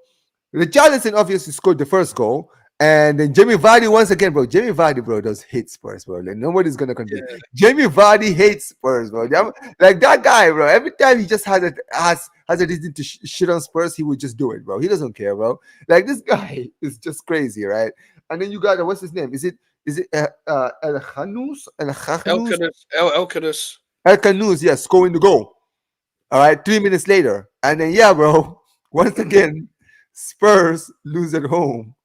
Richarlison obviously scored the first goal. And then Jamie Vardy once again, bro. Jamie Vardy, bro, does hate Spurs, bro. Like nobody's gonna convince. Yeah. Jamie Vardy hates Spurs, bro. Like that guy, bro. Every time he just has a reason to shit on Spurs, he would just do it, bro. He doesn't care, bro. Like this guy is just crazy, right? And then you got what's his name? Is it El Khanous? El Khanous, yeah, scoring the goal. All right, 3 minutes later, and then bro. Once again, Spurs lose at home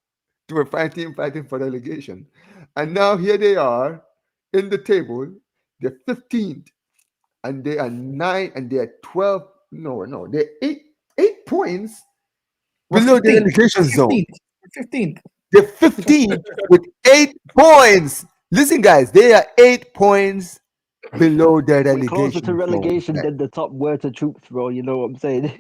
to a team fighting for relegation. And now here they are in the table. They're 15th. And they are 9 and they are 12. No. They're 8 points below the relegation zone. 15th. They're 15th with 8 points. Listen, guys, they are 8 points below the relegation. Closer to relegation than the top word to troops, bro. You know what I'm saying?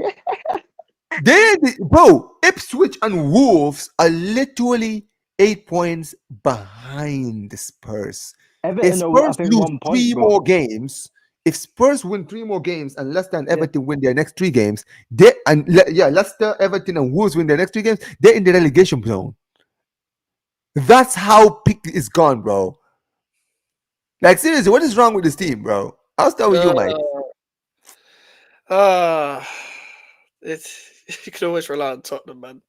Bro, Ipswich and Wolves are literally 8 points behind the Spurs. Everton, if Spurs lose 1 point, 3 more games, if Spurs win 3 more games and Leicester and Everton win their next 3 games, Leicester, Everton, and Wolves win their next 3 games, they're in the relegation zone. That's how peak is gone, bro. Like seriously, what is wrong with this team, bro? I'll start with you, Mike. You can always rely on Tottenham, man.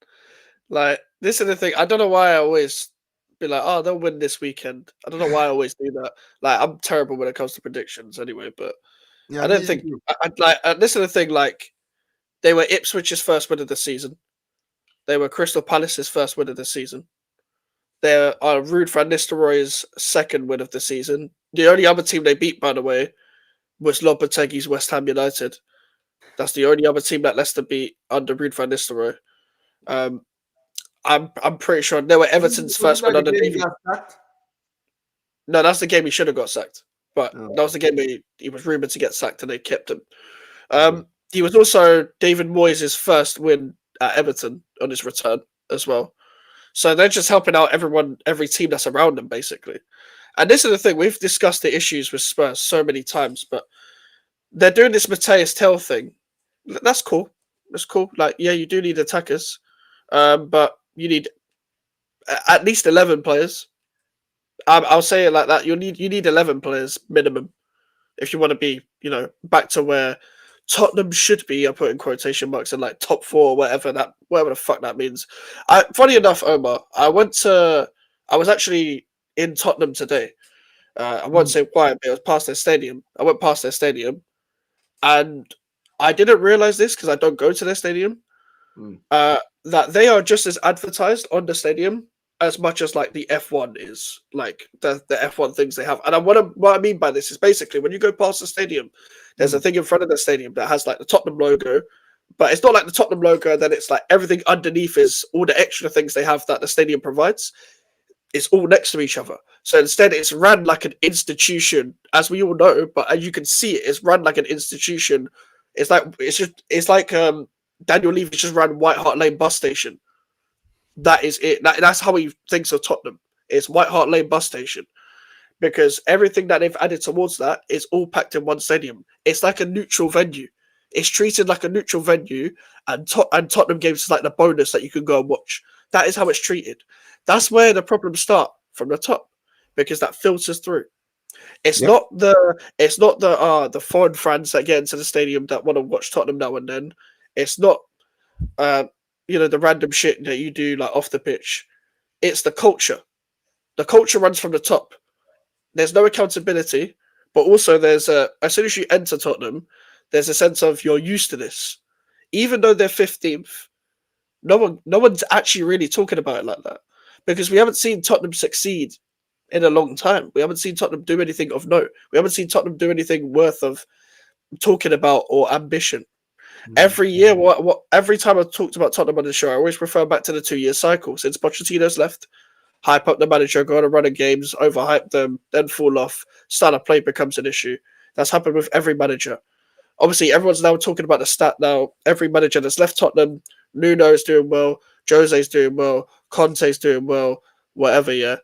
Like, this is the thing. I don't know why I always be like, oh, they'll win this weekend. I don't know why I always do that. Like, I'm terrible when it comes to predictions anyway, but I don't think... this is the thing, like, they were Ipswich's first win of the season. They were Crystal Palace's first win of the season. They're Ruud van Nistelrooy's second win of the season. The only other team they beat, by the way, was Lopetegui's West Ham United. That's the only other team that Leicester beat under Ruud van Nistelrooy. I'm pretty sure they were Everton's first win under David. No, that's the game he should have got sacked. But that was the game he was rumoured to get sacked and they kept him. He was also David Moyes' first win at Everton on his return as well. So they're just helping out every team that's around them, basically. And this is the thing, we've discussed the issues with Spurs so many times, but they're doing this Matthias Tell thing. That's cool. That's cool. Like, yeah, you do need attackers, but you need at least 11 players. I'll say it like that. You need 11 players minimum if you want to be, back to where Tottenham should be. I put in quotation marks and like top 4, whatever the fuck that means. Funny enough, Omar, I was actually in Tottenham today. I won't say why, but it was past their stadium. I went past their stadium, and I didn't realize this because I don't go to their stadium. that they are just as advertised on the stadium as much as like the F1 is, like the F1 things they have. And what I mean by this is basically when you go past the stadium, there's a thing in front of the stadium that has like the Tottenham logo, but it's not like the Tottenham logo. Then it's like everything underneath is all the extra things they have that the stadium provides. It's all next to each other. So instead, it's run like an institution, as we all know. But as you can see, it's run like an institution. It's like Daniel Levy just ran White Hart Lane bus station. That is it. That's how he thinks of Tottenham. It's White Hart Lane bus station because everything that they've added towards that is all packed in one stadium. It's like a neutral venue. It's treated like a neutral venue, and Tottenham games is like the bonus that you can go and watch. That is how it's treated. That's where the problems start from the top, because that filters through. It's not the foreign fans that get into the stadium that want to watch Tottenham now and then. It's not the random shit that you do like off the pitch. It's the culture. The culture runs from the top. There's no accountability, but also there's as soon as you enter Tottenham, there's a sense of you're used to this. Even though they're 15th, no one's actually really talking about it like that. Because we haven't seen Tottenham succeed in a long time. We haven't seen Tottenham do anything of note. We haven't seen Tottenham do anything worth of talking about or ambition. Every year, every time I've talked about Tottenham on the show, I always refer back to the 2-year cycle. Since Pochettino's left, hype up the manager, go on a run of games, overhype them, then fall off, style of play becomes an issue. That's happened with every manager. Obviously, everyone's now talking about the stat now. Every manager that's left Tottenham, Nuno's doing well, Jose's doing well, Conte's doing well, whatever, yeah.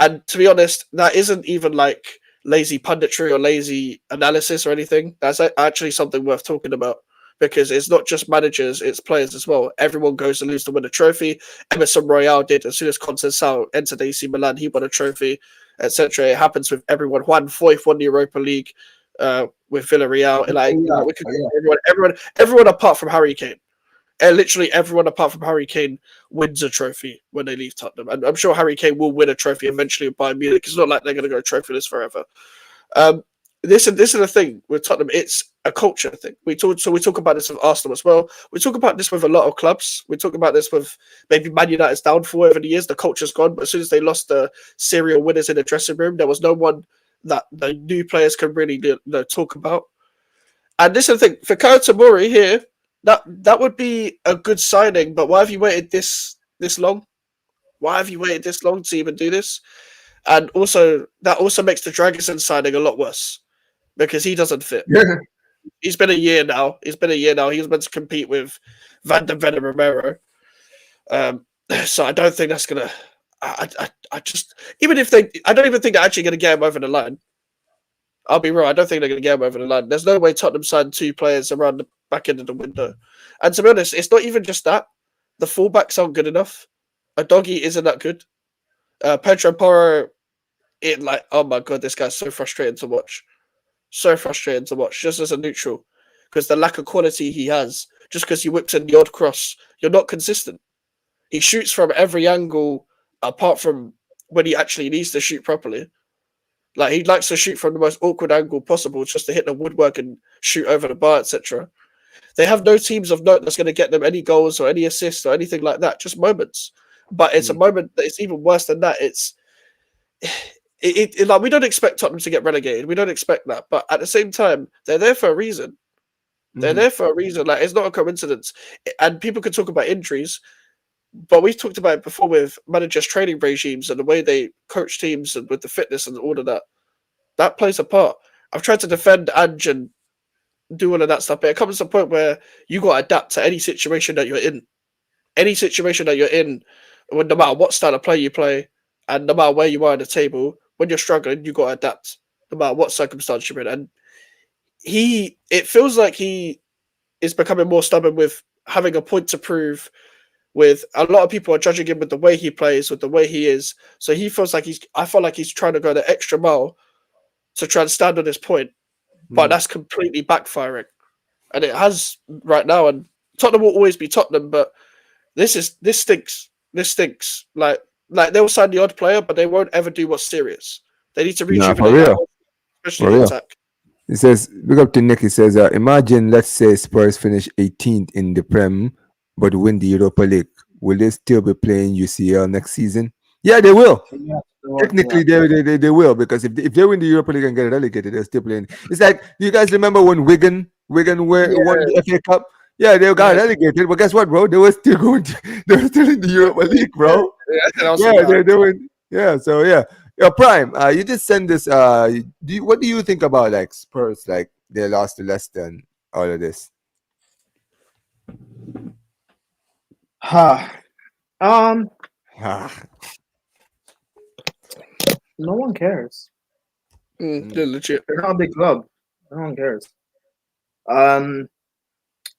And to be honest, that isn't even like lazy punditry or lazy analysis or anything. That's actually something worth talking about because it's not just managers, it's players as well. Everyone goes to lose to win a trophy. Emerson Royale did as soon as Conceição entered AC Milan, he won a trophy, etc. It happens with everyone. Juan Foyth won the Europa League with Villarreal. Everyone apart from Harry Kane. Literally everyone apart from Harry Kane wins a trophy when they leave Tottenham. And I'm sure Harry Kane will win a trophy eventually with Bayern Munich. It's not like they're going to go trophyless forever. This is the thing with Tottenham. It's a culture thing. We talk about this with Arsenal as well. We talk about this with a lot of clubs. We talk about this with maybe Man United's downfall over the years. The culture's gone. But as soon as they lost the serial winners in the dressing room, there was no one that the new players can really talk about. And this is the thing. For Kyle Tomori here, that would be a good signing, but why have you waited this long? Why have you waited this long to even do this? And also, that also makes the Dragosin signing a lot worse because he doesn't fit. Yeah. He's been a year now. He was meant to compete with Van der Ven and Romero. So I don't think that's gonna. I just even if they, I don't even think they're actually gonna get him over the line. I'll be real. I don't think they're gonna get him over the line. There's no way Tottenham signed 2 players around the back end of the window. And to be honest, it's not even just that. The fullbacks aren't good enough. Udogie isn't that good. Pedro Porro, oh my god, this guy's so frustrating to watch. So frustrating to watch, just as a neutral. Because the lack of quality he has, just because he whips in the odd cross, you're not consistent. He shoots from every angle, apart from when he actually needs to shoot properly. Like, he likes to shoot from the most awkward angle possible just to hit the woodwork and shoot over the bar, etc. They have no teams of note that's going to get them any goals or any assists or anything like that, just moments. But it's a moment that it's even worse than that. Like, we don't expect Tottenham to get relegated. We don't expect that. But at the same time, they're there for a reason. They're there for a reason. Like, it's not a coincidence. And people can talk about injuries, but we've talked about it before with managers' training regimes and the way they coach teams and with the fitness and all of that. That plays a part. I've tried to defend Ange and do all of that stuff, but it comes to a point where you got to adapt to any situation that you're in. Any situation that you're in, no matter what style of play you play, and no matter where you are on the table, when you're struggling, you got to adapt, no matter what circumstance you're in. And it feels like he is becoming more stubborn with having a point to prove. With a lot of people are judging him with the way he plays, with the way he is. So he feels like I feel like he's trying to go the extra mile to try and stand on his point, but that's completely backfiring, and it has right now. And Tottenham will always be Tottenham, but this stinks. This stinks. Like they'll sign the odd player, but they won't ever do what's serious. They need to rejuvenate, especially the attack. He says, "Look up to Nick." He says, "Imagine, let's say Spurs finish 18th in the Prem but win the Europa League, will they still be playing UCL next season? Yeah, they will. Yeah, Technically, they will, because if they win the Europa League and get relegated, they're still playing. It's like, do you guys remember when won Yeah, the FA Cup? Yeah, they got yeah, relegated, but guess what, bro? They were still going. They were still in the Europa League, yeah, bro. yeah. That was Yeah, mad. they were. Yeah, so yeah. Prime. You just send this. What do you think about like Spurs? Like they lost to Leicester and all of this. Huh. Um, Ah, no one cares. They're legit. They're not a big club. No one cares. Um,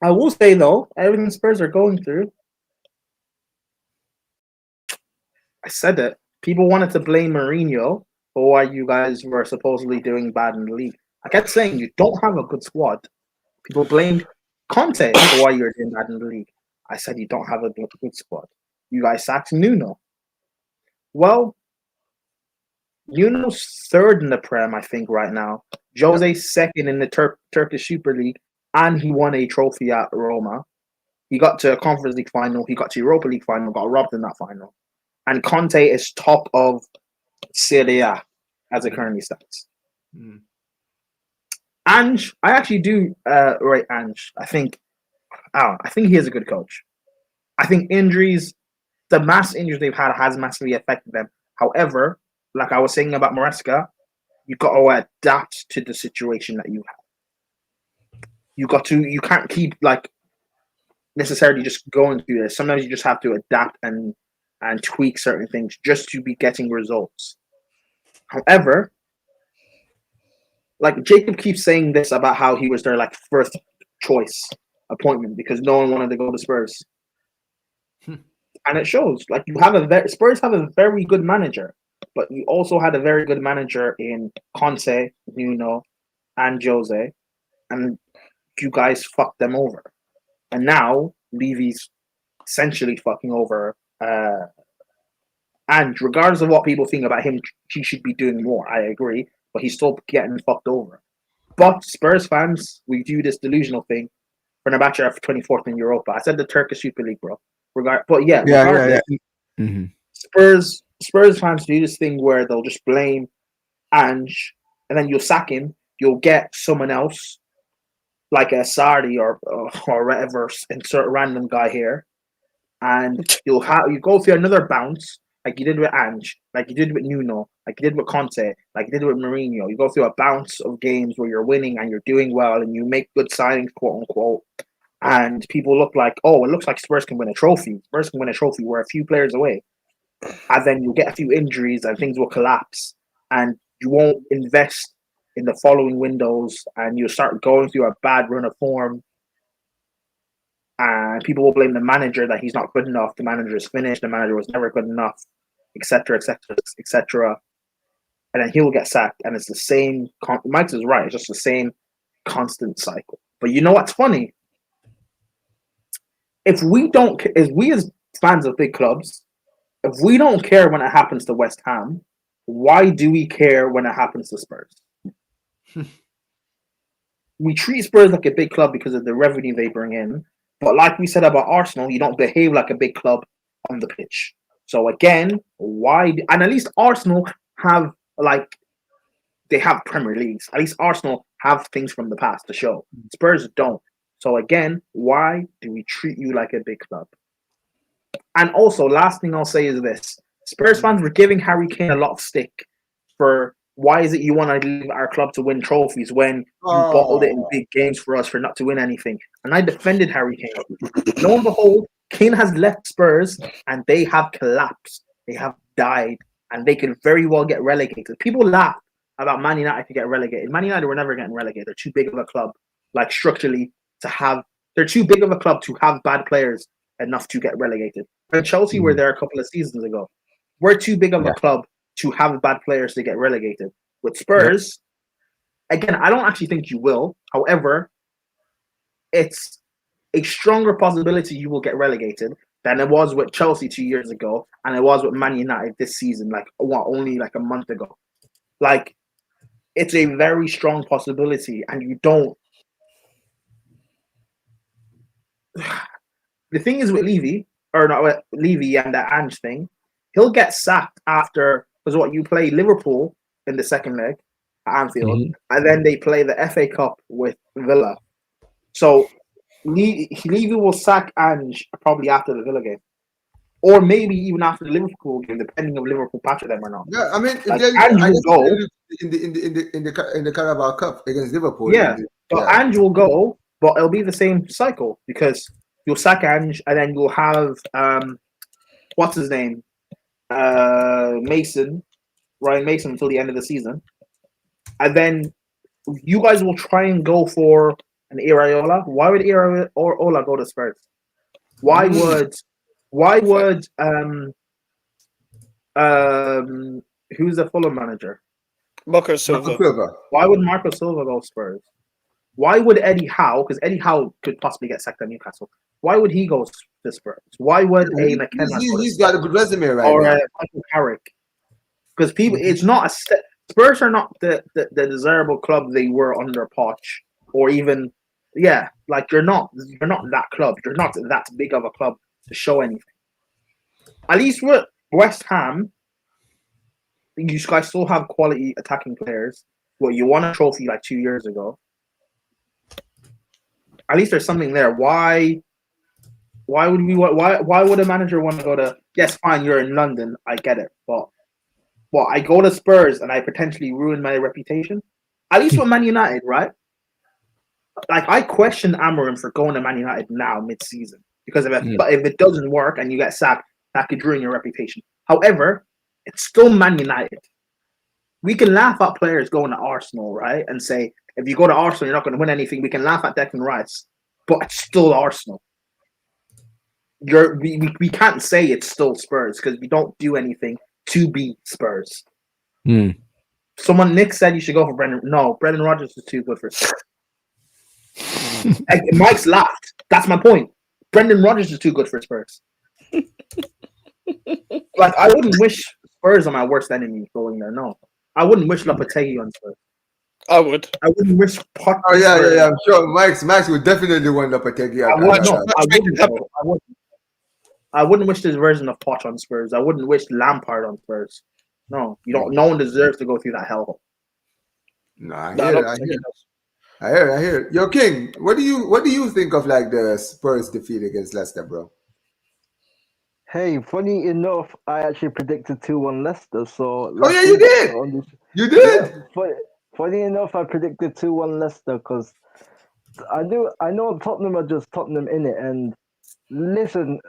I will say though, everything Spurs are going through, I said it. People wanted to blame Mourinho for why you guys were supposedly doing bad in the league. I kept saying you don't have a good squad. People blamed Conte for why you're doing bad in the league. I said you don't have a good squad. You guys sacked Nuno. Well, Nuno's third in the Prem, I think, right now. Jose's second in the Turkish Super League, and he won a trophy at Roma. He got to a Conference League final. He got to Europa League final. Got robbed in that final. And Conte is top of Serie A as it currently stands. Mm. Ange, I actually do rate Ange. I think he is a good coach. I think injuries, the mass injuries they've had has massively affected them. However, like I was saying about Maresca, you got to adapt to the situation that you have. You can't keep like necessarily just going through this. Sometimes you just have to adapt and tweak certain things just to be getting results. However, like Jacob keeps saying this about how he was their like first choice appointment because no one wanted to go to Spurs. And it shows. Like you have Spurs have a very good manager, but you also had a very good manager in Conte, Nuno, and Jose, and you guys fucked them over. And now Levy's essentially fucking over. And regardless of what people think about him, he should be doing more. I agree, but he's still getting fucked over. But Spurs fans, we do this delusional thing. Fenerbahce are 24th in Europa. I said the Turkish Super League, bro. Regardless, Mm-hmm. Spurs fans do this thing where they'll just blame Ange, and then you'll sack him. You'll get someone else, like a Sardi or whatever, insert a random guy here, and you go through another bounce like you did with Ange, like you did with Nuno, like you did with Conte, like you did with Mourinho. You go through a bounce of games where you're winning and you're doing well and you make good signings, quote unquote. And people look like, oh, it looks like Spurs can win a trophy. Spurs can win a trophy. We're a few players away. And then you'll get a few injuries and things will collapse. And you won't invest in the following windows and you'll start going through a bad run of form. And people will blame the manager that he's not good enough. The manager is finished. The manager was never good enough, etc., etc., etc. And then he will get sacked. And it's the same. Mikez is right. It's just the same constant cycle. But you know what's funny? If we as fans of big clubs, if we don't care when it happens to West Ham, why do we care when it happens to Spurs? We treat Spurs like a big club because of the revenue they bring in. But like we said about Arsenal, you don't behave like a big club on the pitch. So again, why? And at least Arsenal have they have Premier Leagues. At least Arsenal have things from the past to show. Spurs don't. So again, why do we treat you like a big club? And also, last thing I'll say is this. Spurs fans were giving Harry Kane a lot of stick for why is it you want to leave our club to win trophies when you bottled it in big games for us for not to win anything. And I defended Harry Kane. Lo and behold, Kane has left Spurs and they have collapsed. They have died and they could very well get relegated. People laugh about Man United to get relegated. Man United were never getting relegated. They're too big of a club, like structurally, they're too big of a club to have bad players enough to get relegated. When Chelsea were there a couple of seasons ago, we're too big of a club to have bad players to get relegated. With Spurs, again, I don't actually think you will. However, it's a stronger possibility you will get relegated than it was with Chelsea 2 years ago and it was with Man United this season, only like a month ago. Like, it's a very strong possibility and you don't the thing is with Levy, or not with Levy and the Ange thing, he'll get sacked after, because what, you play Liverpool in the second leg at Anfield, and then they play the FA Cup with Villa. So Levy will sack Ange probably after the Villa game. Or maybe even after the Liverpool game, depending if Liverpool patch them or not. Yeah, I mean, if Like, they, Ange I will guess go. in the Carabao Cup against Liverpool. Yeah, so Ange will go, but it'll be the same cycle because you'll sack Ange, and then you'll have what's his name, Mason, Ryan Mason until the end of the season, and then you guys will try and go for an Iraola. Why would Iraola go to Spurs? Why would who's the Fulham manager? Marco Silva. Why would Marco Silva go Spurs? Why would Eddie Howe? Because Eddie Howe could possibly get sacked at Newcastle. Why would he go to Spurs? Why would a McKenna? He's got a good resume right or now. Michael Carrick? Because people, it's not a Spurs are not the desirable club they were under Poch, or even like you're not that club. You're not that big of a club to show anything. At least with West Ham, you guys still have quality attacking players. Well, you won a trophy like 2 years ago. At least there's something there. Why would a manager want to go to? Yes, fine, you're in London. I get it, but I go to Spurs and I potentially ruin my reputation. At least with Man United, right? Like I question Amorim for going to Man United now mid-season because if it doesn't work and you get sacked, that could ruin your reputation. However, it's still Man United. We can laugh at players going to Arsenal, right? And say, if you go to Arsenal, you're not going to win anything. We can laugh at Declan Rice, but it's still Arsenal. We can't say it's still Spurs because we don't do anything to beat Spurs. Nick said you should go for Brendan. No, Brendan Rodgers is too good for Spurs. Mike's laughed. That's my point. Brendan Rodgers is too good for Spurs. Like, I wouldn't wish Spurs are my worst enemy going there. No. I wouldn't wish Lopetegui on Spurs. I would. I wouldn't wish Poch. Oh, yeah. I'm sure Max would definitely want Lopetegui. I wouldn't wish this version of Poch on Spurs. I wouldn't wish Lampard on Spurs. No, you don't. No one deserves to go through that hell. No, I hear it. Yo, King, what do you think of like the Spurs defeat against Leicester, bro? Hey, funny enough, I actually predicted 2-1 Leicester. So you did. You did. Yeah, funny enough, I predicted 2-1 Leicester because I know Tottenham are just Tottenham in it. And listen.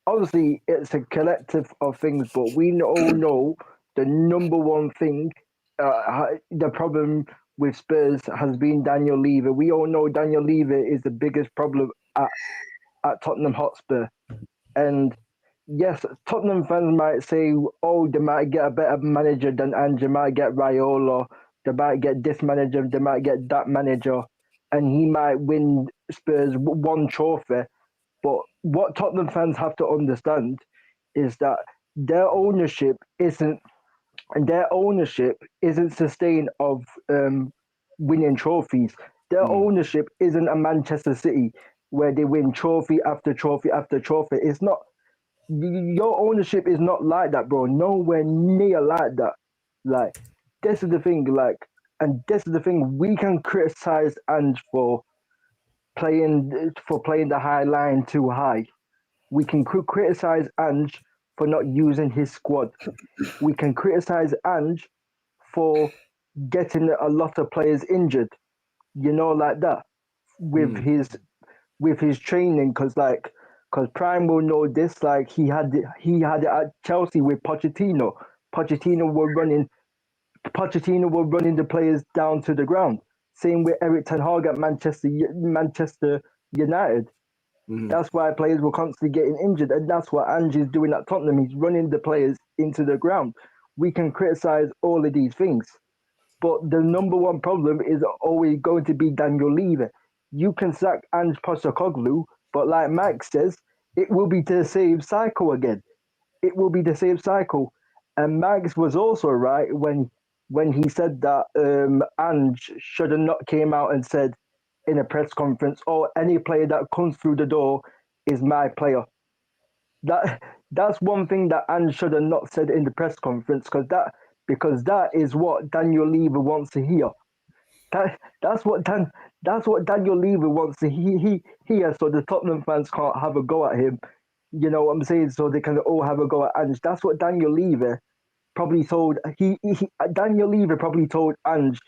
Obviously, it's a collective of things, but we all know the number one thing, the problem with Spurs has been Daniel Levy. We all know Daniel Levy is the biggest problem at Tottenham Hotspur. And yes, Tottenham fans might say, oh, they might get a better manager than Ange, they might get Raiola, they might get this manager, they might get that manager, and he might win Spurs one trophy. But what Tottenham fans have to understand is that their ownership isn't sustained of winning trophies. Their ownership isn't a Manchester City where they win trophy after trophy after trophy. It's not. Your ownership is not like that, bro. Nowhere near like that. Like, this is the thing. We can criticize Ange for playing the high line too high. We can criticize Ange for not using his squad. We can criticize Ange for getting a lot of players injured. Like that with his training, because Prime will know this. Like he had it at Chelsea with Pochettino. Pochettino were running the players down to the ground. Same with Eric Ten Hag at Manchester United. That's why players were constantly getting injured, and that's what Ange is doing at Tottenham. He's running the players into the ground. We can criticize all of these things, but the number one problem is always going to be Daniel Levy. You can sack Ange Postecoglou, but like Mike says, it will be the same cycle again. It will be the same cycle. And Max was also right when he said that Ange should have not came out and said in a press conference, "Oh, any player that comes through the door is my player. That's one thing that Ange should have not said in the press conference, because that is what Daniel Levy wants to hear. That's what Daniel Levy wants to hear, so the Tottenham fans can't have a go at him. You know what I'm saying? So they can all have a go at Ange. That's what Daniel Levy probably told. Daniel Levy probably told Ange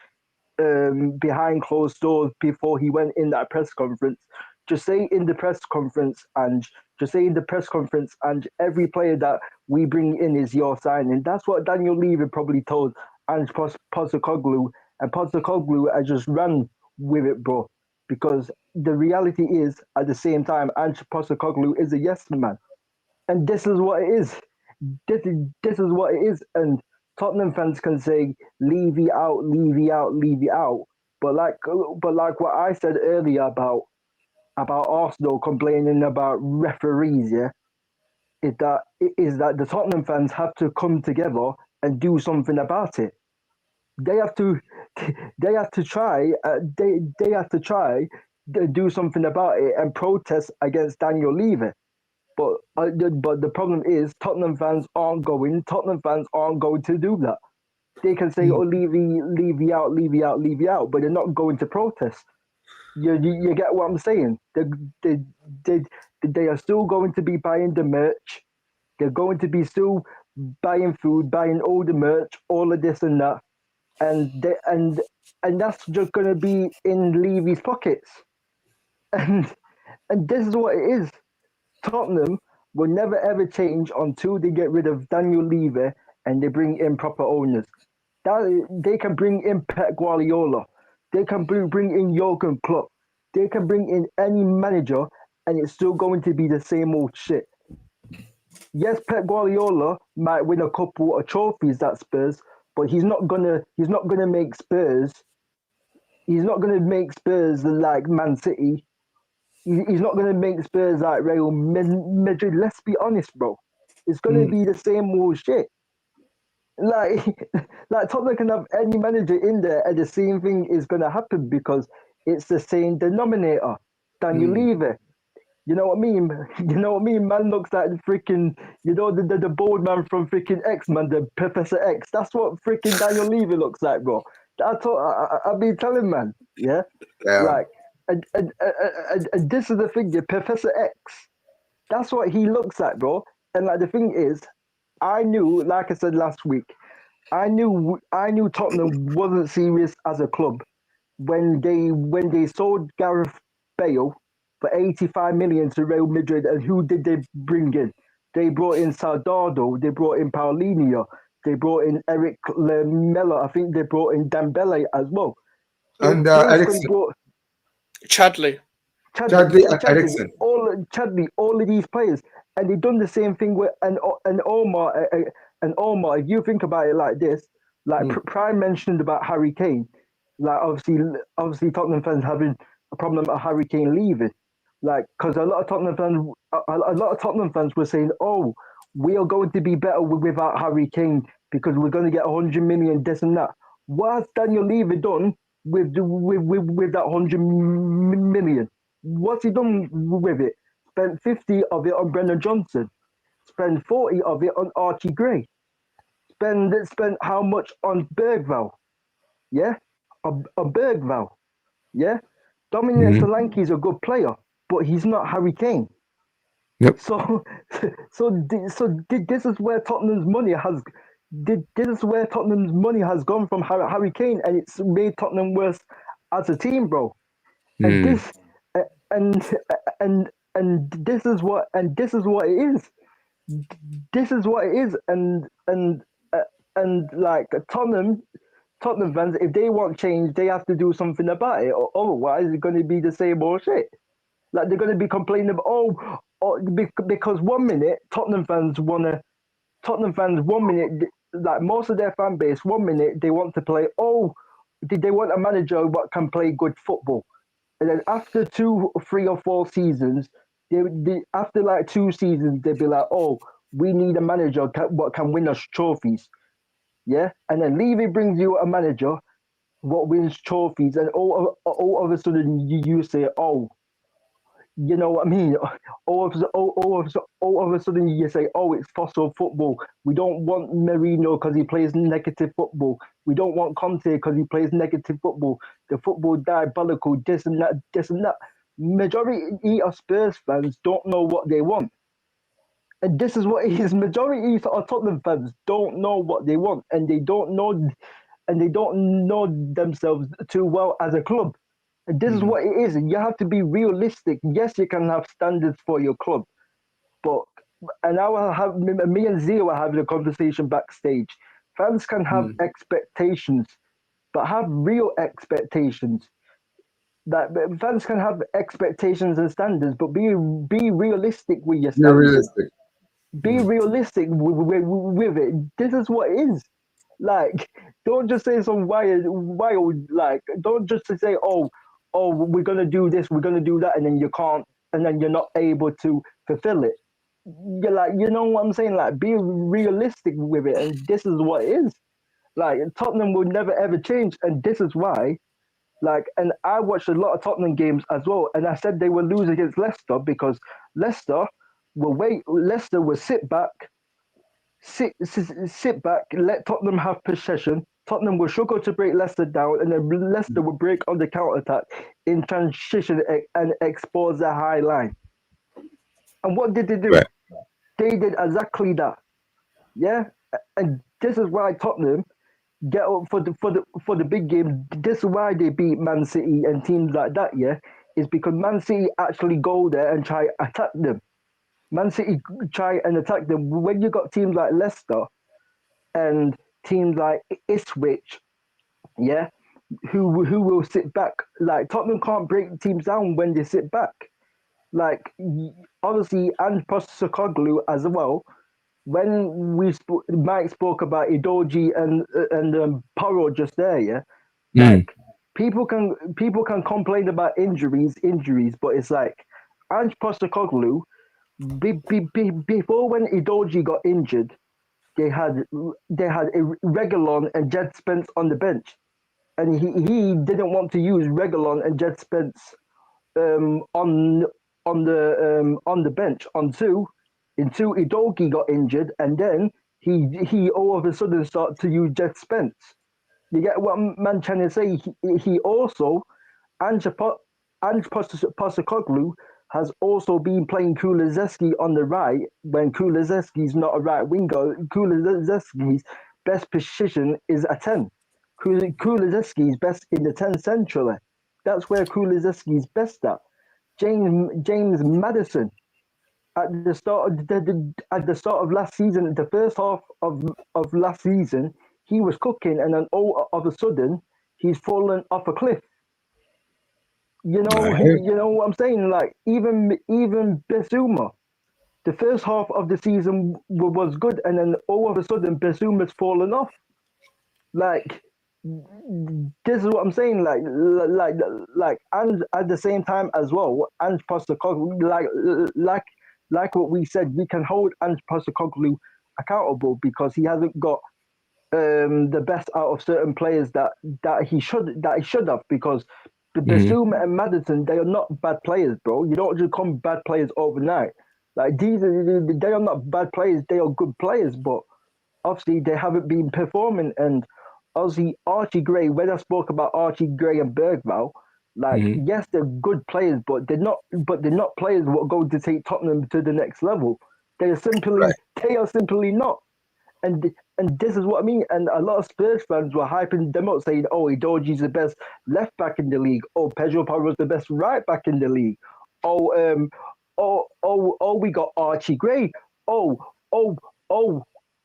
behind closed doors before he went in that press conference. Just say in the press conference, and just say in the press conference, and every player that we bring in is your signing. That's what Daniel Levy probably told Ange Postecoglou, and Postecoglou has just ran with it, bro. Because the reality is, at the same time, Ange Postecoglou is a yes man, and this is what it is. This is what it is, and Tottenham fans can say Levy out, Levy out, Levy out. But like what I said earlier about Arsenal complaining about referees, yeah, is that the Tottenham fans have to come together and do something about it. They have to they have to try they have to try to do something about it and protest against Daniel Levy. But the problem is Tottenham fans aren't going. Tottenham fans aren't going to do that. They can say, "Oh, Levy out, Levy out, Levy out," but they're not going to protest. You get what I'm saying? They, they, they are still going to be buying the merch. They're going to be still buying food, buying all the merch, all of this and that, and that's just going to be in Levy's pockets. And and this is what it is. Tottenham will never ever change until they get rid of Daniel Levy and they bring in proper owners. They can bring in Pep Guardiola. They can bring in Jurgen Klopp. They can bring in any manager, and it's still going to be the same old shit. Yes, Pep Guardiola might win a couple of trophies at Spurs, but he's not gonna make Spurs. He's not gonna make Spurs like Man City. He's not gonna make Spurs like Real Madrid. Let's be honest, bro. It's gonna be the same old shit. Like, like Tottenham can have any manager in there, and the same thing is gonna happen because it's the same denominator. Daniel Levy. You know what I mean? You know what I mean? Man looks like the freaking, the bald man from freaking X, man, the Professor X. That's what freaking Daniel Levy looks like, bro. I've been telling, man. Yeah. Like, and this is the thing, the Professor X. That's what he looks like, bro. And like the thing is, I knew, like I said last week, I knew Tottenham wasn't serious as a club when they sold Gareth Bale for 85 million to Real Madrid. And who did they bring in? They brought in Soldado, they brought in Paulinho, they brought in Eric Lamela. I think they brought in Dembele as well. And Ericsson. Chadley, Ericsson. All of these players, and they've done the same thing with and Omar. And Omar, if you think about it like this, like Prime mentioned about Harry Kane, like obviously Tottenham fans having a problem at Harry Kane leaving, like because a lot of Tottenham fans were saying, "Oh, we are going to be better without Harry Kane because we're going to get 100 million this and that." What has Daniel Levy done with that 100 million? What's he done with it? Spent 50 of it on Brennan Johnson. Spend 40 of it on Archie Gray. Spend how much on Bergvall? Yeah, a Bergvall. Yeah, Dominic Solanke is a good player, but he's not Harry Kane. Yep. So this is where Tottenham's money has. This is where Tottenham's money has gone from Harry Kane, and it's made Tottenham worse as a team, bro. And this and this is what it is. This is what it is, and like Tottenham fans, if they want change, they have to do something about it, or otherwise it's going to be the same old shit. Like they're going to be complaining about because 1 minute Tottenham fans 1 minute, like most of their fan base, 1 minute they want to play. Oh, they want a manager what can play good football, and then after 2, 3, or 4 seasons, after like 2 seasons, they'd be like, "Oh, we need a manager what can win us trophies." Yeah, and then Levy brings you a manager what wins trophies, and all of a sudden you say, "Oh, You know what I mean? All of a sudden, you say, "Oh, it's fossil football. We don't want Merino because he plays negative football. We don't want Conte because he plays negative football. The football diabolical. This and that. This and that." Majority of Spurs fans don't know what they want, and this is what it is. Majority of Tottenham fans don't know what they want, and they don't know themselves too well as a club. And this is what it is. You have to be realistic. Yes, you can have standards for your club, but and I will have me and Zia will have the conversation backstage. Fans can have expectations, but have real expectations. That fans can have expectations and standards, but be realistic with your You're standards. realistic. Be realistic with it. This is what it is. Like, don't just say some wild. Like, don't just say, oh, we're gonna do this, we're gonna do that, and then you can't, and then you're not able to fulfill it. You're like, you know what I'm saying? Like, be realistic with it, and this is what it is. Like, Tottenham will never ever change, and this is why. Like, and I watched a lot of Tottenham games as well, and I said they will lose against Leicester because Leicester Leicester will sit back, let Tottenham have possession. Tottenham will struggle to break Leicester down, and then Leicester will break on the counter attack in transition and expose the high line. And what did they do? Right. They did exactly that. Yeah, and this is why Tottenham get up for the big game. This is why they beat Man City and teams like that. Yeah, is because Man City actually go there and try attack them. Man City try and attack them. When you got teams like Leicester and teams like Ipswich, yeah, who will sit back. Like, Tottenham can't break teams down when they sit back. Like, obviously, and Postecoglou as well. When Mike spoke about Idoji and Poro just there, yeah, like, people can complain about injuries, but it's like Ange Postecoglou before when Idoji got injured, they had Reguilon and Jed Spence on the bench, and he didn't want to use Reguilon and Jed Spence on the bench until Idogi got injured, and then he all of a sudden started to use Jed Spence. You get what I'm trying to say? He also Ange Postecoglou has also been playing Kulusevski on the right when Kulusevski's not a right winger. Kulusevski's best position is a 10. Kulusevski's best in the 10 centrally. That's where Kulusevski's best at. James Maddison at the start of last season, the first half of last season, he was cooking, and then all of a sudden he's fallen off a cliff. You know what I'm saying? Like, even Besuma, the first half of the season was good, and then all of a sudden Besuma's fallen off. Like, this is what I'm saying. Like, and at the same time as well, Ange Postecoglou, like what we said, we can hold Ange Postecoglou accountable because he hasn't got the best out of certain players that he should have, because the Basuma and Maddison, they are not bad players, bro. You don't just become bad players overnight. Like, they are not bad players, they are good players, but obviously they haven't been performing. And obviously Archie Gray, when I spoke about Archie Gray and Bergvall, like, yes, they're good players, but they're not players what are going to take Tottenham to the next level. They are simply not. And this is what I mean. And a lot of Spurs fans were hyping them up, saying, "Oh, Idoji's the best left back in the league. Oh, Pedro Porro's the best right back in the league. Oh, we got Archie Gray. Oh,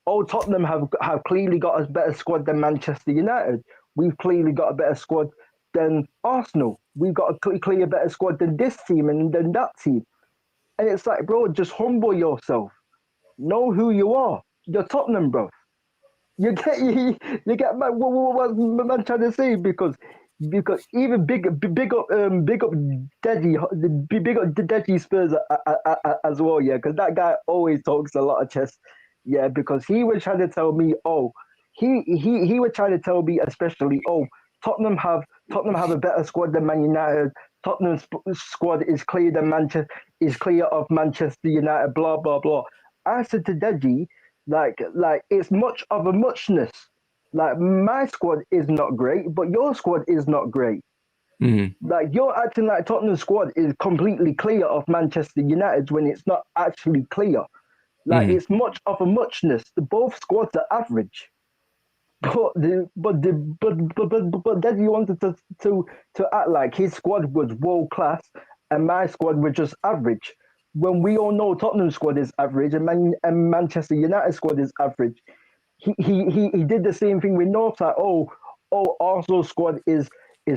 Tottenham have clearly got a better squad than Manchester United. We've clearly got a better squad than Arsenal. We've got a clearly better squad than this team and than that team." And it's like, bro, just humble yourself. Know who you are. You're Tottenham, bro. You get what I'm trying to say, because even big up Deji Spurs as well, yeah, because that guy always talks a lot of chess, yeah, because he was trying to tell me, he was trying to tell me especially, Tottenham have a better squad than Man United. Tottenham's squad is clear than clear of Manchester United. Blah blah blah. I said to Deji, like it's much of a muchness. Like my squad is not great, but your squad is not great. Like you're acting like Tottenham squad is completely clear of Manchester United when it's not actually clear. Like it's much of a muchness. Both squads are average. But then he wanted to act like his squad was world class and my squad was just average. When we all know Tottenham squad is average and Manchester United squad is average. He did the same thing with North. Like, Arsenal squad is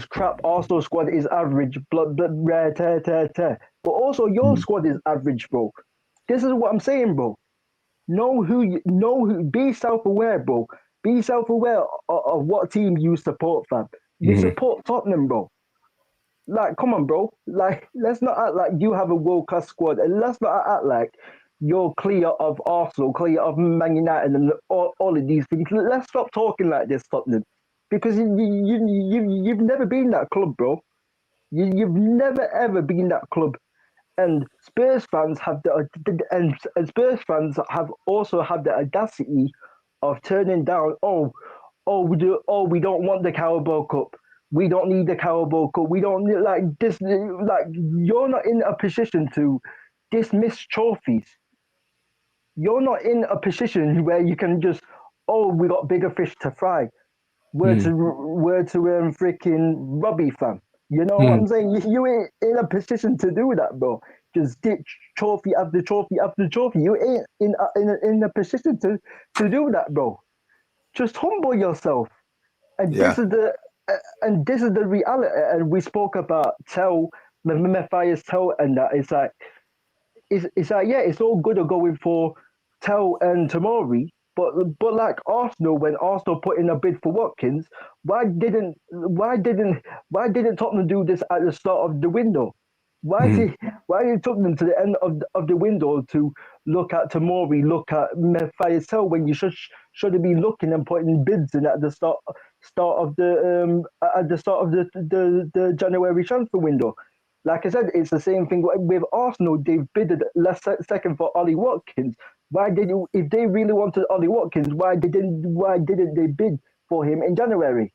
crap. Arsenal squad is average. Rare, tear, tear, tear. But also your squad is average, bro. This is what I'm saying, bro. Know who. Be self-aware, bro. Be self-aware of what team you support, fam. You support Tottenham, bro. Like, come on, bro. Like, let's not act like you have a world-class squad, and let's not act like you're clear of Arsenal, clear of Man United, and all of these things. Let's stop talking like this, Tottenham, because you've never been that club, bro. You've never ever been that club. And Spurs fans have Spurs fans have also had the audacity of turning down. We don't want the Carabao Cup. We don't need the Carabao Cup. We don't need like this. Like you're not in a position to dismiss trophies. You're not in a position where you can just we got bigger fish to fry. Word to freaking Robbie fam. You know what I'm saying? You ain't in a position to do that, bro. Just ditch trophy after trophy after trophy. You ain't in a position to do that, bro. Just humble yourself. And this is the reality. And we spoke about Matthias Tell, and that it's like it's all good at going for Tell and Tomori. But like Arsenal, when Arsenal put in a bid for Watkins, why didn't Tottenham do this at the start of the window? Why did Tottenham to the end of the window to look at Tomori, look at Matthias when you should be looking and putting bids in at the start of the January transfer window? Like I said, it's the same thing with Arsenal. They've bidded second for Ollie Watkins. If they really wanted Ollie Watkins, why didn't they bid for him in January?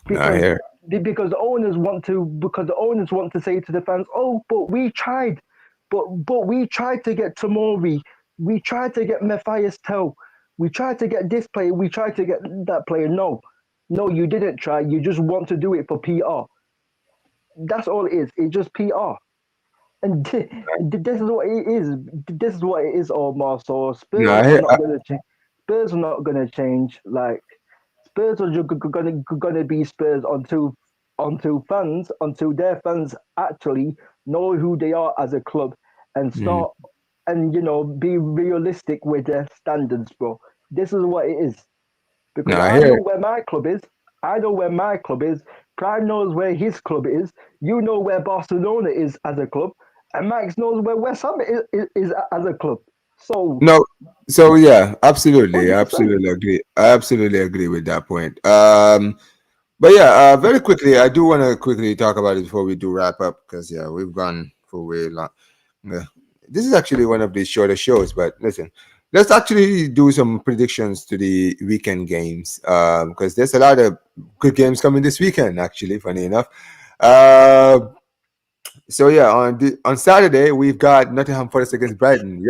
Because the owners want to say to the fans, but we tried, but we tried to get Tomori, we tried to get Matthias Tell, we tried to get this player, we tried to get that player. No, you didn't try. You just want to do it for PR. That's all it is. It's just PR. And this is what it is. This is what it is, Omar. So Spurs are not going to change. Spurs are not going to change. Like Spurs are going to be Spurs until their fans actually know who they are as a club and start and be realistic with their standards, bro. This is what it is. Because I know where my club is. I know where my club is. Prime knows where his club is. You know where Barcelona is as a club. And Max knows where West Ham is as a club. So yeah, absolutely agree. I absolutely agree with that point. But yeah, very quickly, I do want to quickly talk about it before we do wrap up because we've gone for way long. This is actually one of the shorter shows, but listen, let's actually do some predictions to the weekend games because there's a lot of good games coming this weekend. Actually, funny enough. So yeah, on Saturday we've got Nottingham Forest against Brighton.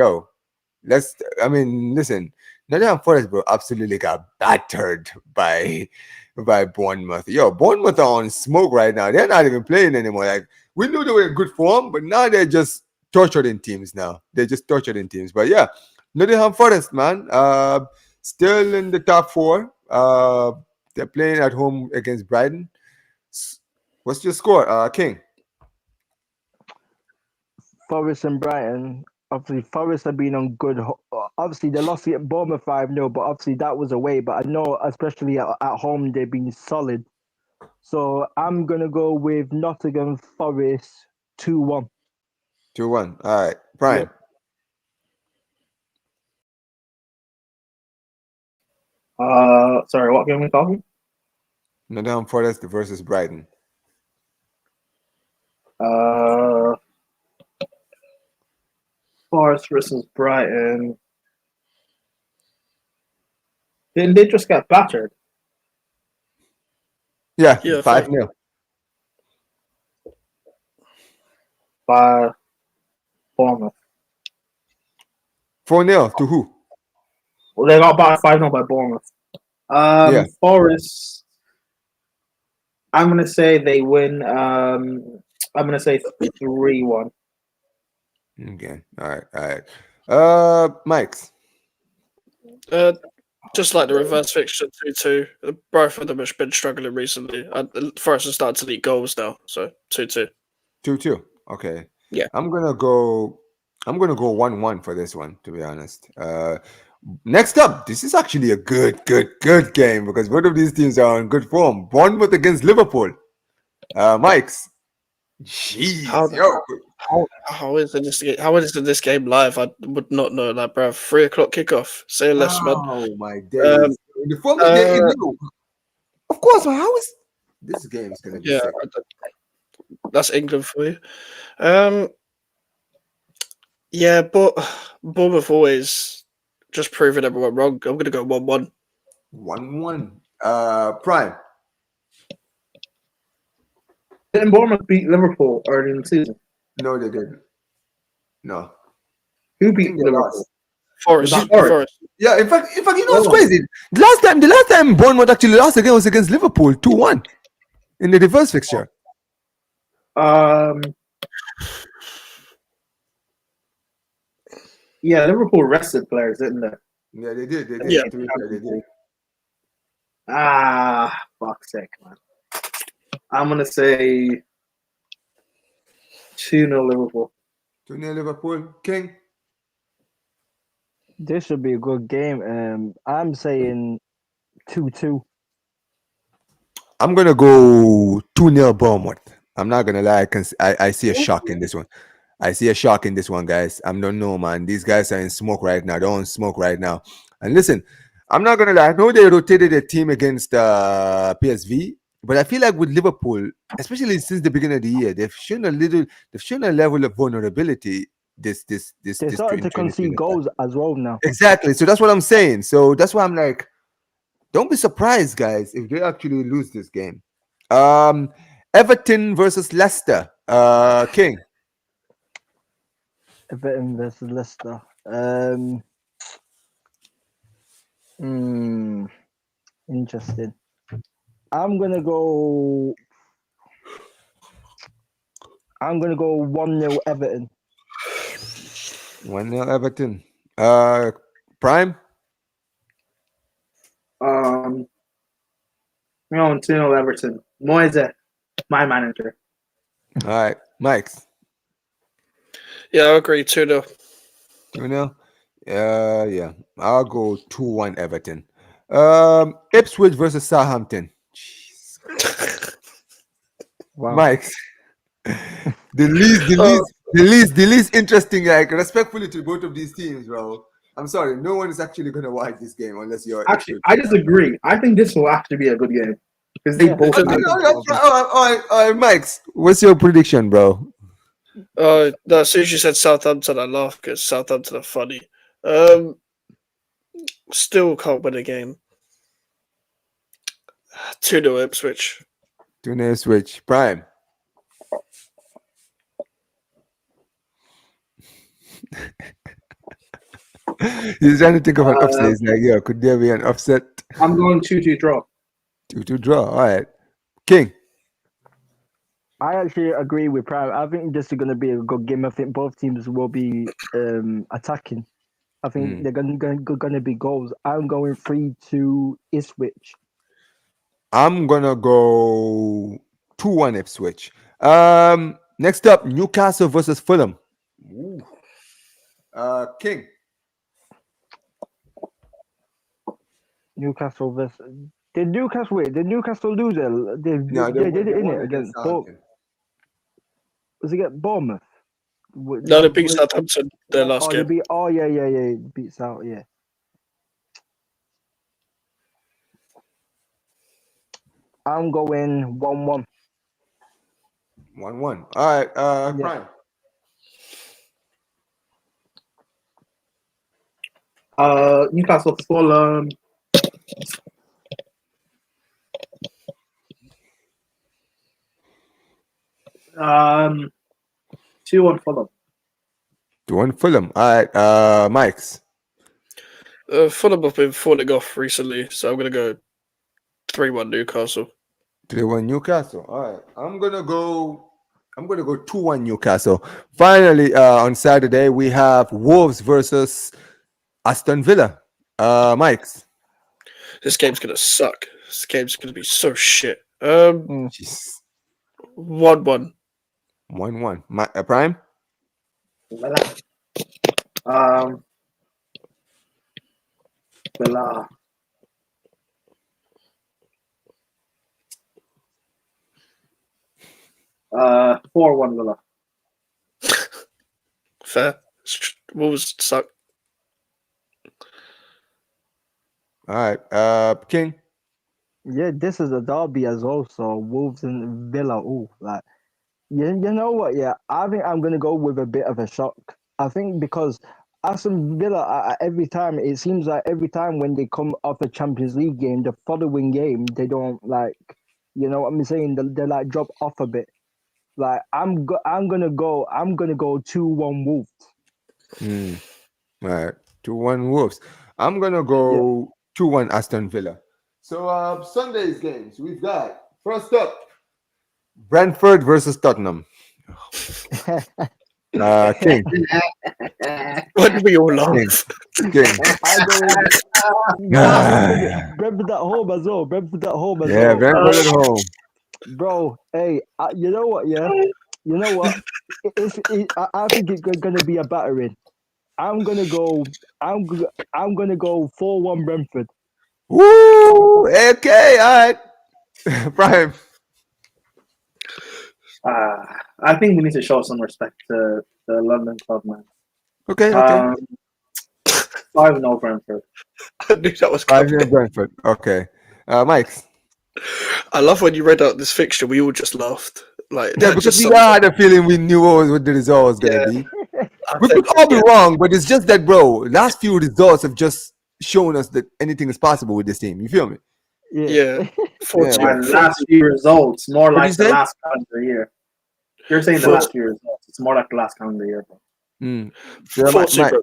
Listen, Nottingham Forest, bro, absolutely got battered by Bournemouth. Bournemouth are on smoke right now. They're not even playing anymore. Like we knew they were in good form, but now they're just torturing teams. Now they're just torturing teams. But yeah, Nottingham Forest, man, still in the top four. They're playing at home against Brighton. What's your score, King? Forest and Brighton. Obviously, Forest have been on good. Obviously, they lost at Bournemouth 5-0, but obviously that was away. But I know, especially at home, they've been solid. So I'm gonna go with Nottingham Forest 2-1. 2-1. All right, Brian. Sorry, what game are we talking? Nottingham Forest versus Brighton. Forest versus Brighton. Didn't they just get battered? Yeah, Yeah, 5-0. By Bournemouth. 4-0 to who? Well, they got battered 5-0 by Bournemouth. Yeah. Forest. I'm gonna say they win. I'm gonna say 3-1. Okay. All right. Mike's. Just like the reverse fixture 2-2. Both of them have been struggling recently. Forest has started to leak goals now, so 2-2. 2-2. Okay. Yeah. I'm gonna go 1-1 for this one, to be honest. Next up, this is actually a good game because both of these teams are in good form. Bournemouth against Liverpool. Mike's. Jeez, How- yo. How is this game live? I would not know that, bro. 3:00 kickoff. Say less, man. Oh my days. The form that they're in now. Of course, man. How is this game is gonna be Yeah, sick? that's England for you. Yeah, but Bournemouth always just proving everyone wrong. I'm gonna go 1-1. 1-1. Prime. Didn't Bournemouth beat Liverpool early in the season? No, they didn't. No. Who I beat think they Liverpool? lost. Forest. Was that Forest? Yeah, in fact, you know what's Oh. crazy? The last time Bournemouth actually lost again was against Liverpool, 2-1 in the reverse fixture. Yeah, Liverpool rested players, didn't they? Yeah, they did. Yeah. To be fair, they did. Fuck's sake, man. I'm gonna say 2-0 Liverpool. 2-0 Liverpool. King. This should be a good game. I'm saying 2-2. I'm gonna go 2-0 Bournemouth. I'm not gonna lie, I see a shock in this one. I see a shock in this one, guys. I don't know, man. These guys are in smoke right now. They're on smoke right now. And listen, I'm not gonna lie. I know they rotated their team against PSV, but I feel like with Liverpool, especially since the beginning of the year, they've shown a level of vulnerability. They're starting to concede goals as well now. Exactly. So that's what I'm saying. So that's why I'm like, don't be surprised, guys, if they actually lose this game. Everton versus Leicester. King. Everton versus Leicester. Interesting. I'm gonna go 1-0 Everton. 1-0 Everton. Prime. No, 2-0 Everton. Moise, my manager. All right, Mike's. Yeah, I agree. 2-0. 2-0. Yeah. I'll go 2-1 Everton. Ipswich versus Southampton. Jeez. Wow. Mike's. The least interesting, like respectfully to both of these teams, bro. I'm sorry, no one is actually gonna watch this game unless you're Actually, I disagree. I think this will actually be a good game because they both. All right, Mike's. What's your prediction, bro? No, as soon as you said Southampton, I laughed because Southampton are funny. Still can't win a game. 2-0 Ipswich. 2-0 Ipswich. Prime. He's trying to think of an upset. He's like, yeah, could there be an upset? I'm going 2-2 draw. 2-2 draw. All right. King. I actually agree with Prime. I think this is going to be a good game. I think both teams will be attacking. I think they're going to be goals. I'm going 3-2 Ipswich. I'm gonna go 2-1 Ipswich. Next up, Newcastle versus Fulham. Ooh. King. Newcastle versus. Did Newcastle lose it? They did it in it against Bournemouth. Was it against Bournemouth? No, they beat Southampton their last game. Yeah. Beats out, yeah. I'm going 1-1. 1-1. All right, Yeah. Prime. Newcastle Fulham. 2-1 Fulham. 2-1 Fulham. All right, Mikes. Fulham have been falling off recently, so I'm gonna go 3-1 Newcastle. 3-1 Newcastle. All right, I'm gonna go 2-1 Newcastle. Finally, on Saturday we have Wolves versus Aston Villa. Mikes. This game's gonna suck. This game's gonna be so shit. Jeez. 1-1. 1-1. Prime. Villa. Uh, 4-1 Villa. Fair. Wolves suck. All right, King. Yeah, this is a derby as well. So Wolves and Villa. Oh, like you know what? Yeah, I think I'm gonna go with a bit of a shock. I think because Aston Villa, every time it seems like every time when they come off a Champions League game, the following game they don't like. You know what I'm saying? They like drop off a bit. Like I'm gonna go 2-1 Wolves. All right, 2-1 Wolves. I'm gonna go 2-1 Aston Villa. So Sunday's games we've got first up Brentford versus Tottenham. King. Why did we all laugh? King. Brentford at home as well. Yeah, Brentford at home. Bro, hey, you know what? Yeah, you know what? I think it's gonna be a battering. I'm gonna go 4-1 Brentford. Woo! Okay, all right. Prime. I think we need to show some respect to the London club, man. Okay. 5-0 Brentford. I knew that was 5 coming. Brentford. Okay. Mike's. I love when you read out this fixture. We all just laughed. Like Yeah, that because just we sums all up- had a feeling we knew what the result was gonna be. I We think, could all be wrong, but it's just that, bro. Last few results have just shown us that anything is possible with this team. You feel me? Yeah. 4-2. Yeah, And last few results, more What do like you the say? last calendar year. You're saying the last few results. It's more like the last calendar year, bro. So 4-2. Bro.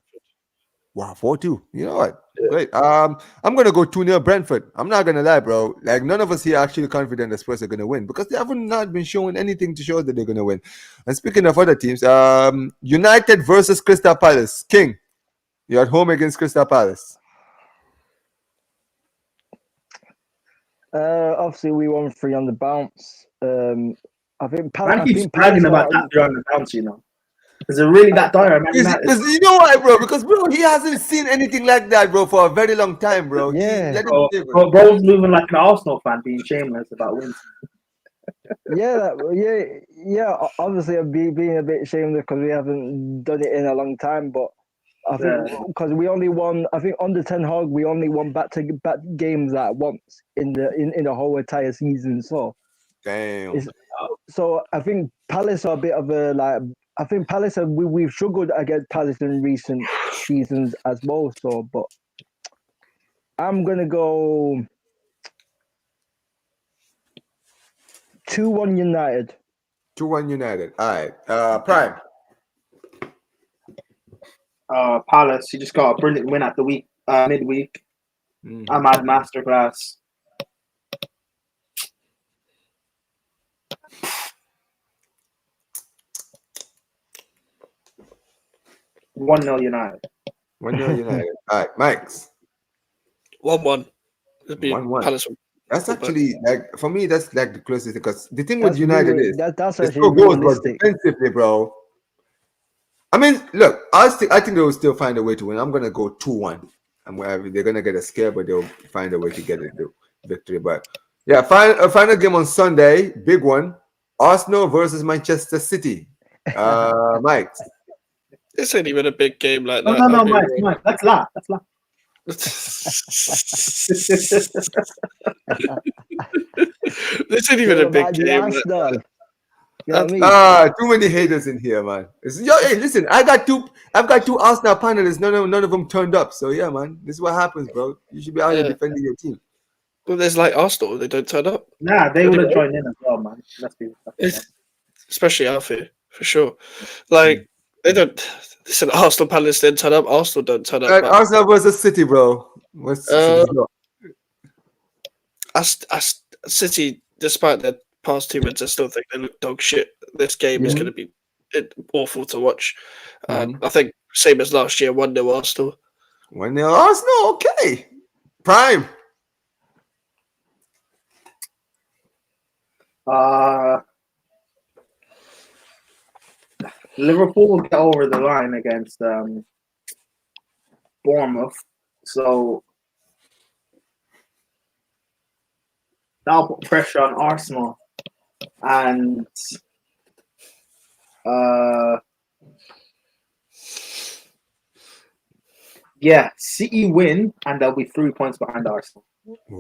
wow, 4-2. You know what? Great. I'm gonna go 2-0 Brentford. I'm not gonna lie, bro. Like none of us here are actually confident the Spurs are gonna win because they haven't not been showing anything to show that they're gonna win. And speaking of other teams, United versus Crystal Palace. King, you're at home against Crystal Palace. Obviously we won 3 on the bounce. I think Man keeps bragging about that 3 on the bounce, you know. Is it really that dire? Because you know why, bro? Because bro, he hasn't seen anything like that, bro, for a very long time, bro. Yeah. Let him live, Bro's moving like an Arsenal fan, being shameless about wins. Yeah. Obviously, I'm being a bit ashamed because we haven't done it in a long time. But I think because we only won, I think under Ten Hag, we only won back-to-back games at once in the whole entire season. So damn. So I think Palace are a bit of a like. I think Palace we've struggled against Palace in recent seasons as well. So, but I'm gonna go 2-1 United. 2-1 United. All right. Prime. Palace, he just got a brilliant win at the week, midweek. Ahmad masterclass. One 0 United. 1-0 United. All right, Mikes. 1-1. It'd be 1-1. Palace. That's actually like for me. That's like the closest because the thing with That's United really, is that's they actually still goals, but realistic. defensively, bro. I mean, look, I think they will still find a way to win. I'm gonna go 2-1. They're gonna get a scare, but they'll find a way to get the victory. But yeah, final game on Sunday, big one: Arsenal versus Manchester City. Mike. This ain't even a big game like that. No, Mike. Let's laugh. This ain't even a big game. Arsenal. You know what I mean? Too many haters in here, man. Hey, listen, I've got two Arsenal panelists. None of them turned up. So yeah, man, this is what happens, bro. You should be out here defending your team. Well, there's like Arsenal, they don't turn up. Nah, they would have joined in as well, man. Let's be Especially Alfie, for sure. Like, they don't. Listen, Arsenal panelists didn't turn up. Arsenal don't turn up. Arsenal versus City, bro. What's City, despite their past 2 minutes, I still think they look dog shit. This game is going to be awful to watch. I think same as last year, 1-0 Arsenal. 1-0 Arsenal, okay. Prime. Liverpool will get over the line against Bournemouth, so that'll put pressure on Arsenal, and City win, and they'll be 3 points behind Arsenal.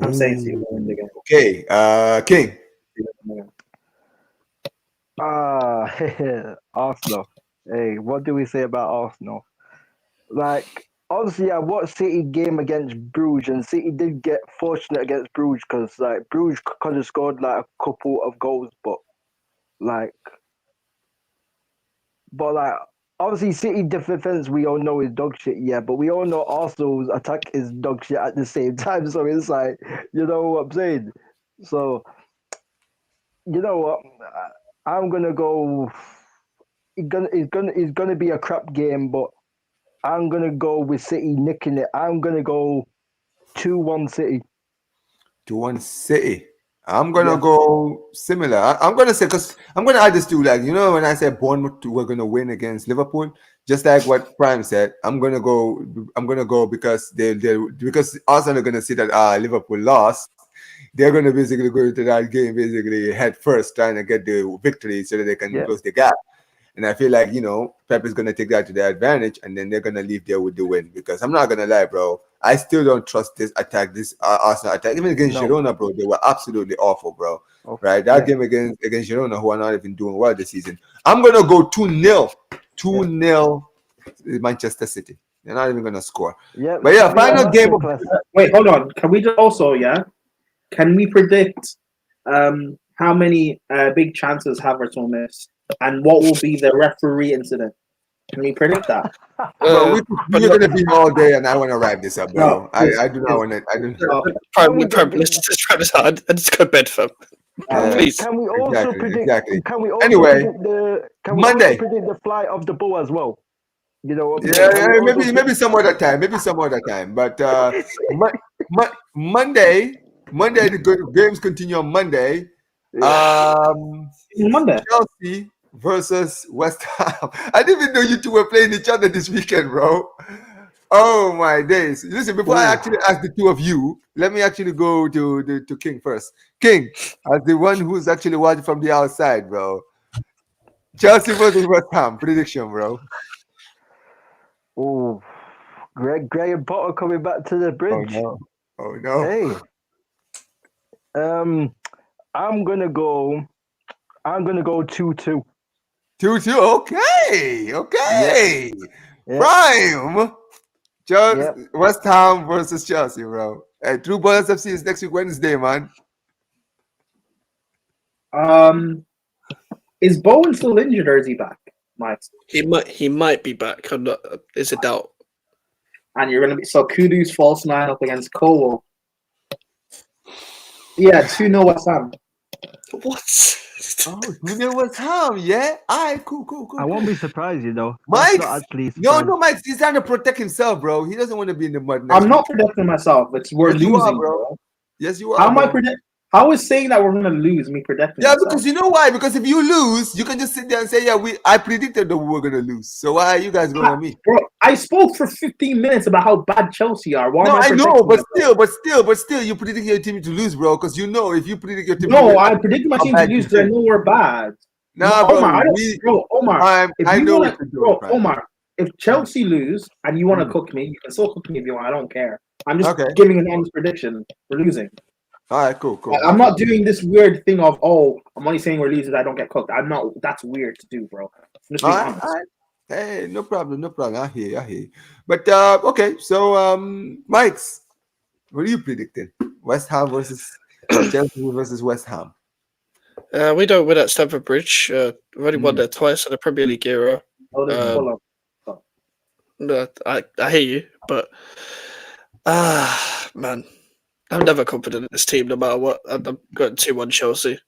I'm saying City will win the game. Okay, King. Arsenal. Hey, what do we say about Arsenal? Like, obviously, I watched City game against Bruges, and City did get fortunate against Bruges because, like, Bruges could have scored like a couple of goals, but obviously, City defense we all know is dog shit, yeah, but we all know Arsenal's attack is dog shit at the same time. So it's like, you know what I'm saying? So, you know what? I'm gonna go. It's gonna be a crap game, but I'm gonna go with City nicking it. I'm gonna go 2-1 City. 2-1 City. I'm gonna go similar. I'm gonna say, because I'm gonna add this to, like, you know, when I said Bournemouth were gonna win against Liverpool, just like what Prime said, I'm gonna go because because Arsenal are gonna see that Liverpool lost. They're going to basically go into that game basically head first, trying to get the victory so that they can close the gap. And I feel like, you know, Pep is going to take that to their advantage, and then they're going to leave there with the win. Because I'm not going to lie, bro, I still don't trust this attack, this Arsenal attack. Even against Girona, bro, they were absolutely awful, bro. Okay. Right? That game against Girona, who are not even doing well this season. I'm going to go 2-0. 2-0 Manchester City. They're not even going to score. Yeah, but yeah, final game. Wait, hold on. Can we just also, can we predict how many big chances Havertz will miss, and what will be the referee incident? Can we predict that? Bro, we're going to be all day, and I want to wrap this up, bro. I do not want to. I do. Let's just wrap this out and just go to bed, fam. Please. Can we also predict? Exactly. Can we also anyway, Monday predict the flight of the ball as well? You know. Maybe some other time. But Monday, the good games continue on Monday. Monday. Chelsea versus West Ham. I didn't even know you two were playing each other this weekend, bro. Oh my days! Listen, before I actually ask the two of you, let me actually go to King first. King, as the one who's actually watching from the outside, bro. Chelsea versus West Ham prediction, bro. Oh, Graham Potter coming back to the bridge. Oh no! Hey, I'm gonna go 2-2. 2-2. Okay. Yeah. Prime. West Ham versus Chelsea, bro. Hey, True Ballers FC is next week Wednesday, man. Is Bowen still injured, or is he back? He might be back. It's a doubt. And you're gonna be Kudus false 9 up against Cole. Yeah, 2-0 West Ham. What? 2-0 West Ham, yeah? Alright, cool. I won't be surprised, you know. Mike, no, Mike, he's trying to protect himself, bro. He doesn't want to be in the mud. I'm not protecting myself. We're losing, bro. Yes, you are. How am I protecting? How is saying that we're gonna lose me predicting? Yeah, because you know why? Because if you lose, you can just sit there and say, I predicted that we were gonna lose. So why are you guys going on me? Bro, I spoke for 15 minutes about how bad Chelsea are. I know, but still, you predicted your team to lose, bro. Because you know, if you predict your team to lose, I predicted my team to lose because I know we're bad. Nah, bro. Omar, Omar, if Chelsea lose and you want to cook me, you can still cook me if you want. I don't care. I'm just giving an honest prediction. We're losing. All right, cool. I'm not doing this weird thing of I'm only saying releases I don't get cooked. I'm not. That's weird to do, bro. I'm just being honest. All right. Hey, no problem. I hear you. But okay, so Mikes, what are you predicting? West Ham versus Chelsea versus West Ham. We don't win at Stamford Bridge. We've only won there twice in the Premier League era. No, I hear you, but man, I'm never confident in this team, no matter what. I'm going 2-1 Chelsea.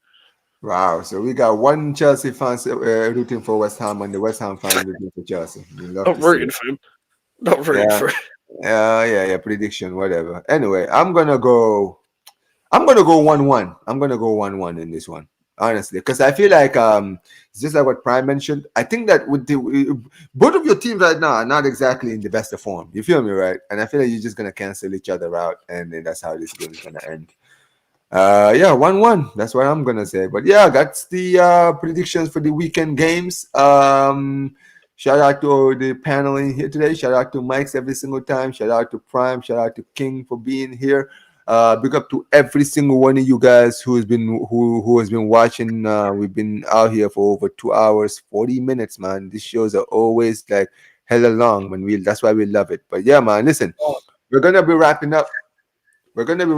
Wow, so we got one Chelsea fan rooting for West Ham and the West Ham fan rooting for Chelsea. Not rooting for him. Not rooting for him. Yeah. Prediction, whatever. Anyway, I'm gonna go 1-1. I'm gonna go 1-1 in this one, honestly, because I feel like it's just like what Prime mentioned. I think that with both of your teams right now are not exactly in the best of form. You feel me, right? And I feel like you're just gonna cancel each other out, and then that's how this game is gonna end. 1-1. That's what I'm gonna say. But yeah, that's the predictions for the weekend games. Shout out to the panel in here today. Shout out to Mikes every single time. Shout out to Prime. Shout out to King for being here. Big up to every single one of you guys who has been watching. We've been out here for over 2 hours, 40 minutes, man. These shows are always like hella long that's why we love it. But yeah, man, listen, we're gonna be wrapping up. We're going to be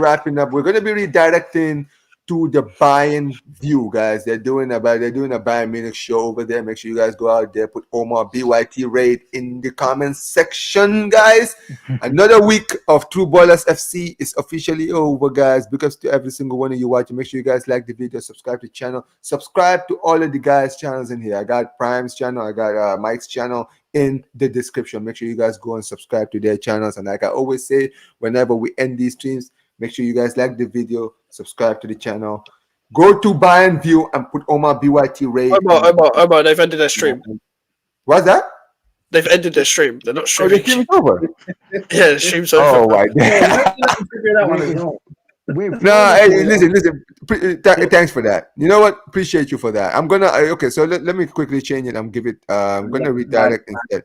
redirecting to the Bayern View, guys. They're doing a Bayern Munich show over there. Make sure you guys go out there, put Omar BYT raid in the comments section, guys. Another week of True Ballers FC is officially over, guys. Because to every single one of you watching, make sure you guys like the video, subscribe to the channel, subscribe to all of the guys' channels in here. I got Prime's channel, I got Mike's channel in the description. Make sure you guys go and subscribe to their channels. And like I always say, whenever we end these streams, make sure you guys like the video, subscribe to the channel, go to Bayern View and put Omar BYT raid. Omar, they've ended their stream. What's that? They've ended their stream. They're not streaming. The stream's over. Yeah, the stream's over. Oh my god. No, hey, listen. Thanks for that. You know what? Appreciate you for that. I'm gonna okay. So let me quickly change it. I'm gonna redirect instead.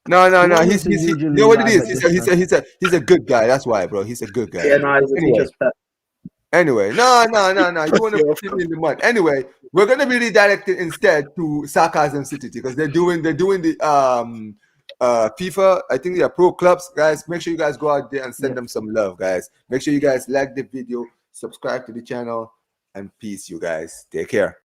No. You know what it is? He's a good guy. That's why, bro. He's a good guy. Yeah, no, he's a teacher's pet. Anyway, no. You want to put him in the mud. Anyway, we're gonna be redirected instead to Sarcasm City because they're doing the FIFA. I think they are pro clubs, guys. Make sure you guys go out there and send them some love, guys. Make sure you guys like the video, subscribe to the channel, and peace, you guys. Take care.